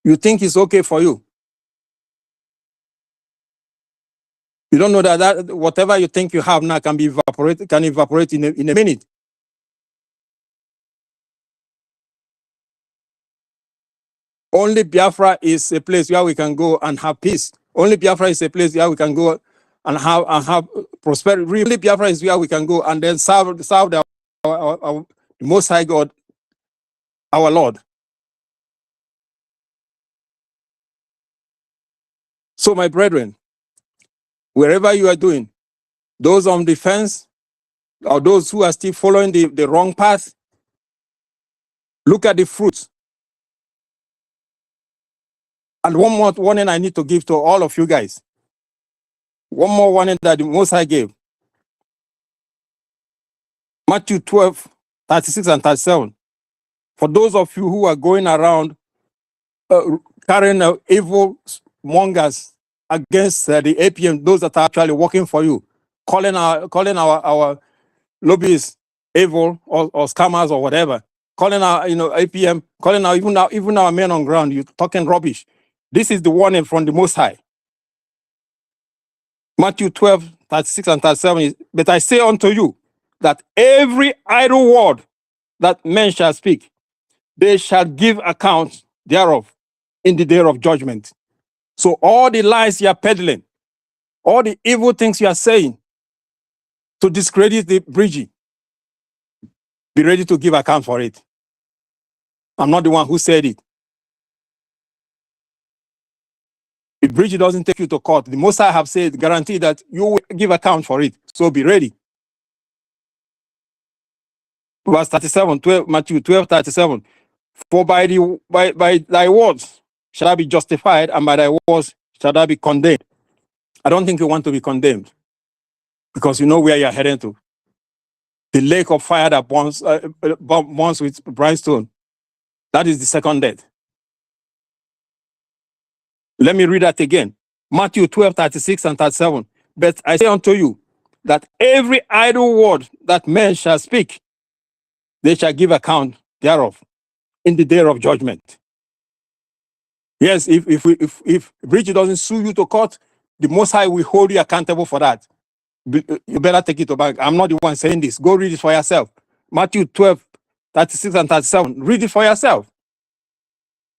You think it's okay for you. You don't know that whatever you think you have now can evaporate in a minute. Only Biafra is a place where we can go and have peace. Only Biafra is a place where we can go and have prosperity. Only Biafra is where we can go and then serve the Most High God, our Lord. So, my brethren, wherever you are doing, those on the fence or those who are still following the wrong path, look at the fruits. And one more warning I need to give to all of you guys. One more warning that the Most High gave. Matthew 12, 36 and 37. For those of you who are going around carrying evil mongers against the APM, those that are actually working for you, calling our lobbyists evil or scammers or whatever, calling our APM, calling our even our men on ground, you talking rubbish. This is the warning from the Most High. Matthew 12, 36 and 37 is, but I say unto you that every idle word that men shall speak, they shall give account thereof in the day of judgment. So all the lies you are peddling, all the evil things you are saying to discredit the Brgie, be ready to give account for it. I'm not the one who said it. If Brgie doesn't take you to court, the most I have said, guarantee that you will give account for it. So be ready. Verse 37, 12, Matthew 12:37. For by thy words shall I be justified, and by thy words shall I be condemned. I don't think you want to be condemned, because you know where you're heading to. The lake of fire that burns with brimstone. That is the second death. Let me read that again. Matthew 12:36 and 37. But I say unto you, that every idle word that men shall speak, they shall give account thereof in the day of judgment. Yes, if Brgie doesn't sue you to court, the Most High will hold you accountable for that. You better take it to bank. I'm not the one saying this. Go read it for yourself. Matthew 12:36 and 37. Read it for yourself.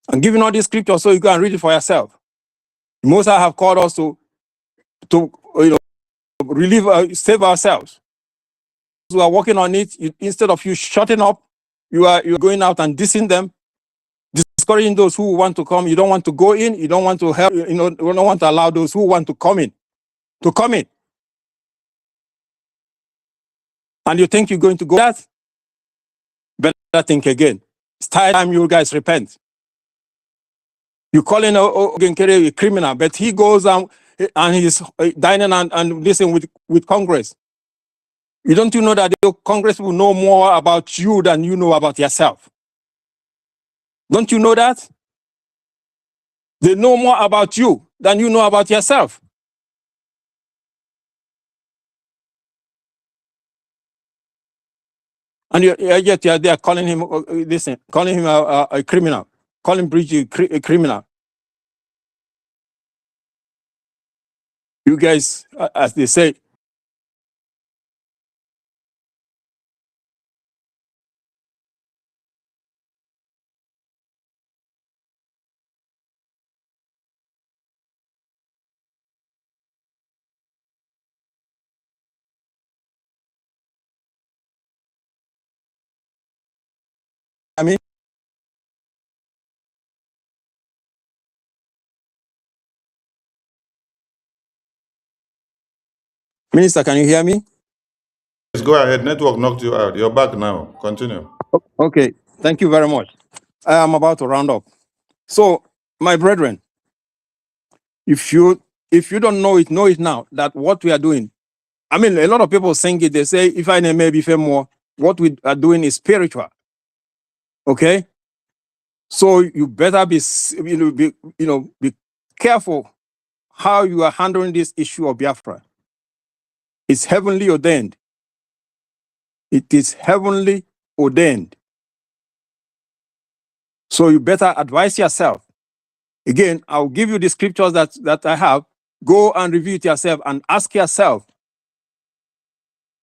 I'm giving all these scriptures so you can read it for yourself. The Most High have called us to save ourselves. We are working on it. Instead of you shutting up, you're going out and dissing them, discouraging those who want to come. You don't want to go in. You don't want to help. You don't want to allow those who want to come in to come in. And you think you're going to go that? Better think again. It's time you guys repent. You calling Ogenkere a criminal, but he goes and he's dining and listening with Congress. You don't know that the Congress will know more about you than you know about yourself? Don't you know that? They know more about you than you know about yourself. And yet they are calling him, calling him a criminal, calling Brgie a criminal. You guys, as they say, I mean, Minister, can you hear me? Yes, go ahead. Network knocked you out. You're back now. Continue. Okay, thank you very much. I am about to round up. So, my brethren, if you don't know it now, that what we are doing, I mean, a lot of people sing it, they say, if I may be more, what we are doing is spiritual. Okay? So you better be careful how you are handling this issue of Biafra. It's heavenly ordained. It is heavenly ordained. So you better advise yourself. Again, I'll give you the scriptures that I have. Go and review it yourself and ask yourself,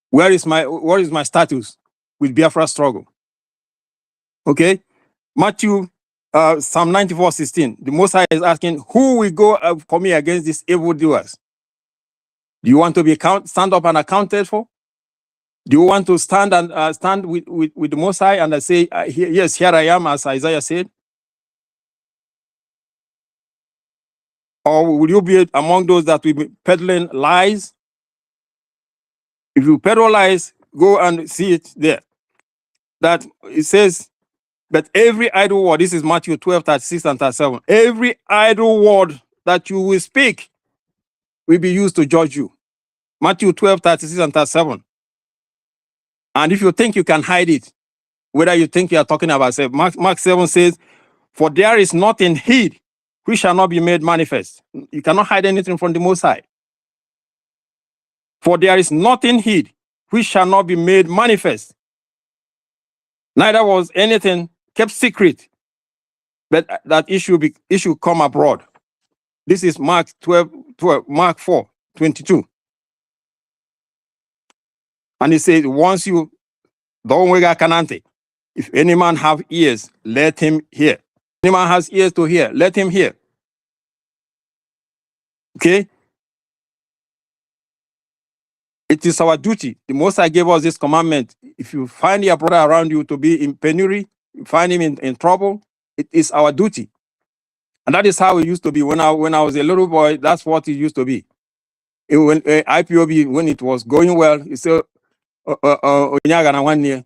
what is my status with Biafra struggle? Okay? Matthew, Psalm 94:16. The Most High is asking, who will go for me against these evildoers? Do you want to be stand up and accounted for? Do you want to stand with the Most High and say, yes, here I am, as Isaiah said? Or will you be among those that will be peddling lies? If you peddle lies, go and see it there. That it says, but every idle word, this is Matthew 12:36 and 37, every idle word that you will speak will be used to judge you. Matthew 12:36 and 37. And if you think you can hide it, whether you think you are talking about self, Mark 7 says, for there is nothing hid which shall not be made manifest. You cannot hide anything from the Most High. For there is nothing hid which shall not be made manifest. Neither was anything kept secret, but that it should come abroad. This is Mark Mark 4:22. And he said, once you don't wake canante, if any man have ears, let him hear. If any man has ears to hear, let him hear. Okay? It is our duty. The Most High gave us this commandment. If you find your brother around you to be in penury, you find him in trouble, it is our duty. And that is how it used to be. When I was a little boy, that's what it used to be. When IPOB, when it was going well, you say, "Onyaga na nwanne,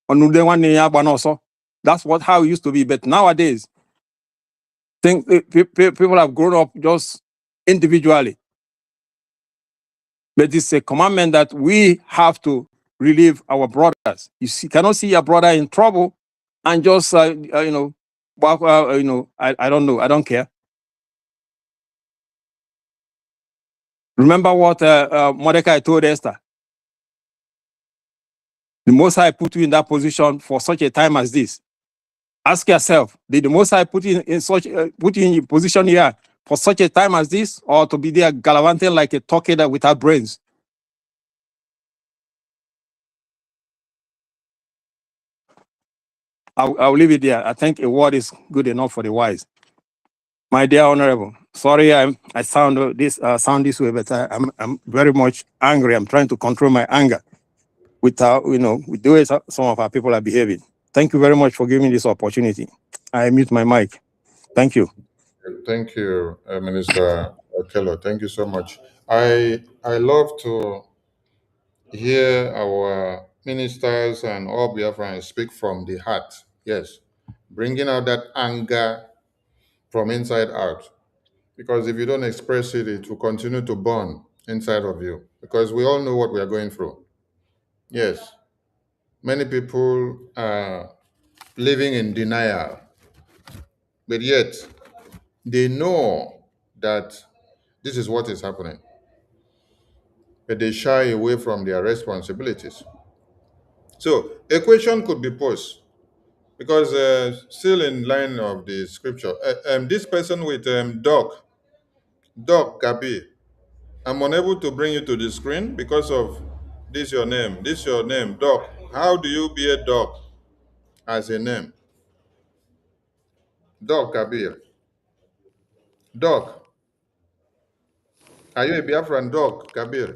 onude nwanne ya agba n'ọsọ." That's how it used to be. But nowadays, people have grown up just individually. But it's a commandment that we have to relieve our brothers. Cannot see your brother in trouble and just I don't know, I don't care. Remember what Mordecai told Esther. The Most High put you in that position for such a time as this. Ask yourself, did the Most High put you in a position here for such a time as this, or to be there gallivanting like a turkey without brains? I'll leave it there. I think a word is good enough for the wise. My dear Honorable, sorry I sound this way, but I'm very much angry. I'm trying to control my anger with the way some of our people are behaving. Thank you very much for giving me this opportunity. I mute my mic. Thank you. Thank you, Minister Okello. Thank you so much. I love to hear our ministers and all Biafrans speak from the heart. Yes, bringing out that anger from inside out. Because if you don't express it, it will continue to burn inside of you. Because we all know what we are going through. Yes, many people are living in denial, but yet they know that this is what is happening, but they shy away from their responsibilities. So a question could be posed, because still in line of the scripture, this person with Doc Gabi, I'm unable to bring you to the screen because of this your name. This your name, Doc. How do you be a Doc as a name? Doc Kabir. Doc, are you a Biafran? Doc Kabir?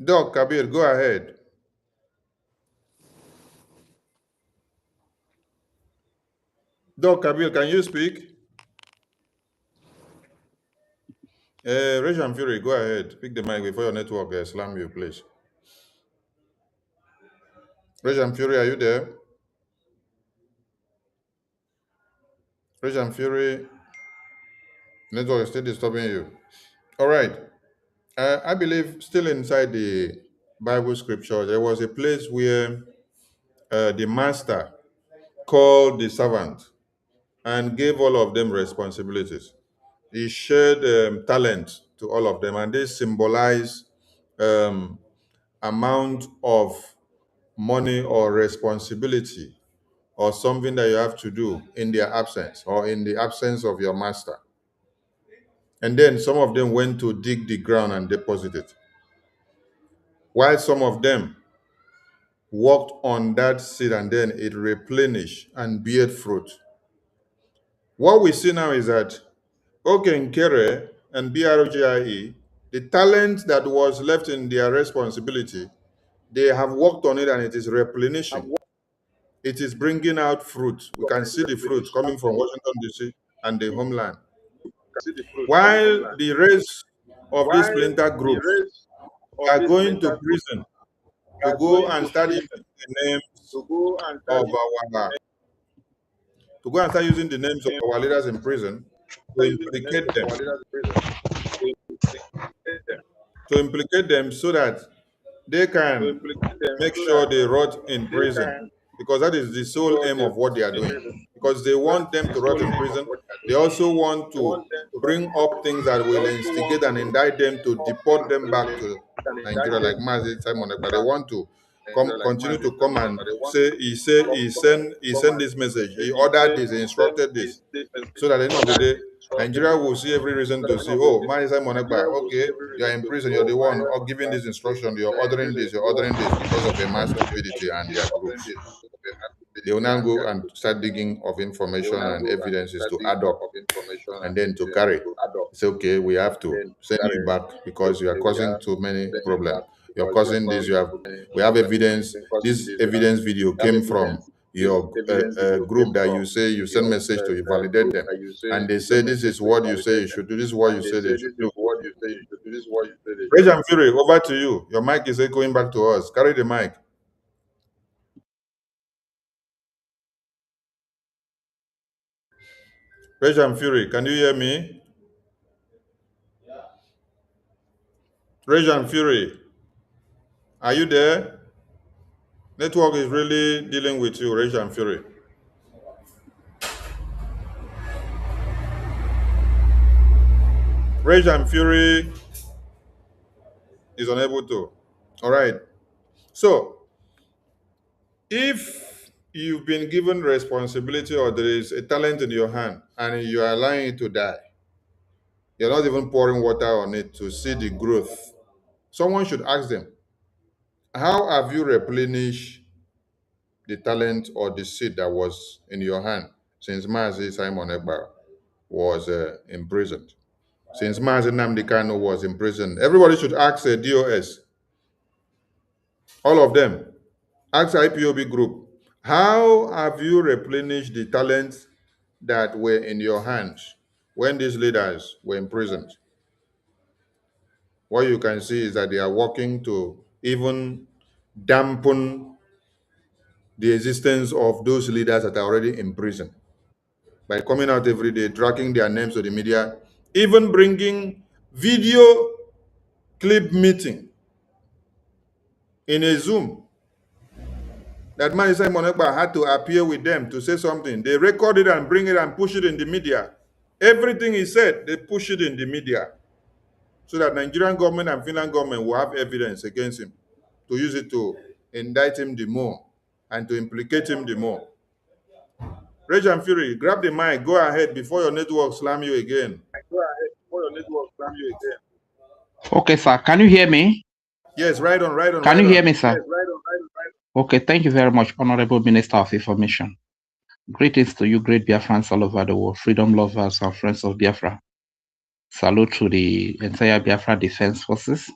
Doc Kabir, go ahead. Doc Kabir, can you speak? Rachel Fury, go ahead. Pick the mic before your network slam you, please. Rachel Fury, are you there? Rachel Fury, network is still disturbing you. All right. I believe still inside the Bible scripture, there was a place where the master called the servant and gave all of them responsibilities. He shared talent to all of them, and they symbolize amount of money or responsibility or something that you have to do in their absence or in the absence of your master. And then some of them went to dig the ground and deposit it, while some of them worked on that seed and then it replenished and bear fruit. What we see now is that Okenkere and BRGIE, the talent that was left in their responsibility, they have worked on it and it is replenishing. It is bringing out fruit. We can see the fruit coming from Washington, D.C. and the homeland. While the rest of these splinter groups are going to prison to go and start using the names of our leaders in prison to implicate them so that they can make sure they rot in prison, because that is the sole aim of what they are doing. Because they want them to rot in prison. They also want to bring up things that will instigate and indict them to deport them back to Nigeria, like Mazi Simon. But they want to continue to come and say he sent this message, he ordered this, he instructed this, so that at the end of the day, Nigeria will see every reason to see, oh, Mazi Simon, okay, you're in prison, you're the one giving this instruction, you're ordering this because of a mass stupidity and their groups. They will now go and start digging of information and evidences to add up and then to carry. It's okay, we have to send you back because you are causing too many problems. You're causing this, we have evidence. This evidence video came from your group that you say you send message to validate them. And they say this is what you say you should do, this is what you say they should do. Rage and Fury, over to you. Your mic is echoing back to us. Carry the mic. Rage and Fury, can you hear me? Rage and Fury, are you there? Network is really dealing with you, Rage and Fury. Rage and Fury is unable to. All right. So, if you've been given responsibility or there is a talent in your hand and you are allowing it to die, you're not even pouring water on it to see the growth, someone should ask them, how have you replenished the talent or the seed that was in your hand since Mazi Simon Egba was imprisoned? Since Mazi Nnamdi Kanu was imprisoned, everybody should ask a DOS, all of them. Ask IPOB group, how have you replenished the talents that were in your hands when these leaders were imprisoned? What you can see is that they are working to even dampen the existence of those leaders that are already in prison by coming out every day, tracking their names to the media, even bringing video clip meeting in a Zoom. That man Simon Ekpa had to appear with them to say something. They record it and bring it and push it in the media. Everything he said, they push it in the media so that Nigerian government and Finland government will have evidence against him to use it to indict him the more and to implicate him the more. Rage and Fury, grab the mic, go ahead before your network slam you again. Okay, sir. Can you hear me? Yes, right on. Can you hear me, sir? Yes, right on. Okay, thank you very much, Honorable Minister of Information. Greetings to you, great Biafrans all over the world, freedom lovers and friends of Biafra. Salute to the entire Biafra Defense Forces,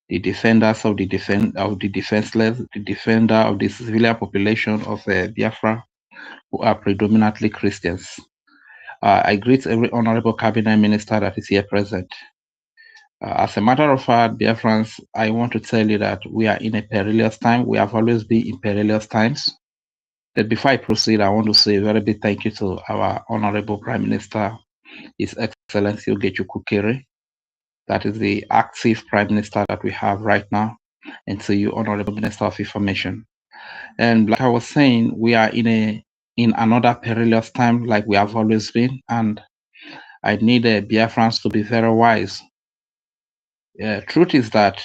the defenders of the defenseless, the defender of the civilian population of Biafra, who are predominantly Christians. I greet every honorable cabinet minister that is here present. As a matter of fact, Biafrans, I want to tell you that we are in a perilous time. We have always been in perilous times. But before I proceed, I want to say a very big thank you to our Honorable Prime Minister, His Excellency Ogechi Kukere. That is the active Prime Minister that we have right now. And to you, Honorable Minister of Information. And like I was saying, we are in another perilous time like we have always been. And I need Biafrans to be very wise. Truth is that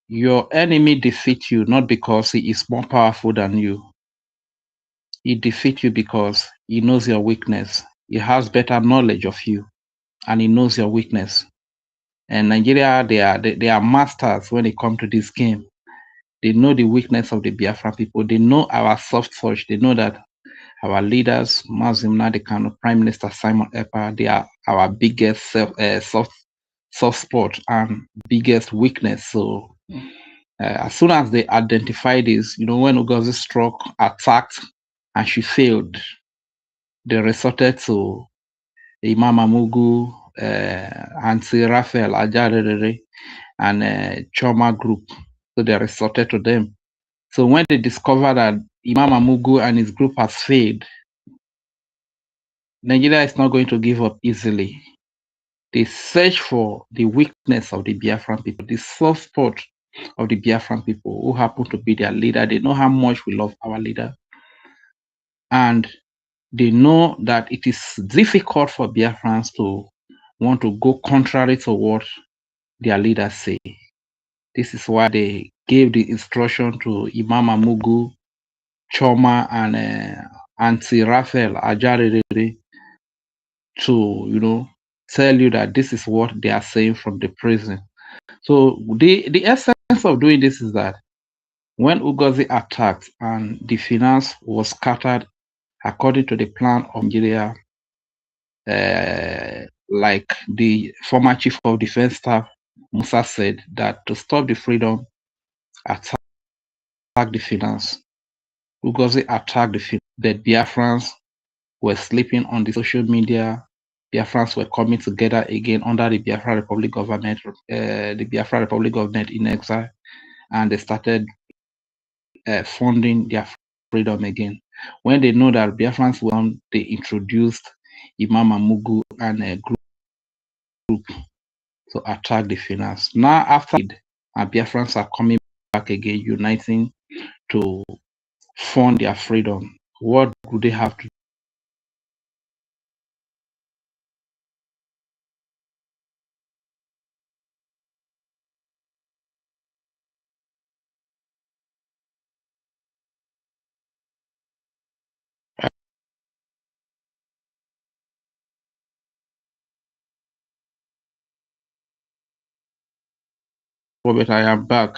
your enemy defeats you not because he is more powerful than you. He defeats you because he knows your weakness. He has better knowledge of you, and he knows your weakness. And Nigeria, they are masters when it comes to this game. They know the weakness of the Biafra people. They know our soft touch. They know that our leaders, Mazim Nnamdi Kanu, Prime Minister Simon Ekpa, they are our biggest soft spot and biggest weakness. So as soon as they identify this, when Ugozi struck, attacked, and she failed, they resorted to Imam Amugu, Auntie Raphael Ajarere, and Choma group. So they resorted to them. So when they discover that Imam Amugu and his group has failed, Nigeria is not going to give up easily. They search for the weakness of the Biafran people, the soft spot of the Biafran people who happen to be their leader. They know how much we love our leader. And they know that it is difficult for Biafrans to want to go contrary to what their leaders say. This is why they gave the instruction to Imam Amugu, Choma, and Auntie Raphael Ajarere to, tell you that this is what they are saying from the prison. So the essence of doing this is that When Ugozi attacked and the finance was scattered according to the plan of Nigeria, like the former chief of defense staff, Musa, said that to stop the freedom, attack the finance. Ugozi attacked the finance. The Biafrans were sleeping on the social media. Biafrans were coming together again under the Biafra Republic government, in exile, and they started funding their freedom again. When they know that Biafrans won, they introduced Imam Amugu and a group to attack the finance. Now, after Biafrans are coming back again, uniting to fund their freedom. What do they have to Robert, I am back.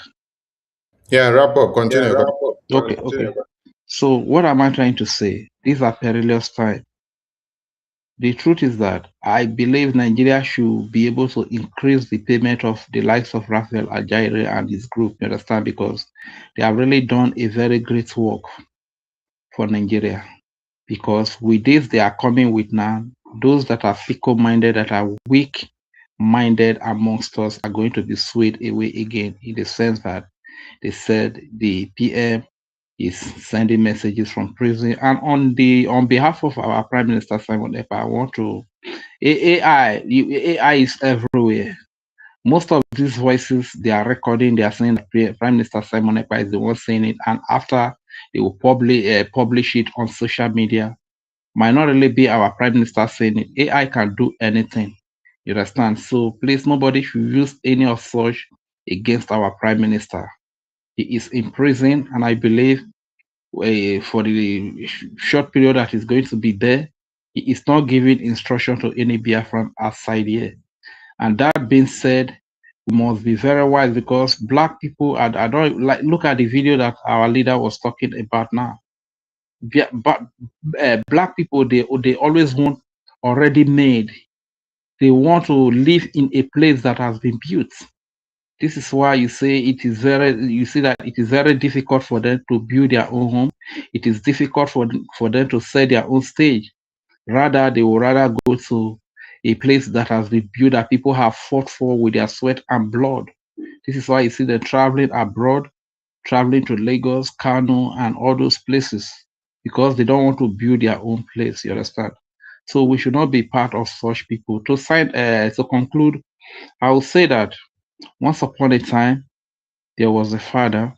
Yeah, wrap up. Continue. Okay. So what am I trying to say? These are perilous times. The truth is that I believe Nigeria should be able to increase the payment of the likes of Raphael Ajaire and his group, you understand, because they have really done a very great work for Nigeria. Because with this they are coming with now, those that are fickle-minded, that are weak-minded amongst us are going to be swayed away again, in the sense that they said the PM is sending messages from prison. And on behalf of our Prime Minister Simon Ekpa, I want to AI is everywhere. Most of these voices they are recording, they are saying that Prime Minister Simon Ekpa is the one saying it, and after they will publish it on social media, might not really be our Prime Minister saying it. AI can do anything. You understand? So please, nobody should use any of such against our Prime Minister. He is in prison, and I believe for the short period that he's going to be there, he is not giving instruction to any Biafran outside here. And that being said, we must be very wise, because black people, I don't like, look at the video that our leader was talking about now. But black people, they always want already made. They want to live in a place that has been built. This is why you see that it is very difficult for them to build their own home. It is difficult for them to set their own stage. Rather, they will rather go to a place that has been built, that people have fought for with their sweat and blood. This is why you see them traveling abroad, traveling to Lagos, Kano, and all those places, because they don't want to build their own place. You understand? So we should not be part of such people. To conclude, I will say that once upon a time, there was a father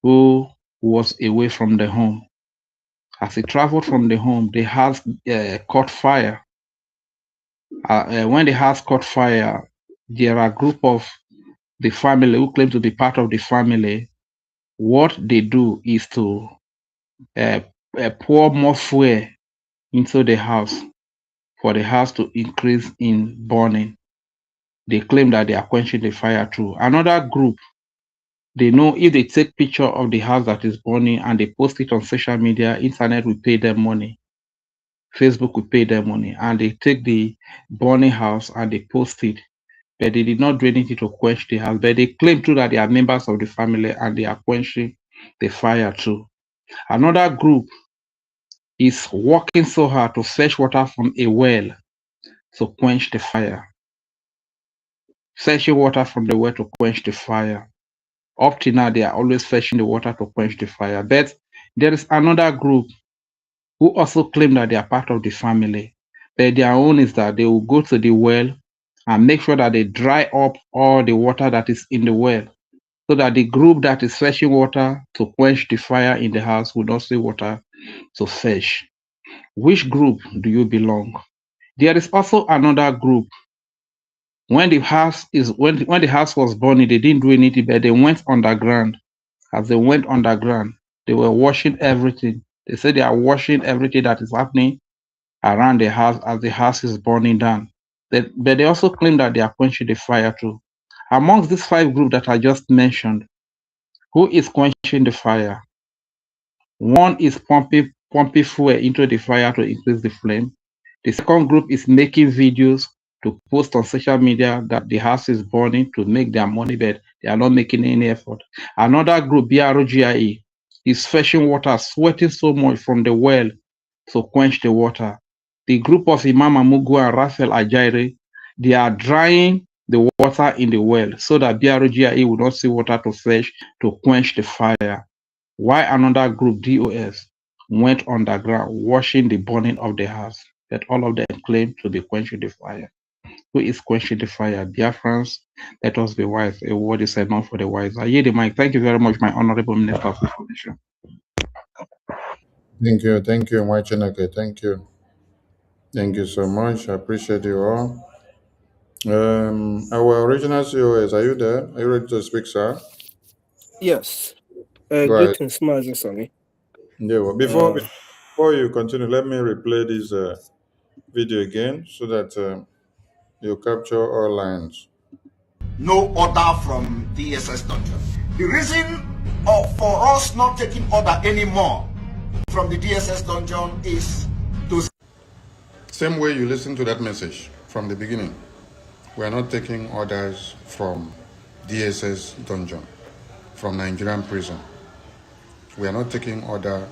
who was away from the home. As he traveled from the home, the house caught fire. When the house caught fire, there are a group of the family who claim to be part of the family. What they do is to pour more fuel into the house for the house to increase in burning. They claim that they are quenching the fire too. Another group, they know if they take picture of the house that is burning and they post it on social media, internet will pay them money. Facebook will pay them money, and they take the burning house and they post it. But they did not do anything to quench the house. But they claim too that they are members of the family and they are quenching the fire too. Another group is working so hard to fetch water from a well to quench the fire. Fetching water from the well to quench the fire. Up to now, they are always fetching the water to quench the fire. But there is another group who also claim that they are part of the family. But their own is that they will go to the well and make sure that they dry up all the water that is in the well, so that the group that is fetching water to quench the fire in the house will not see water to fetch. Which group do you belong? There is also another group. When the house was burning, they didn't do anything, but they went underground. As they went underground, they were washing everything. They said they are washing everything that is happening around the house as the house is burning down. But they also claim that they are quenching the fire too. Amongst these 5 groups that I just mentioned, Who is quenching the fire? One is pumping fuel into the fire to increase the flame. The second group is making videos to post on social media that the house is burning to make their money, but they are not making any effort. Another group, Brgie, is fetching water, sweating so much from the well to quench the water. The group of Imam Amugu and Raphael Ajaire, they are drying the water in the well so that Brgie will not see water to fetch to quench the fire. Why another group, DOS, went underground watching the burning of the house, that all of them claim to be quenching the fire. Who is quenching the fire? Biafrans, let us be wise. A word is enough for the wise. I yield the mic. Thank you very much, my honorable Minister of Information. Thank you, Mwachinake. Thank you so much. I appreciate you all. Our original COS, are you there? Are you ready to speak, sir? Yes. Go ahead. Greetings, Mazi Sani. Yeah, well, before you continue, let me replay this video again so that you capture all lines. No order from DSS dungeon. The reason for us not taking order anymore from the DSS dungeon is to... Same way you listen to that message from the beginning. We are not taking orders from DSS dungeon, from Nigerian prison. We are not taking order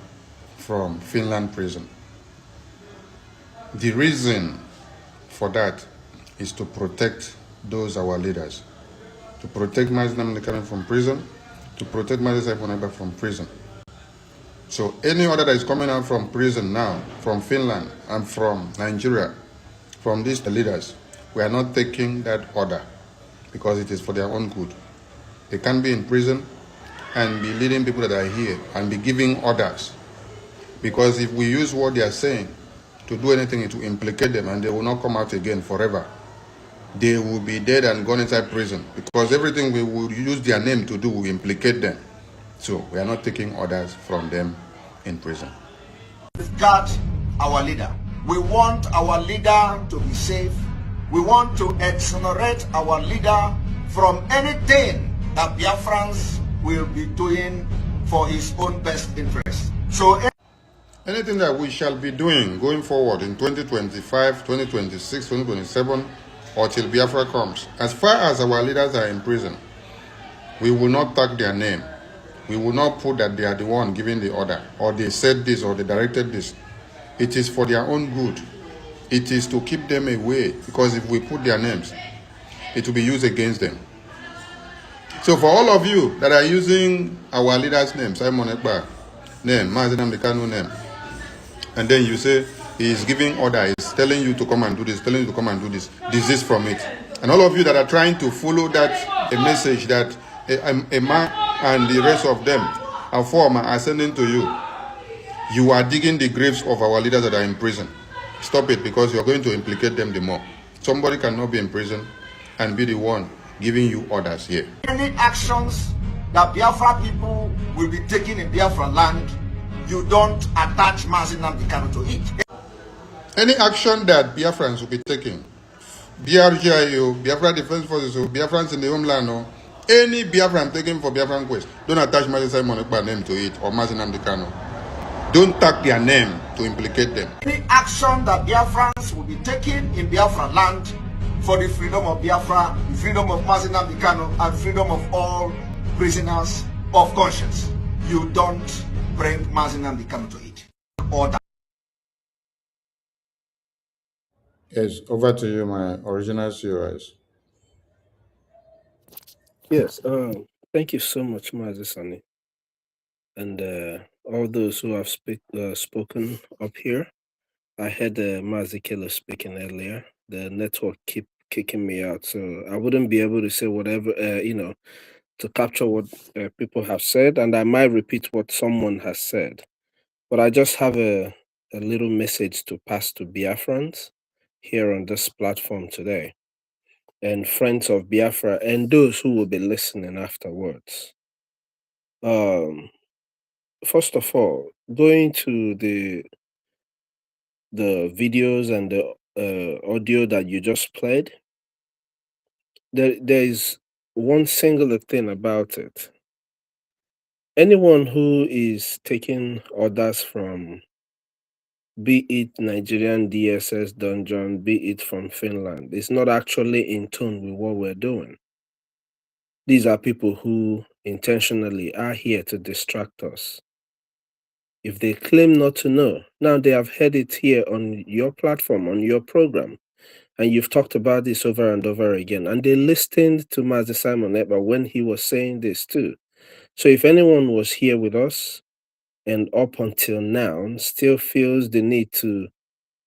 from Finland prison. The reason for that is to protect those our leaders, to protect Mazinam Nekarim from prison, to protect Mazi Saifoneba from prison. So any order that is coming out from prison now, from Finland and from Nigeria, from these leaders, we are not taking that order because it is for their own good. They can't be in prison and be leading people that are here and be giving orders. Because if we use what they are saying to do anything, it will implicate them and they will not come out again forever. They will be dead and gone inside prison because everything we will use their name to do will implicate them. So we are not taking orders from them in prison. Guard our leader. We want our leader to be safe. We want to exonerate our leader from anything that Biafrans will be doing for his own best interest. So anything that we shall be doing going forward in 2025, 2026, 2027, or till Biafra comes, as far as our leaders are in prison, we will not tag their name. We will not put that they are the one giving the order, or they said this, or they directed this. It is for their own good. It is to keep them away, because if we put their names, it will be used against them. So for all of you that are using our leaders' names, Simon Ekpa name, Mazinam Dekanu name, and then you say he is giving order, he's telling you to come and do this, telling you to come and do this, desist from it. And all of you that are trying to follow that, a message that a man and the rest of them are former are sending to you, you are digging the graves of our leaders that are in prison. Stop it, because you are going to implicate them the more. Somebody cannot be in prison and be the one giving you orders here. any actions that Biafra people will be taking in Biafra land, you don't attach Mazinam Dikano to it. Any action that Biafrans will be taking, BRGIO, Biafra Defense Forces, or Biafrans in the homeland, or any Biafran taken for Biafran quest, don't attach Mazi Simon Ekpa name to it or Mazinam Dekano. Don't tag their name to implicate them. Any action that Biafrans will be taking in Biafra land for the freedom of Biafra, the freedom of Mazinam Dikano, and freedom of all prisoners of conscience, you don't bring Mazinam Dikano to it. Order. Yes, over to you, my original COS. Yes. Thank you so much, Mazi Sani, and all those who have spoken up here. I heard Mazi Killer speaking earlier. The network keep kicking me out, so I wouldn't be able to say whatever to capture what people have said, and I might repeat what someone has said. But I just have a little message to pass to Biafrans here on this platform today, and friends of Biafra, and those who will be listening afterwards. First of all, going to the videos and the audio that you just played, there is one singular thing about it. anyone who is taking orders from, be it Nigerian DSS dungeon, be it from Finland, is not actually in tune with what we're doing. These are people who intentionally are here to distract us. If they claim not to know, now they have heard it here on your platform, on your program, and you've talked about this over and over again. And they listened to Master Simon Ekpa when he was saying this too. So if anyone was here with us and up until now still feels the need to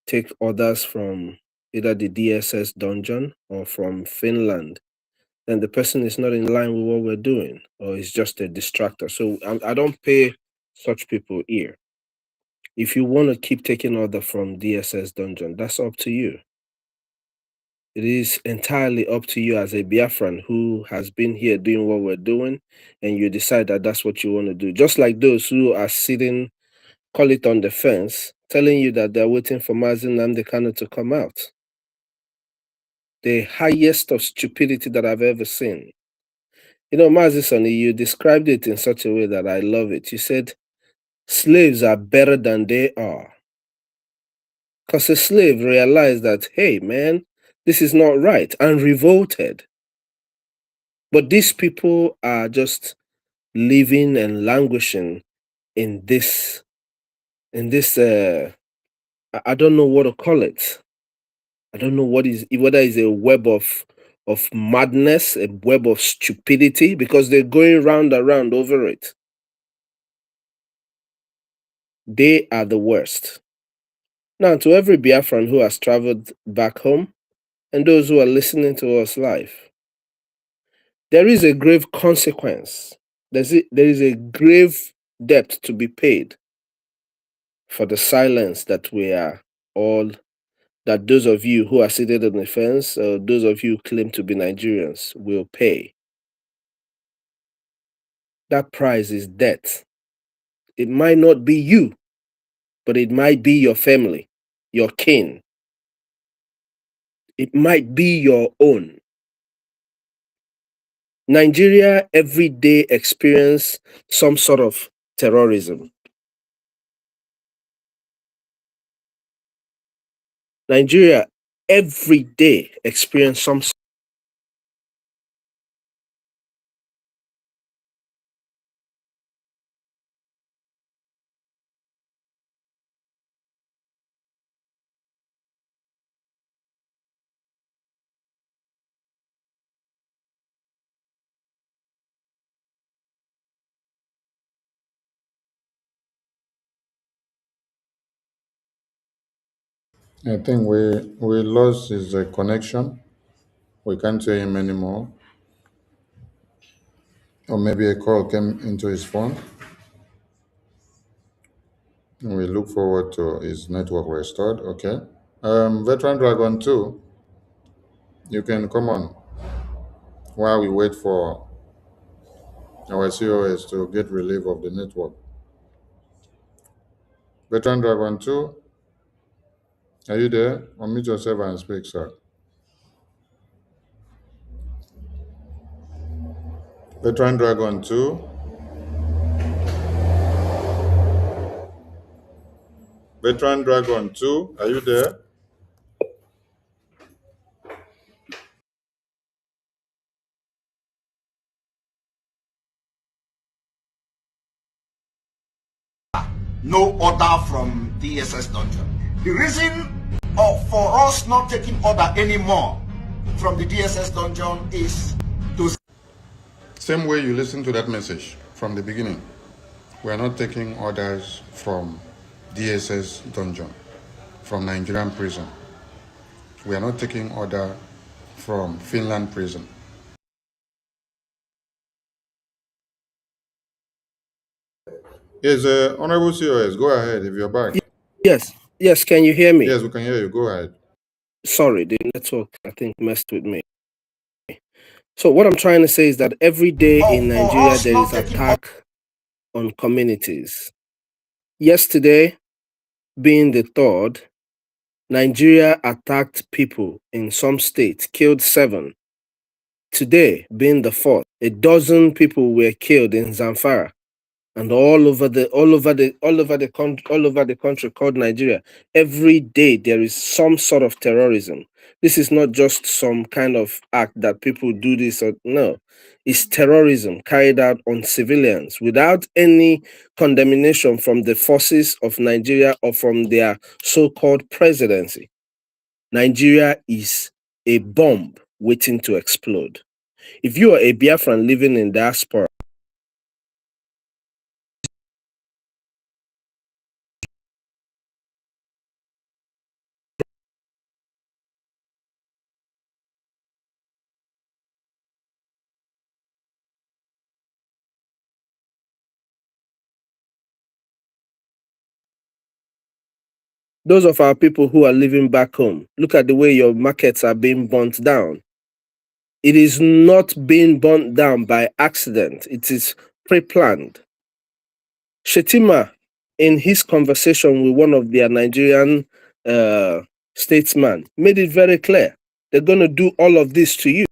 take orders from either the DSS dungeon or from Finland, then the person is not in line with what we're doing, or is just a distractor. So I don't pay such people ear. If you want to keep taking order from DSS dungeon, that's up to you. It is entirely up to you as a Biafran who has been here doing what we're doing, and you decide that that's what you want to do. Just like those who are sitting, call it on the fence, telling you that they're waiting for Mazi Nnamdi Kanu to come out. The highest of stupidity that I've ever seen. You know, Mazi Sonny, you described it in such a way that I love it. You said, slaves are better than they are. Because a slave realized that, hey, man, this is not right, and revolted. But these people are just living and languishing in this, I don't know what to call it. I don't know whether it's a web of madness, a web of stupidity, because they're going round and round over it. They are the worst. Now, to every Biafran who has traveled back home and those who are listening to us live, there is a grave consequence. There is a grave debt to be paid for the silence that we are all, that those of you who are seated on the fence, or those of you who claim to be Nigerians, will pay. That price is death. It might not be you, but it might be your family, your kin. It might be your own. Nigeria every day experience some sort of terrorism. Nigeria every day experience some I think we lost his connection. We can't hear him anymore. Or maybe a call came into his phone. We look forward to his network restored. Okay. Veteran Dragon 2, you can come on while we wait for our COS to get relief of the network. Veteran Dragon 2, are you there? Unmute yourself and speak, sir. Veteran Dragon 2. Veteran Dragon 2, are you there? No order from DSS dungeon. The reason for us not taking order anymore from the DSS dungeon is to... Same way you listen to that message from the beginning. We are not taking orders from DSS dungeon, from Nigerian prison. We are not taking order from Finland prison. Yes, Honorable COS, go ahead if you're back. Yes, can you hear me? Yes, we can hear you. Go ahead. Sorry, the network, I think, messed with me. So what I'm trying to say is that every day in Nigeria, there is attack on communities. Yesterday, being the 3rd, Nigeria attacked people in some states, killed 7. Today, being the 4th, 12 people were killed in Zamfara. And all over the country called Nigeria, every day there is some sort of terrorism. This is not just some kind of act that people do this or no. It's terrorism carried out on civilians without any condemnation from the forces of Nigeria or from their so-called presidency. Nigeria is a bomb waiting to explode. If you are a Biafran living in diaspora, those of our people who are living back home, look at the way your markets are being burnt down. It is not being burnt down by accident. It is pre-planned. Shetima, in his conversation with one of their Nigerian statesmen, made it very clear. They're going to do all of this to you.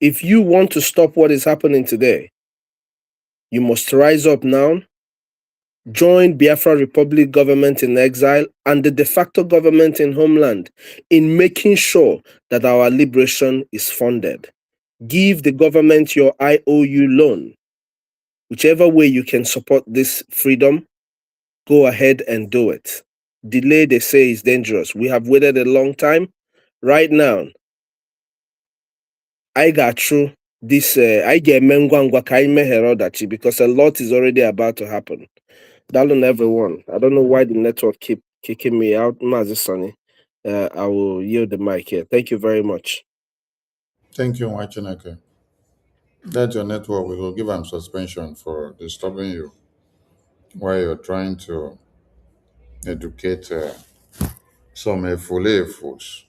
If you want to stop what is happening today, you must rise up now, join Biafra Republic government in exile and the de facto government in homeland in making sure that our liberation is funded. Give the government your IOU loan. Whichever way you can support this freedom, go ahead and do it. Delay, they say, is dangerous. We have waited a long time. Right now, I got through this, I get mengwangwa kaime herodachi because a lot is already about to happen. Darling everyone, I don't know why the network keep kicking me out. Mazi Sonny, I will yield the mic here. Thank you very much. Thank you, Wachineke. That's your network. We will give them suspension for disturbing you while you're trying to educate some fools.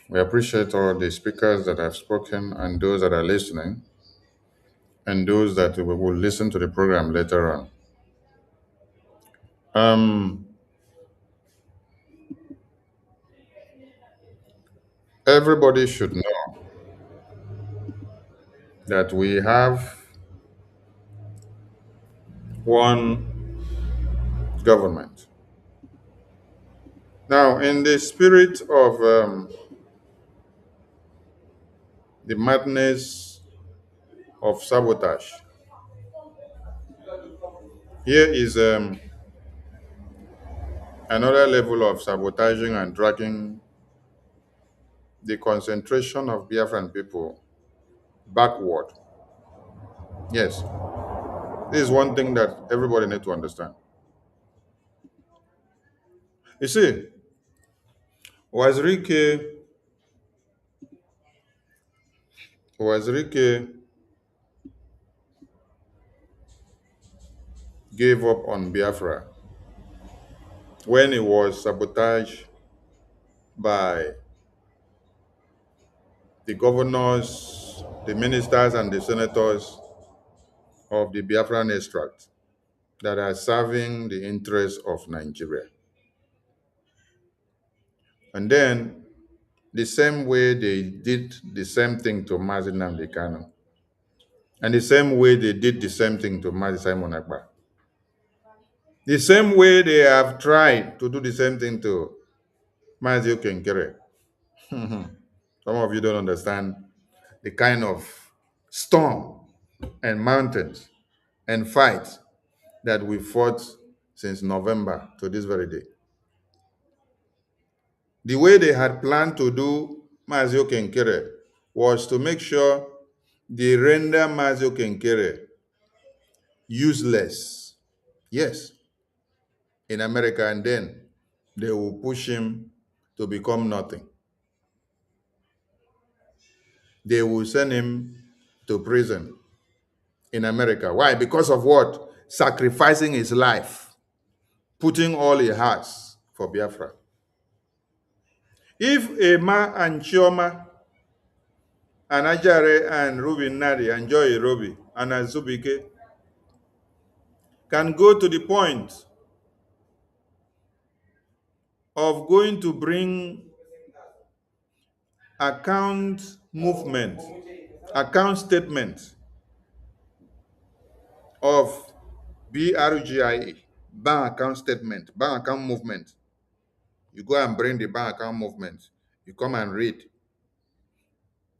We appreciate all the speakers that have spoken and those that are listening and those that will listen to the program later on. Everybody should know that we have one government. Now, in the spirit of the madness of sabotage, here is another level of sabotaging and dragging the concentration of Biafran people backward. Yes, this is one thing that everybody needs to understand. You see, Wazirike gave up on Biafra when he was sabotaged by the governors, the ministers, and the senators of the Biafran extract that are serving the interests of Nigeria. And then, the same way they did the same thing to Mazi Nnamdi Kanu, and the same way they did the same thing to Mazi Simon Akpa, the same way they have tried to do the same thing to Mazi Okenkere. Some of you don't understand the kind of storm and mountains and fights that we fought since November to this very day. The way they had planned to do Mazi Okenkere was to make sure they render Mazi Okenkere useless. Yes, in America, and then they will push him to become nothing. They will send him to prison in America. Why? Because of what? Sacrificing his life, putting all he has for Biafra. If Emma and Chioma and Ajare and Ruby Nadi and Joy Robi and Azubike can go to the point of going to bring account movement, account statement of BRGIE, bank account statement, bank account movement. You go and bring the bank account movement. You come and read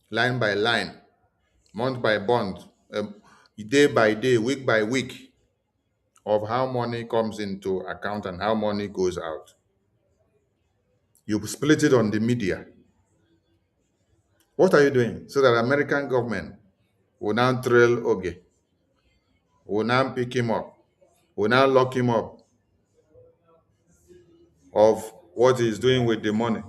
line by line, month by month, day by day, week by week, of how money comes into account and how money goes out. You split it on the media. What are you doing? So that American government will now trail Oge, will now pick him up, will now lock him up of what he's doing with the money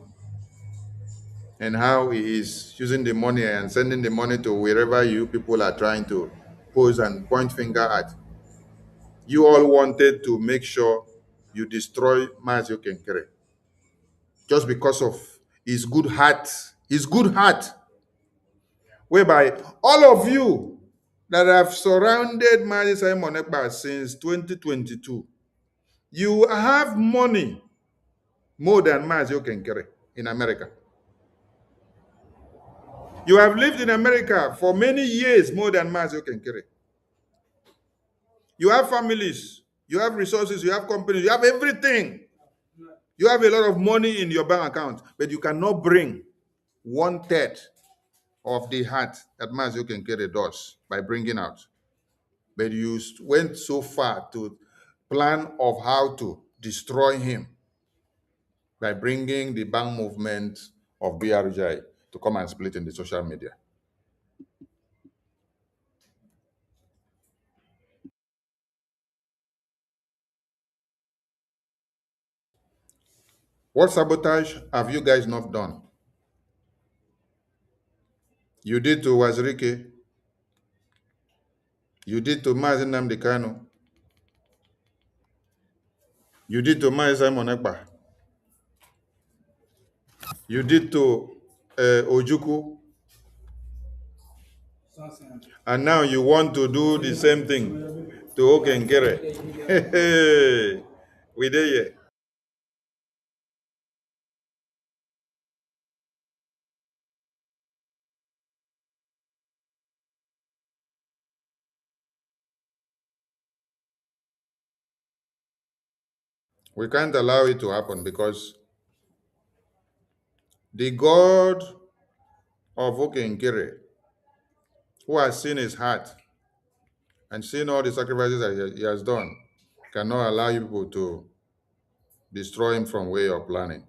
and how he is using the money and sending the money to wherever you people are trying to pose and point finger at. You all wanted to make sure you destroy Mazio Kenkere just because of his good heart, whereby all of you that have surrounded Mazi Simon Ekpa since 2022, you have money more than Mazio Kenkere in America. You have lived in America for many years more than Mazio Kenkere. You have families, you have resources, you have companies, you have everything. You have a lot of money in your bank account, but you cannot bring 1/3 of the heart that Mazio Kenkere does by bringing out. But you went so far to plan of how to destroy him by bringing the bank movement of BRGI to come and split in the social media. What sabotage have you guys not done? You did to Wazirike. You did to Mazi Nnamdi Kanu. You did to Mazi Simon Ekpa. You did to Ojukwu. And now you want to do the same thing to Okenkere. We there yet. We can't allow it to happen because the God of Okenkere, who has seen his heart and seen all the sacrifices that he has done, cannot allow you people to destroy him from where you're planning.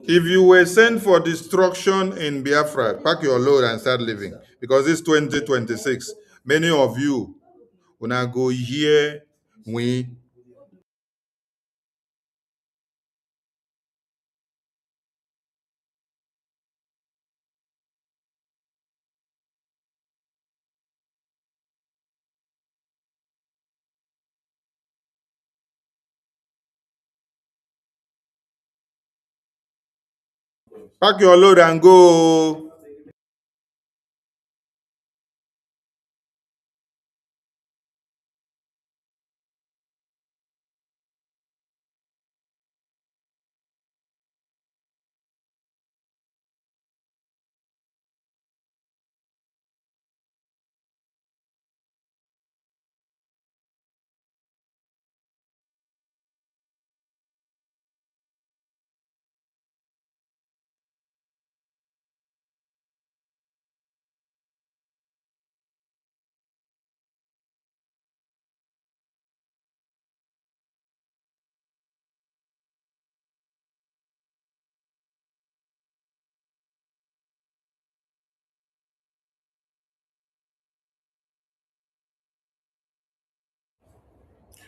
If you were sent for destruction in Biafra, pack your load and start living. Because it's 2026. Many of you will now go here, we. Pack your load and go.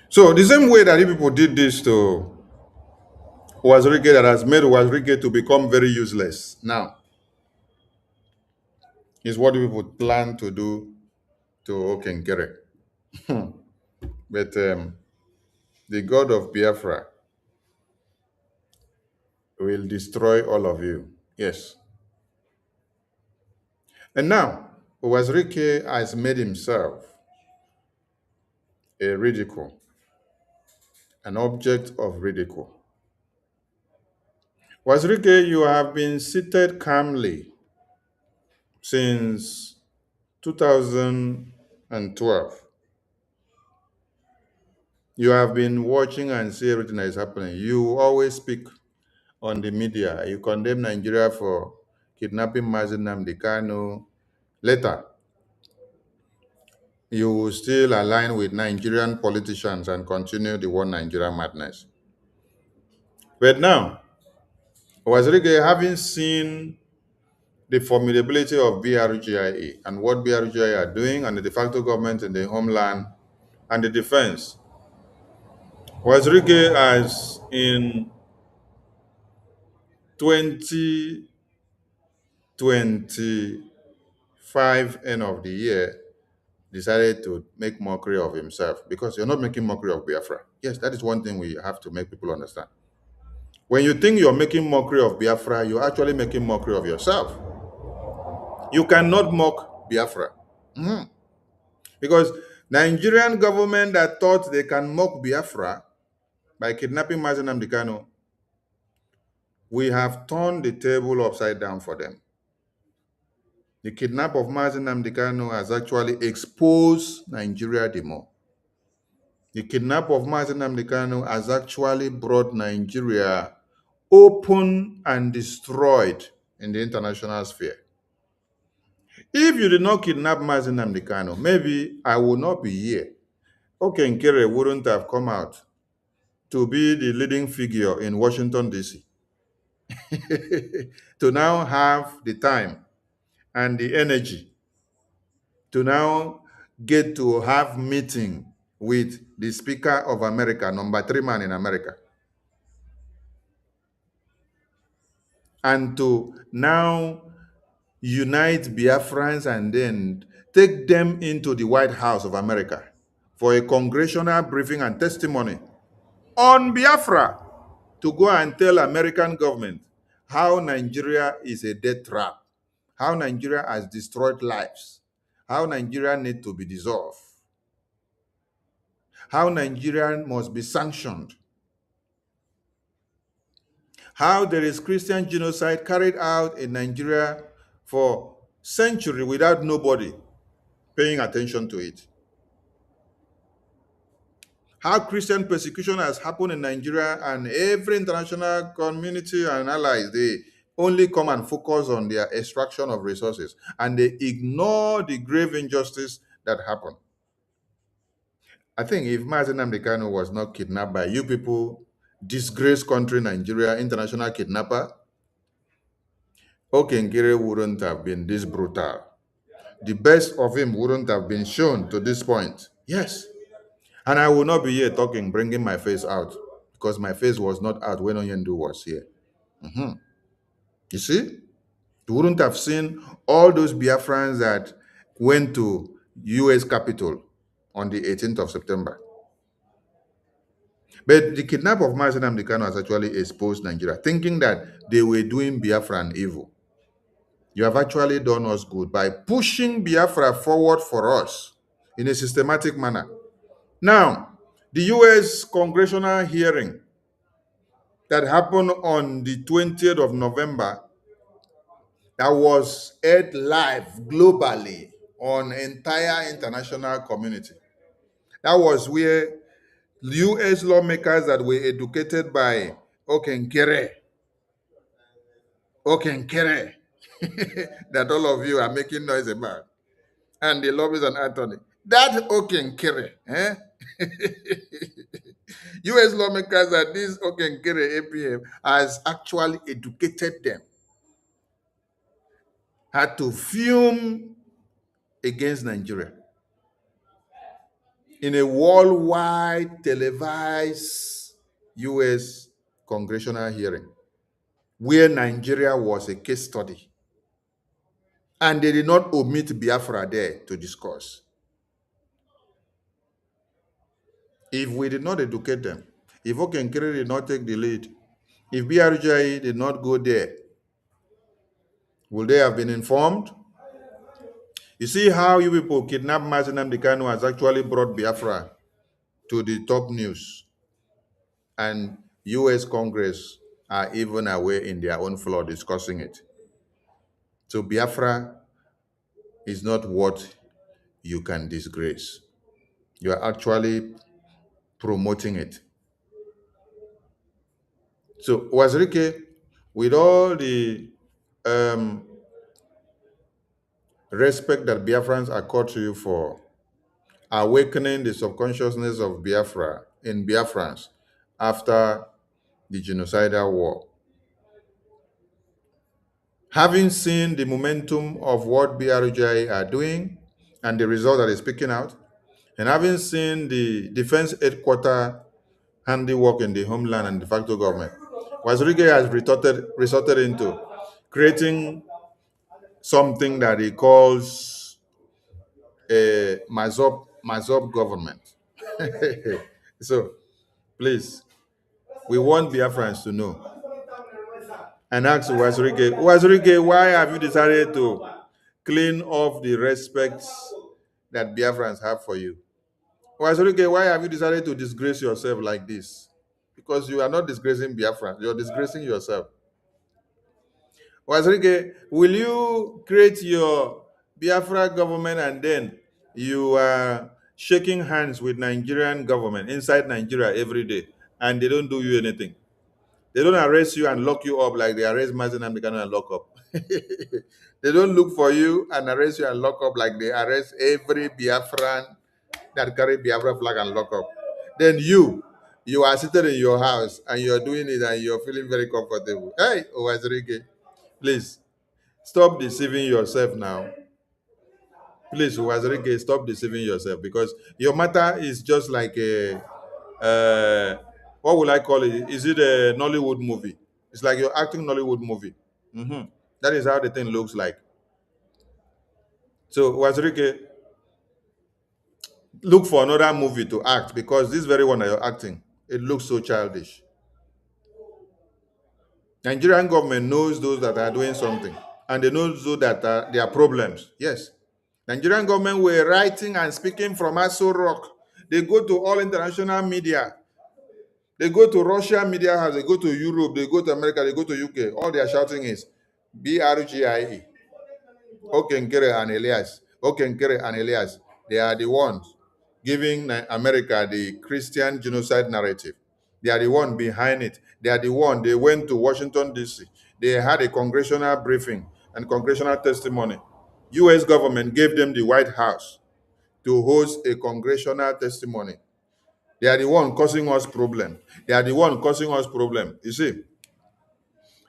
So the same way that you people did this to Wazirike, that has made Wazirike to become very useless. Now, is what people plan to do to Okenkere. But the God of Biafra will destroy all of you. Yes. And now, Wazirike has made himself a ridicule, an object of ridicule. Wazirike, you have been seated calmly since 2012. You have been watching and see everything that is happening. You always speak on the media. You condemn Nigeria for kidnapping Mazi Nnamdi Kanu. Later, you will still align with Nigerian politicians and continue the one Nigeria madness. But now, Wazirike, having seen the formidability of BRGIA and what BRGIA are doing and the de facto government in the homeland and the defense, Wazirike has in 2025 end of the year decided to make mockery of himself, because you're not making mockery of Biafra. Yes, that is one thing we have to make people understand. When you think you're making mockery of Biafra, you're actually making mockery of yourself. You cannot mock Biafra. Because Nigerian government that thought they can mock Biafra by kidnapping Mazi Nnamdi Kanu, we have turned the table upside down for them. The kidnap of Mazi Nnamdi Kanu has actually exposed Nigeria the more. The kidnap of Mazi Nnamdi Kanu has actually brought Nigeria open and destroyed in the international sphere. If you did not kidnap Mazi Nnamdi Kanu, maybe I would not be here. Okenkere wouldn't have come out to be the leading figure in Washington, D.C. to now have the time and the energy to now get to have meeting with the Speaker of America, number 3 man in America, and to now unite Biafrans and then take them into the White House of America for a congressional briefing and testimony on Biafra, to go and tell American government how Nigeria is a death trap, how Nigeria has destroyed lives, how Nigeria needs to be dissolved, how Nigeria must be sanctioned, how there is Christian genocide carried out in Nigeria for centuries without nobody paying attention to it. How Christian persecution has happened in Nigeria, and every international community and allies, they only come and focus on their extraction of resources, and they ignore the grave injustice that happened. I think if Mazi Nnamdi Kanu was not kidnapped by you people, disgraced country Nigeria, international kidnapper, Okenkere wouldn't have been this brutal. The best of him wouldn't have been shown to this point. Yes. And I will not be here talking, bringing my face out, because my face was not out when Onyendu was here. You see? You wouldn't have seen all those Biafrans that went to U.S. Capitol on the 18th of September. But the kidnap of Mazi Nnamdi Kanu has actually exposed Nigeria, thinking that they were doing Biafran evil. You have actually done us good by pushing Biafra forward for us in a systematic manner. Now, the U.S. congressional hearing that happened on the 20th of November, that was aired live globally on entire international community. That was where U.S. lawmakers that were educated by Okenkere, that all of you are making noise about, and the lobbies and attorney, that Okenkere, U.S. lawmakers that this Okenkere APM has actually educated them, had to fume against Nigeria in a worldwide televised U.S. congressional hearing where Nigeria was a case study. And they did not omit Biafra there to discuss. If we did not educate them, if Okenkere did not take the lead, if BRGI did not go there, would they have been informed? You see how you people kidnapped Mazinam Dikano has actually brought Biafra to the top news. And US Congress are even away in their own floor discussing it. So Biafra is not what you can disgrace. You are actually promoting it. So Wazirike, with all the um, respect that Biafrans accord to you for awakening the subconsciousness of Biafra in Biafrans after the genocidal war, having seen the momentum of what BRGI are doing and the result that is speaking out, and having seen the defense headquarter handiwork in the homeland and de facto government, Wazirike has resorted into creating something that he calls a Mazop government. So please, we want Biafrans to know and ask Wazirike, why have you decided to clean off the respects that Biafrans have for you? Wazirike, why have you decided to disgrace yourself like this? Because you are not disgracing Biafrans, you're disgracing yourself. Wazirike, will you create your Biafra government and then you are shaking hands with Nigerian government inside Nigeria every day and they don't do you anything? They don't arrest you and lock you up like they arrest Mazen and Mikano and lock up. They don't look for you and arrest you and lock up like they arrest every Biafran that carry Biafra flag and lock up. Then you are sitting in your house and you're doing it and you're feeling very comfortable. Hey, Wazirike, please stop deceiving yourself now. Please, Wazirike, stop deceiving yourself because your matter is just like a what will I call it? Is it a Nollywood movie? It's like you're acting Nollywood movie. That is how the thing looks like. So Wazirike, look for another movie to act because this very one that you're acting, it looks so childish. Nigerian government knows those that are doing something and they know those that are their problems. Yes. Nigerian government were writing and speaking from Aso Rock. They go to all international media. They go to Russia media house, they go to Europe, they go to America, they go to UK. All they are shouting is BRGIE. Okenkere and Elias. Okenkere and Elias. They are the ones giving America the Christian genocide narrative. They are the one behind it. They are the one. They went to Washington, D.C. They had a congressional briefing and congressional testimony. U.S. government gave them the White House to host a congressional testimony. They are the one causing us problem. They are the one causing us problem. You see?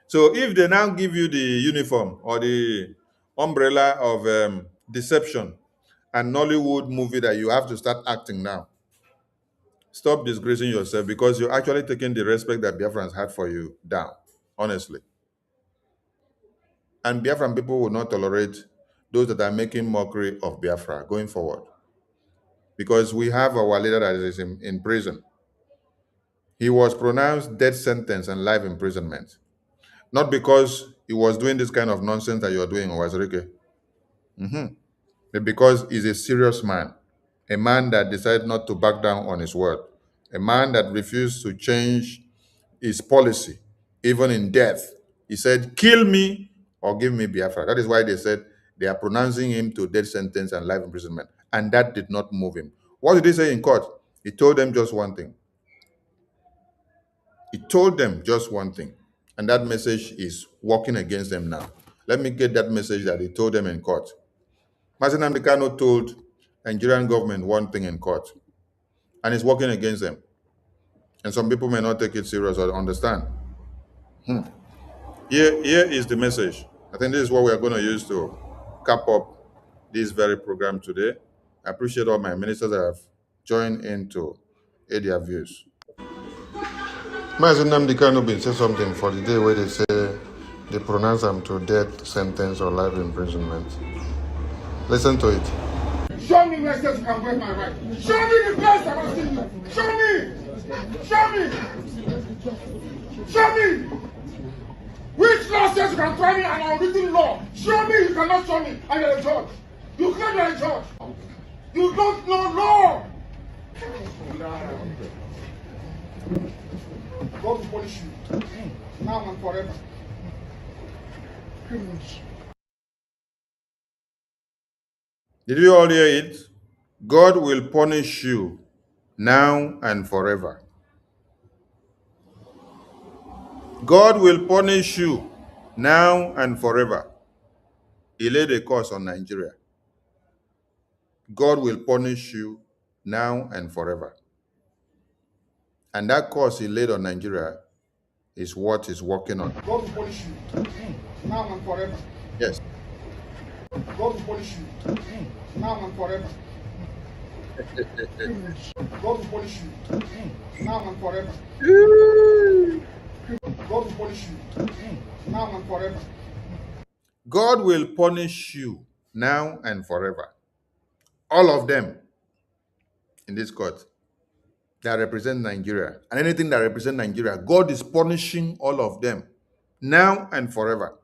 So if they now give you the uniform or the umbrella of deception and Nollywood movie that you have to start acting now, stop disgracing yourself because you're actually taking the respect that Biafrans had for you down, honestly. And Biafran people will not tolerate those that are making mockery of Biafra going forward. Because we have our leader that is in prison. He was pronounced death sentence and life imprisonment. Not because he was doing this kind of nonsense that you're doing, Wazirike, but because he's a serious man, a man that decided not to back down on his word, a man that refused to change his policy, even in death. He said, kill me or give me Biafra. That is why they said they are pronouncing him to death sentence and life imprisonment. And that did not move him. What did he say in court? He told them just one thing. He told them just one thing. And that message is working against them now. Let me get that message that he told them in court. Mazen Amdekano told Nigerian government one thing in court, and it's working against them. And some people may not take it serious or understand. Here is the message. I think this is what we are going to use to cap up this very program today. I appreciate all my ministers that have joined in to aid their views. Mazen Amdekano been say something for the day where they say They pronounce him to death sentence or life imprisonment. Listen to it. Show me where says you can break my right. Show me the place I'm asking you. Show me. Show me. Show me. Which law says you can try me and I'm written law? Show me you cannot show me and you're a judge. You claim you're a judge. You don't know law. God will punish you now and forever. Did you all hear it? God will punish you now and forever. God will punish you now and forever. He laid a curse on Nigeria. God will punish you now and forever. And that curse he laid on Nigeria is what he's working on. God will punish you now and forever. Yes. God will punish you now and forever. God will punish you now and forever. God will punish you now and forever. God will punish you now and forever. All of them in this court that represent Nigeria and anything that represents Nigeria, God is punishing all of them now and forever.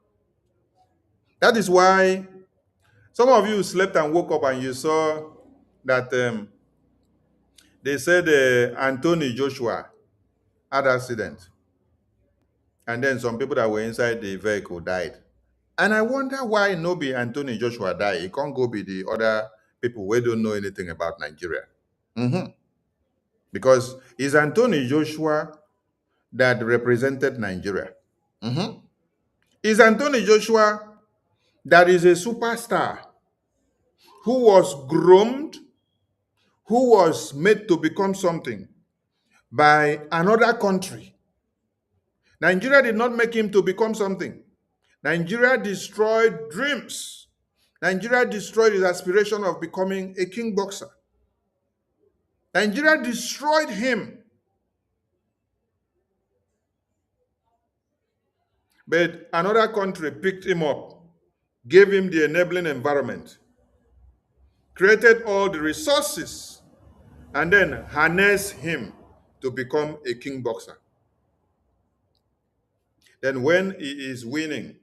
That is why some of you slept and woke up and you saw that they said Anthony Joshua had accident. And then some people that were inside the vehicle died. And I wonder why no be Anthony Joshua die. It can't go be the other people who don't know anything about Nigeria. Because it's Anthony Joshua that represented Nigeria. It's Anthony Joshua that is a superstar who was groomed, who was made to become something by another country. Nigeria did not make him to become something. Nigeria destroyed dreams. Nigeria destroyed his aspiration of becoming a king boxer. Nigeria destroyed him. But another country picked him up, gave him the enabling environment, created all the resources, and then harnessed him to become a king boxer. Then when he is winning,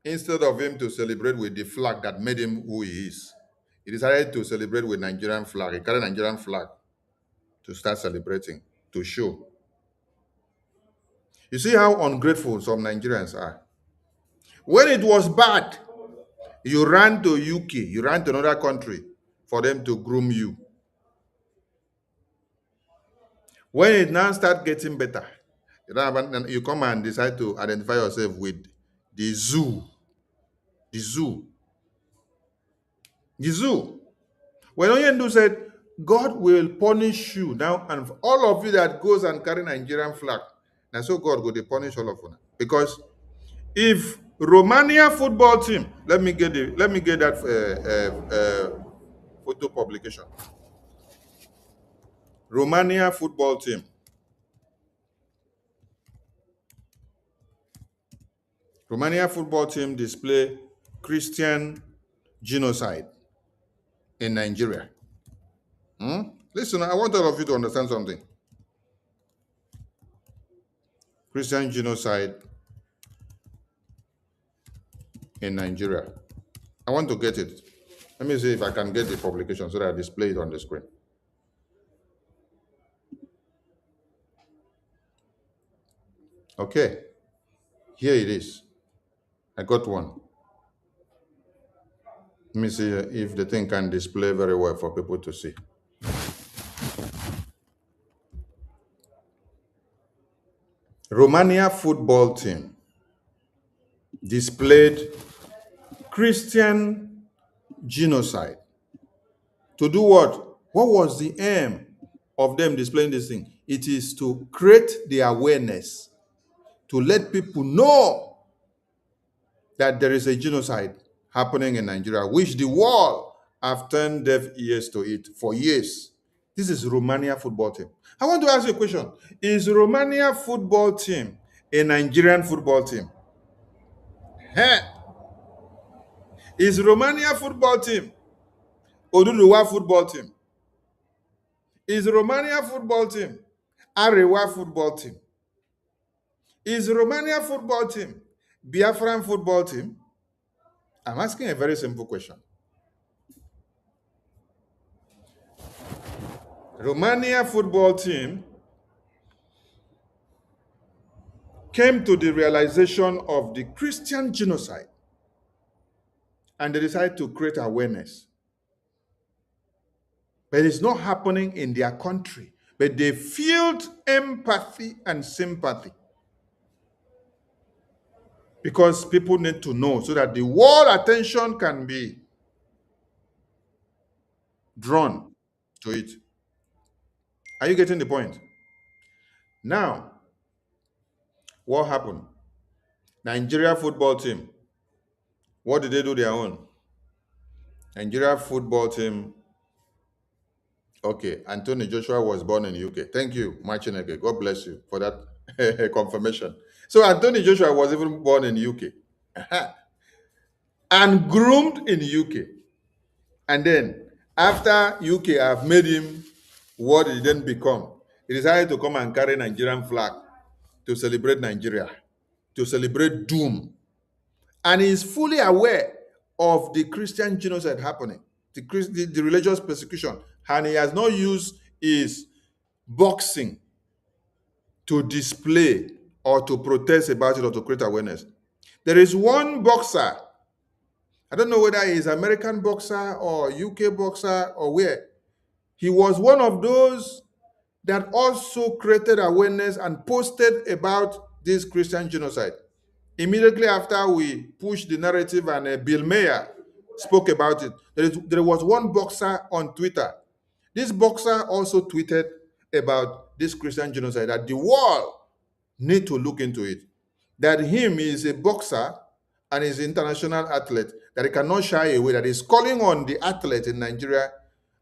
instead of him to celebrate with the flag that made him who he is, he decided to celebrate with Nigerian flag. He carried Nigerian flag to start celebrating, to show. You see how ungrateful some Nigerians are. When it was bad, you ran to UK, you ran to another country for them to groom you. When it now starts getting better, you come and decide to identify yourself with the zoo. The zoo. The zoo. When Oyendu said, God will punish you now, and all of you that goes and carry Nigerian flag, and so God will punish all of you. Because if Romania football team, let me get that photo publication. Romania football team. Romania football team display Christian genocide in Nigeria. Listen, I want all of you to understand something. Christian genocide in Nigeria. I want to get it. Let me see if I can get the publication so that I display it on the screen. Okay, here it is. I got one. Let me see if the thing can display very well for people to see. Romania football team displayed Christian genocide. To do what? What was the aim of them displaying this thing? It is to create the awareness, to let people know that there is a genocide happening in Nigeria, which the world have turned deaf ears to it for years. This is Romania football team. I want to ask you a question. Is Romania football team a Nigerian football team. Heh. Is Romania football team Oduduwa football team? Is Romania football team Arewa football team? Is Romania football team Biafran football team? I'm asking a very simple question. Romania football team came to the realization of the Christian genocide and they decided to create awareness. But it's not happening in their country. But they felt empathy and sympathy because people need to know so that the world attention can be drawn to it. Are you getting the point? Now, what happened? Nigeria football team. What did they do their own? Nigeria football team. Okay, Anthony Joshua was born in UK. Thank you, Machineke. God bless you for that confirmation. So Anthony Joshua was even born in UK and groomed in UK. And then after UK have made him what he then become, he decided to come and carry Nigerian flag to celebrate Nigeria, to celebrate doom. And he is fully aware of the Christian genocide happening, the religious persecution. And he has not used his boxing to display or to protest about it or to create awareness. There is one boxer, I don't know whether he's American boxer or UK boxer or where. He was one of those that also created awareness and posted about this Christian genocide. Immediately after we pushed the narrative and Bill Mayer spoke about it, there was one boxer on Twitter. This boxer also tweeted about this Christian genocide, that the world need to look into it. That him is a boxer and is an international athlete, that he cannot shy away, that is calling on the athlete in Nigeria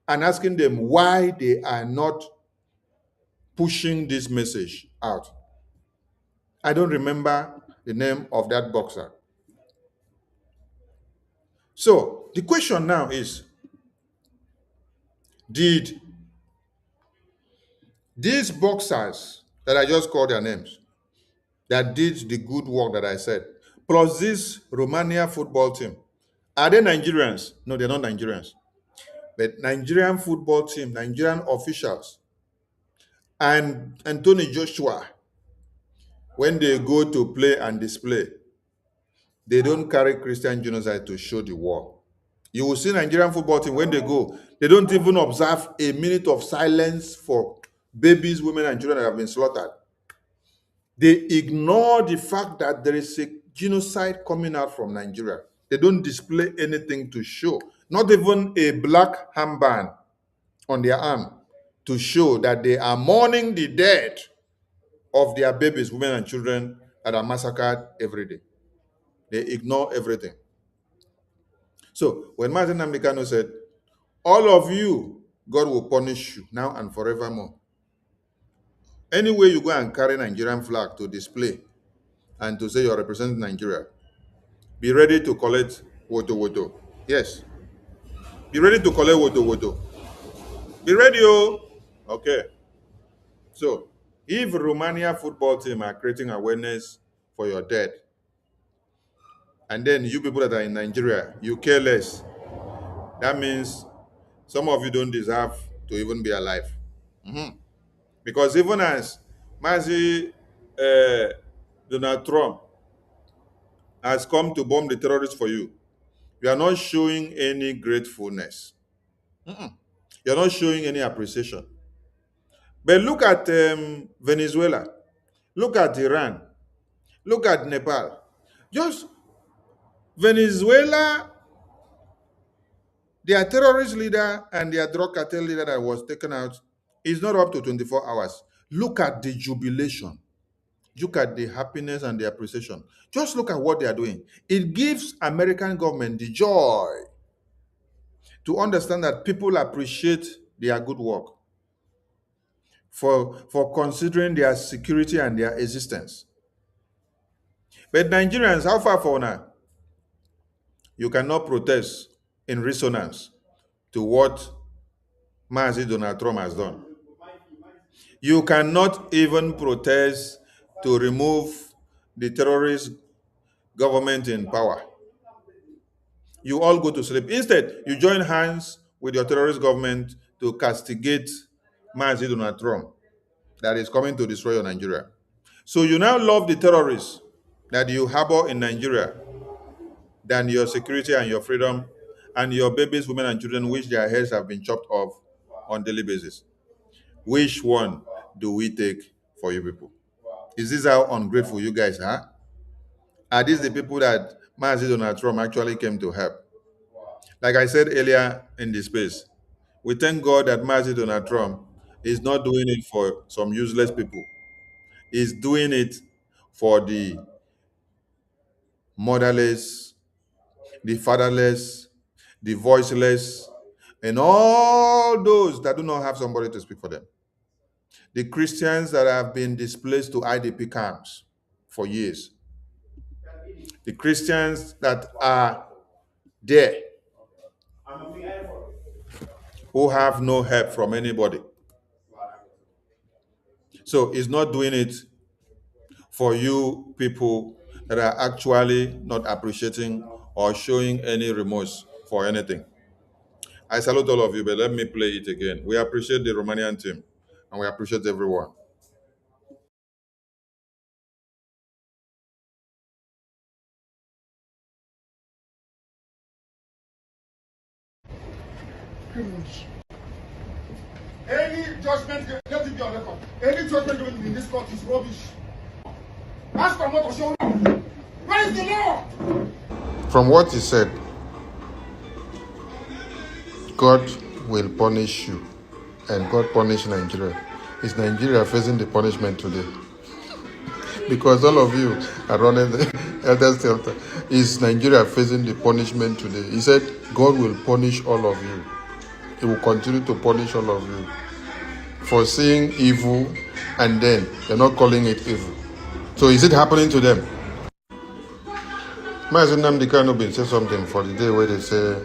and asking them why they are not pushing this message out. I don't remember the name of that boxer. So the question now is, did these boxers that I just called their names, that did the good work that I said, plus this Romania football team, are they Nigerians? No, they're not Nigerians. But Nigerian football team, Nigerian officials, and Anthony Joshua, when they go to play and display, they don't carry Christian genocide to show the world. You will see Nigerian football team, when they go, they don't even observe a minute of silence for babies, women, and children that have been slaughtered. They ignore the fact that there is a genocide coming out from Nigeria. They don't display anything to show, not even a black armband on their arm to show that they are mourning the dead of their babies, women, and children that are massacred every day. They ignore everything. So when Martin Namdekano said, all of you, God will punish you now and forevermore. Anyway, you go and carry Nigerian flag to display and to say you're representing Nigeria, be ready to collect woto woto. Yes. Be ready to collect woto woto. Be ready, oh. Okay. So, if Romania football team are creating awareness for your dead, and then you people that are in Nigeria, you care less, that means some of you don't deserve to even be alive. Because even as Mazi Donald Trump has come to bomb the terrorists for you, you are not showing any gratefulness. You're not showing any appreciation. But look at Venezuela. Look at Iran. Look at Nepal. Just Venezuela, their terrorist leader and their drug cartel leader that was taken out is not up to 24 hours. Look at the jubilation. Look at the happiness and the appreciation. Just look at what they are doing. It gives American government the joy to understand that people appreciate their good work for considering their security and their existence. But Nigerians, how far for now? You cannot protest in resonance to what Mazi Donald Trump has done. You cannot even protest to remove the terrorist government in power. You all go to sleep. Instead, you join hands with your terrorist government to castigate Mazi Donald Trump that is coming to destroy your Nigeria. So you now love the terrorists that you harbor in Nigeria than your security and your freedom and your babies, women, and children, which their heads have been chopped off on daily basis. Which one do we take for you people? Is this how ungrateful you guys are? Are these the people that Mazi Donald Trump actually came to help? Like I said earlier in the space, we thank God that Mazi Donald Trump is not doing it for some useless people. He's doing it for the motherless, the fatherless, the voiceless, and all those that do not have somebody to speak for them. The Christians that have been displaced to IDP camps for years. The Christians that are there who have no help from anybody. So he's not doing it for you people that are actually not appreciating or showing any remorse for anything. I salute all of you, but let me play it again. We appreciate the Romanian team and we appreciate everyone. Any judgment, let it be on record. Any judgment given in this court is rubbish. Ask for what to show now. Where is the law? From what he said, God will punish you and God punish Nigeria. Is Nigeria facing the punishment today? Because all of you are running the elder shelter. Is Nigeria facing the punishment today? He said, God will punish all of you. He will continue to punish all of you for seeing evil and then you're not calling it evil. So is it happening to them? Mazi Nnamdi Kanu bin say something for the day where they say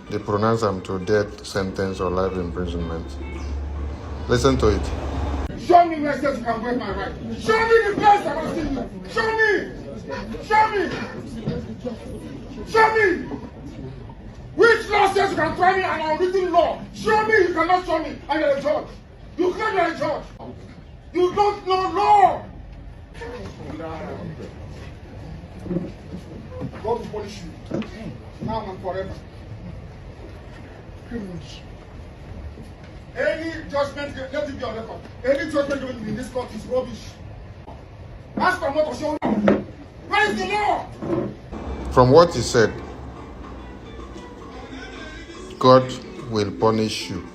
they pronounce them to death sentence or life imprisonment. Listen to it. Show me where says you can break my right. Show me the place I want to see you. Show me. Show me. Show me. Which law says you can try me and unwritten law? Show me you cannot show me and you're a judge. You claim you're a judge. You don't know law. God will punish you. Now and forever. Criminals. Any judgment, let it be on record. Any judgment given in this court is rubbish. Ask for what to show now. Where is the law? From what he said, God will punish you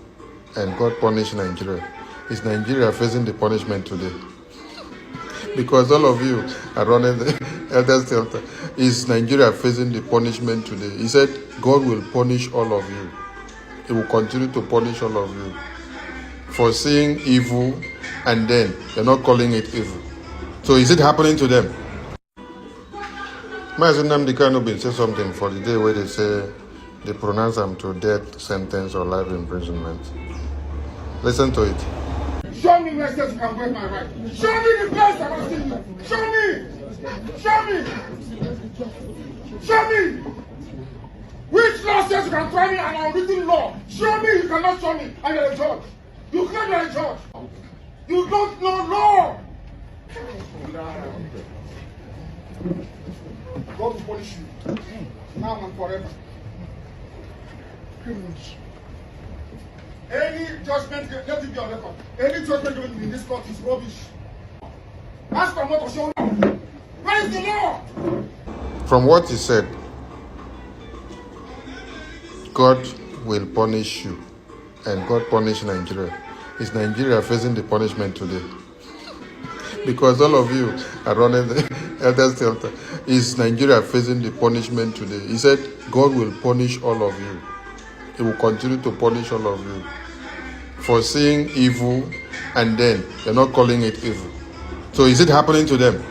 and God punish Nigeria. Is Nigeria facing the punishment today? Because all of you are running the elder shelter. Is Nigeria facing the punishment today? He said, God will punish all of you. He will continue to punish all of you for seeing evil and then you're not calling it evil. So is it happening to them? Mazi Nnamdi Kanu bin say something for the day where they say they pronounce them to death sentence or life imprisonment. Listen to it. Show me where says you can break my right. Show me the place I want to see you. Show me. Show me. Show me. Which law says you can try me and unwritten law? Show me you cannot show me and you're a judge. You claim you're a judge. You don't know law. God will punish you. Now and forever. Criminals. Any judgment, let it be on record. Any judgment given in this court is rubbish. Ask for what to show now. Where is the law? From what he said, God will punish you and God punish Nigeria. Is Nigeria facing the punishment today? Because all of you are running the elder shelter. Is Nigeria facing the punishment today? He said, God will punish all of you. He will continue to punish all of you for seeing evil and then you're not calling it evil. So is it happening to them?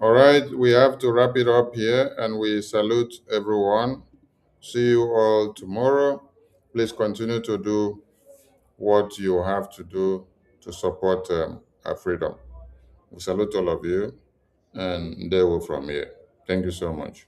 All right, we have to wrap it up here, and we salute everyone. See you all tomorrow. Please continue to do what you have to do to support our freedom. We salute all of you, and they will from here. Thank you so much.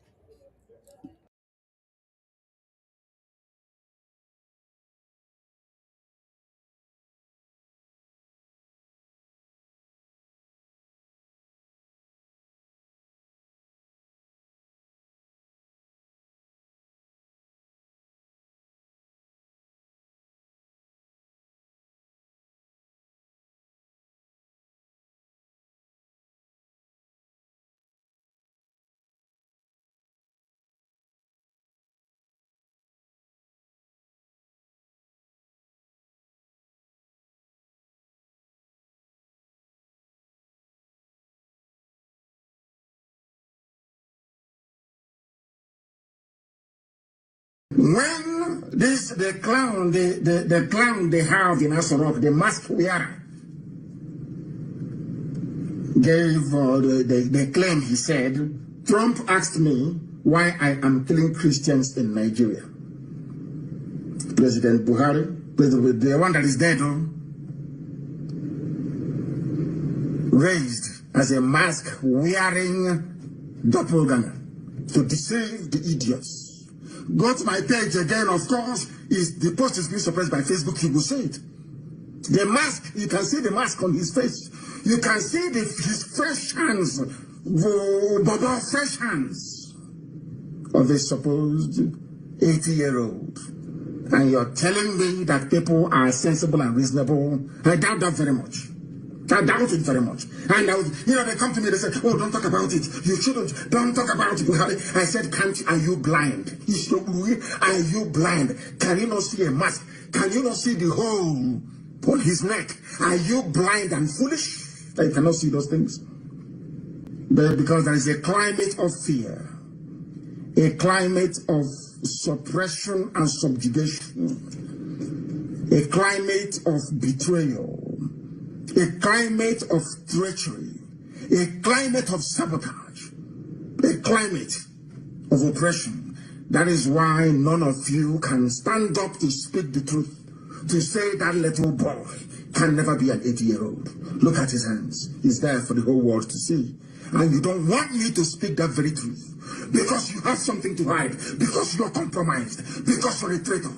When the clown they have in Asorok, the mask wearer, gave the claim, he said, Trump asked me why I am killing Christians in Nigeria. President Buhari, the one that is dead, raised as a mask wearing doppelganger to deceive the idiots. Go to my page again, of course, the post is being suppressed by Facebook, you will see it. The mask, you can see the mask on his face. You can see his fresh hands, fresh hands of a supposed 80-year-old. And you're telling me that people are sensible and reasonable? I doubt that very much. I doubt it very much. And they come to me, they say, oh, don't talk about it. You shouldn't. Don't talk about it. I said, are you blind? Are you blind? Can you not see a mask? Can you not see the hole on his neck? Are you blind and foolish that you cannot see those things? But because there is a climate of fear, a climate of suppression and subjugation, a climate of betrayal, a climate of treachery, a climate of sabotage, a climate of oppression. That is why none of you can stand up to speak the truth, to say that little boy can never be an 80-year-old. Look at his hands. He's there for the whole world to see. And you don't want me to speak that very truth because you have something to hide, because you're compromised, because you're a traitor.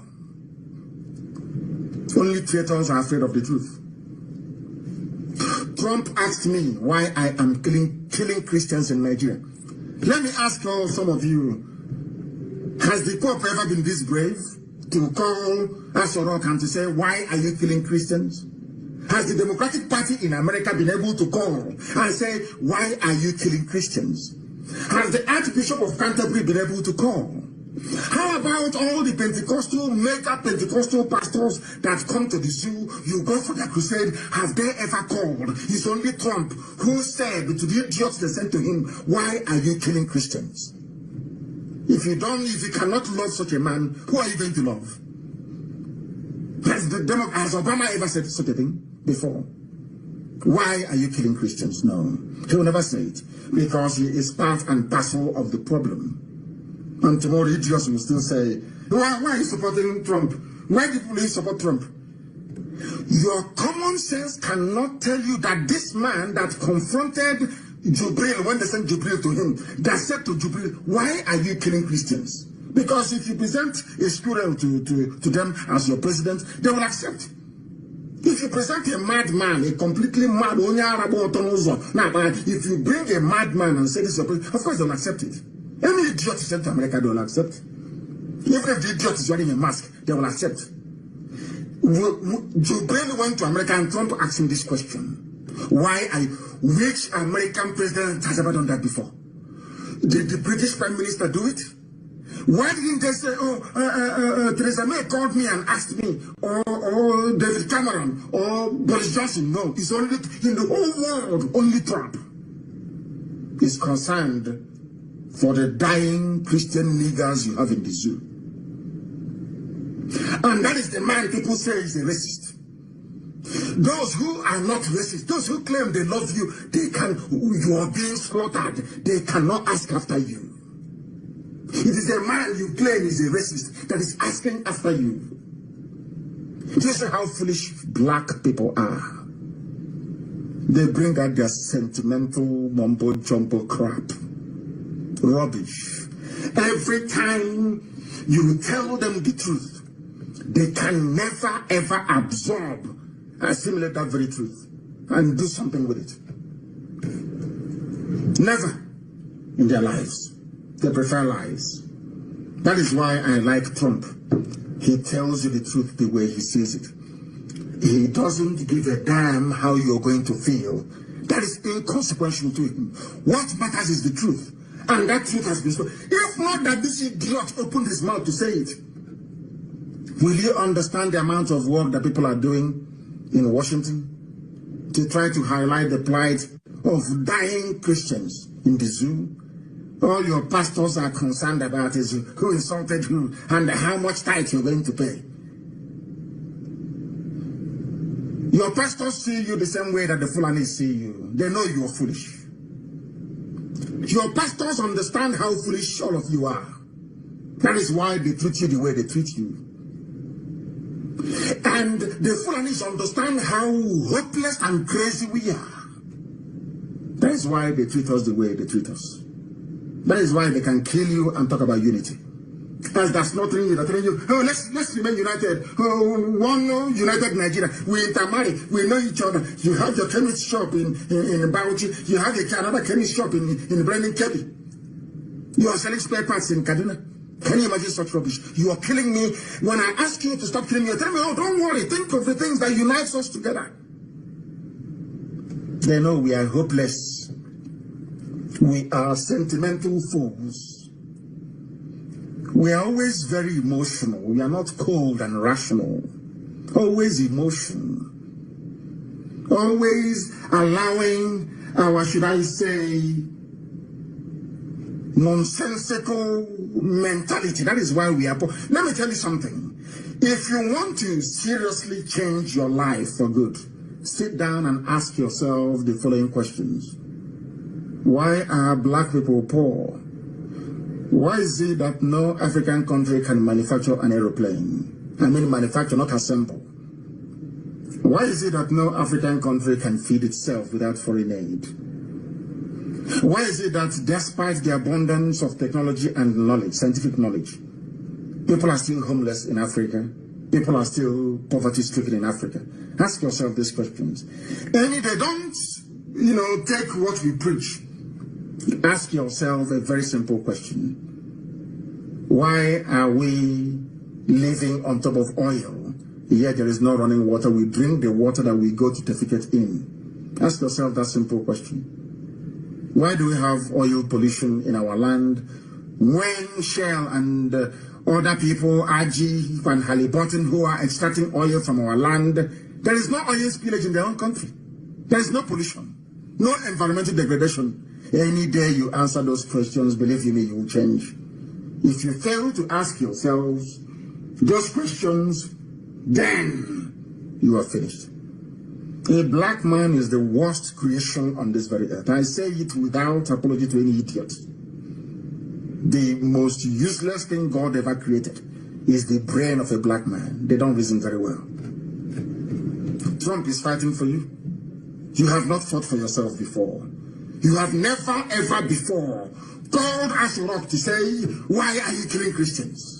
Only traitors are afraid of the truth. Trump asked me why I am killing Christians in Nigeria. Let me ask some of you, has the Pope ever been this brave to call Asorok and to say, why are you killing Christians? Has the Democratic Party in America been able to call and say, why are you killing Christians? Has the Archbishop of Canterbury been able to call? How about all the mega Pentecostal pastors that come to the zoo, you go for their crusade, have they ever called? It's only Trump who said to the idiots they sent to him, why are you killing Christians? If you cannot love such a man, who are you going to love? Has Obama ever said such a thing before? Why are you killing Christians? No, he will never say it, because he is part and parcel of the problem. And tomorrow idiots will still say, why are you supporting Trump? Why do you support Trump? Your common sense cannot tell you that this man that confronted Jubril, when they sent Jubril to him, that said to Jubril, why are you killing Christians? Because if you present a squirrel to them as your president, they will accept. If you present a madman, a completely mad, if you bring a madman and say this is your president, of course they will accept it. Any idiot is sent to America, they will accept. Even if the idiot is wearing a mask, they will accept. Jubril went to America and Trump asked him this question. Which American president has ever done that before? Did the British Prime Minister do it? Why didn't they say, Theresa May called me and asked me, or David Cameron, or Boris Johnson? No, it's only, in the whole world, only Trump is concerned for the dying Christian niggers you have in the zoo. And that is the man people say is a racist. Those who are not racist, those who claim they love you, you are being slaughtered. They cannot ask after you. It is a man you claim is a racist that is asking after you. This is how foolish black people are. They bring out their sentimental mumbo-jumbo crap. Rubbish. Every time you tell them the truth, they can never ever absorb and assimilate that very truth and do something with it. Never in their lives. They prefer lies. That is why I like Trump. He tells you the truth the way he sees it. He doesn't give a damn how you're going to feel. That is inconsequential to him. What matters is the truth. And that truth has been spoken. If not that this idiot opened his mouth to say it, will you understand the amount of work that people are doing in Washington to try to highlight the plight of dying Christians in the zoo? All your pastors are concerned about is who insulted who and how much tithe you're going to pay. Your pastors see you the same way that the Fulani see you. They know you are foolish. Your pastors understand how foolish all of you are. That is why they treat you the way they treat you. And the Fulanis understand how hopeless and crazy we are. That is why they treat us the way they treat us. That is why they can kill you and talk about unity. As that's not telling you, they're telling you, oh, let's remain united. Oh, one united Nigeria. We intermarry. We know each other. You have your chemist shop in Bauchi. You have another chemist shop in Brennan Kebbi. You are selling spare parts in Kaduna. Can you imagine such rubbish? You are killing me. When I ask you to stop killing me, you tell me, oh, don't worry. Think of the things that unites us together. They know we are hopeless. We are sentimental fools. We are always very emotional. We are not cold and rational. Always emotion. Always allowing our, should I say, nonsensical mentality. That is why we are poor. Let me tell you something. If you want to seriously change your life for good, sit down and ask yourself the following questions. Why are black people poor? Why is it that no African country can manufacture an aeroplane? I mean manufacture, not assemble. Why is it that no African country can feed itself without foreign aid? Why is it that despite the abundance of technology and knowledge, scientific knowledge, people are still homeless in Africa? People are still poverty-stricken in Africa? Ask yourself these questions. And if they don't, take what we preach, ask yourself a very simple question. Why are we living on top of oil, yet there is no running water? We drink the water that we go to defecate in. Ask yourself that simple question. Why do we have oil pollution in our land when Shell and other people, RG and Halliburton, who are extracting oil from our land, there is no oil spillage in their own country? There is no pollution, no environmental degradation. Any day you answer those questions, believe me, you will change. If you fail to ask yourselves those questions, then you are finished. A black man is the worst creation on this very earth. I say it without apology to any idiot. The most useless thing God ever created is the brain of a black man. They don't reason very well. Trump is fighting for you. You have not fought for yourself before. You have never ever before called Asurok to say, why are you killing Christians?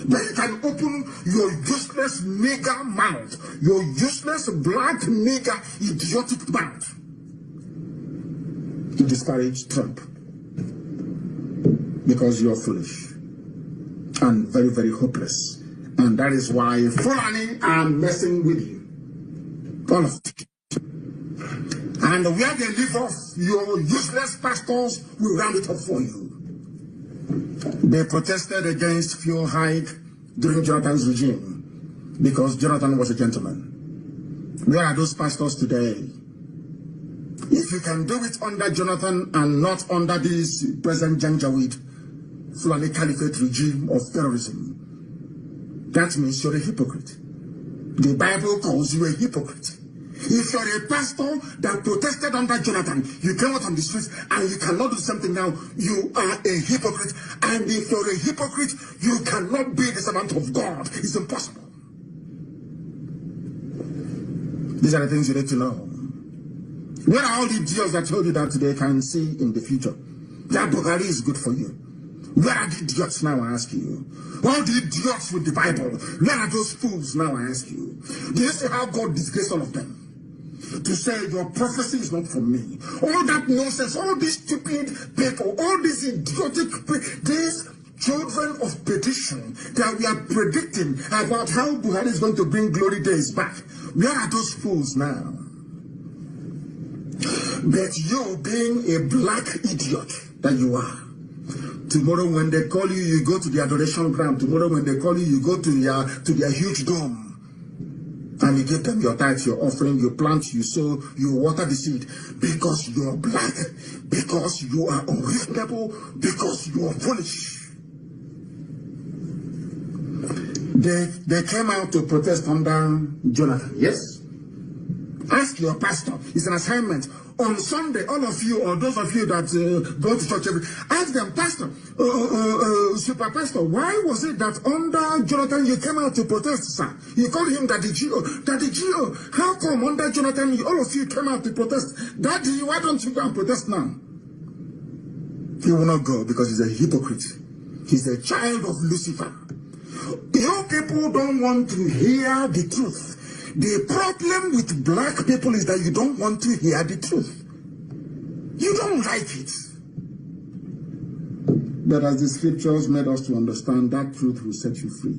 But you can open your useless nigger mouth, your useless black nigger idiotic mouth to disparage Trump. Because you're foolish and very, very hopeless. And that is why Fulani are messing with you. All of it. And where they leave off, your useless pastors will round it up for you. They protested against fuel hike during Jonathan's regime because Jonathan was a gentleman. Where are those pastors today? If you can do it under Jonathan and not under this present Janjaweed Fulani Caliphate regime of terrorism, that means you're a hypocrite. The Bible calls you a hypocrite. If you're a pastor that protested under Jonathan, you came out on the streets and you cannot do something now, you are a hypocrite. And if you're a hypocrite, you cannot be the servant of God. It's impossible. These are the things you need to know. Where are all the idiots that told you that they can see in the future? That Buhari is good for you. Where are the idiots now, I ask you? All the idiots with the Bible, where are those fools now, I ask you? Do you see how God disgraced all of them? To say your prophecy is not from me. All that nonsense, all these stupid people, all these idiotic people, these children of perdition that we are predicting about how Buhari is going to bring glory days back. Where are those fools now? But you being a black idiot that you are, tomorrow when they call you, you go to the adoration ground. Tomorrow when they call you, you go to their huge dome. And you give them your tithe, your offering, you plant, you sow, you water the seed. Because you are black, because you are unreasonable, because you are foolish. They came out to protest under Jonathan, yes? Ask your pastor. It's an assignment. On Sunday, all of you, or those of you that go to church, ask them, Pastor, Super Pastor, why was it that under Jonathan you came out to protest, sir? You called him Daddy Gio. Daddy Gio, how come under Jonathan all of you came out to protest? Daddy, why don't you go and protest now? He will not go because he's a hypocrite. He's a child of Lucifer. You people don't want to hear the truth. The problem with black people is that you don't want to hear the truth. You don't like it. But as the scriptures made us to understand, that truth will set you free.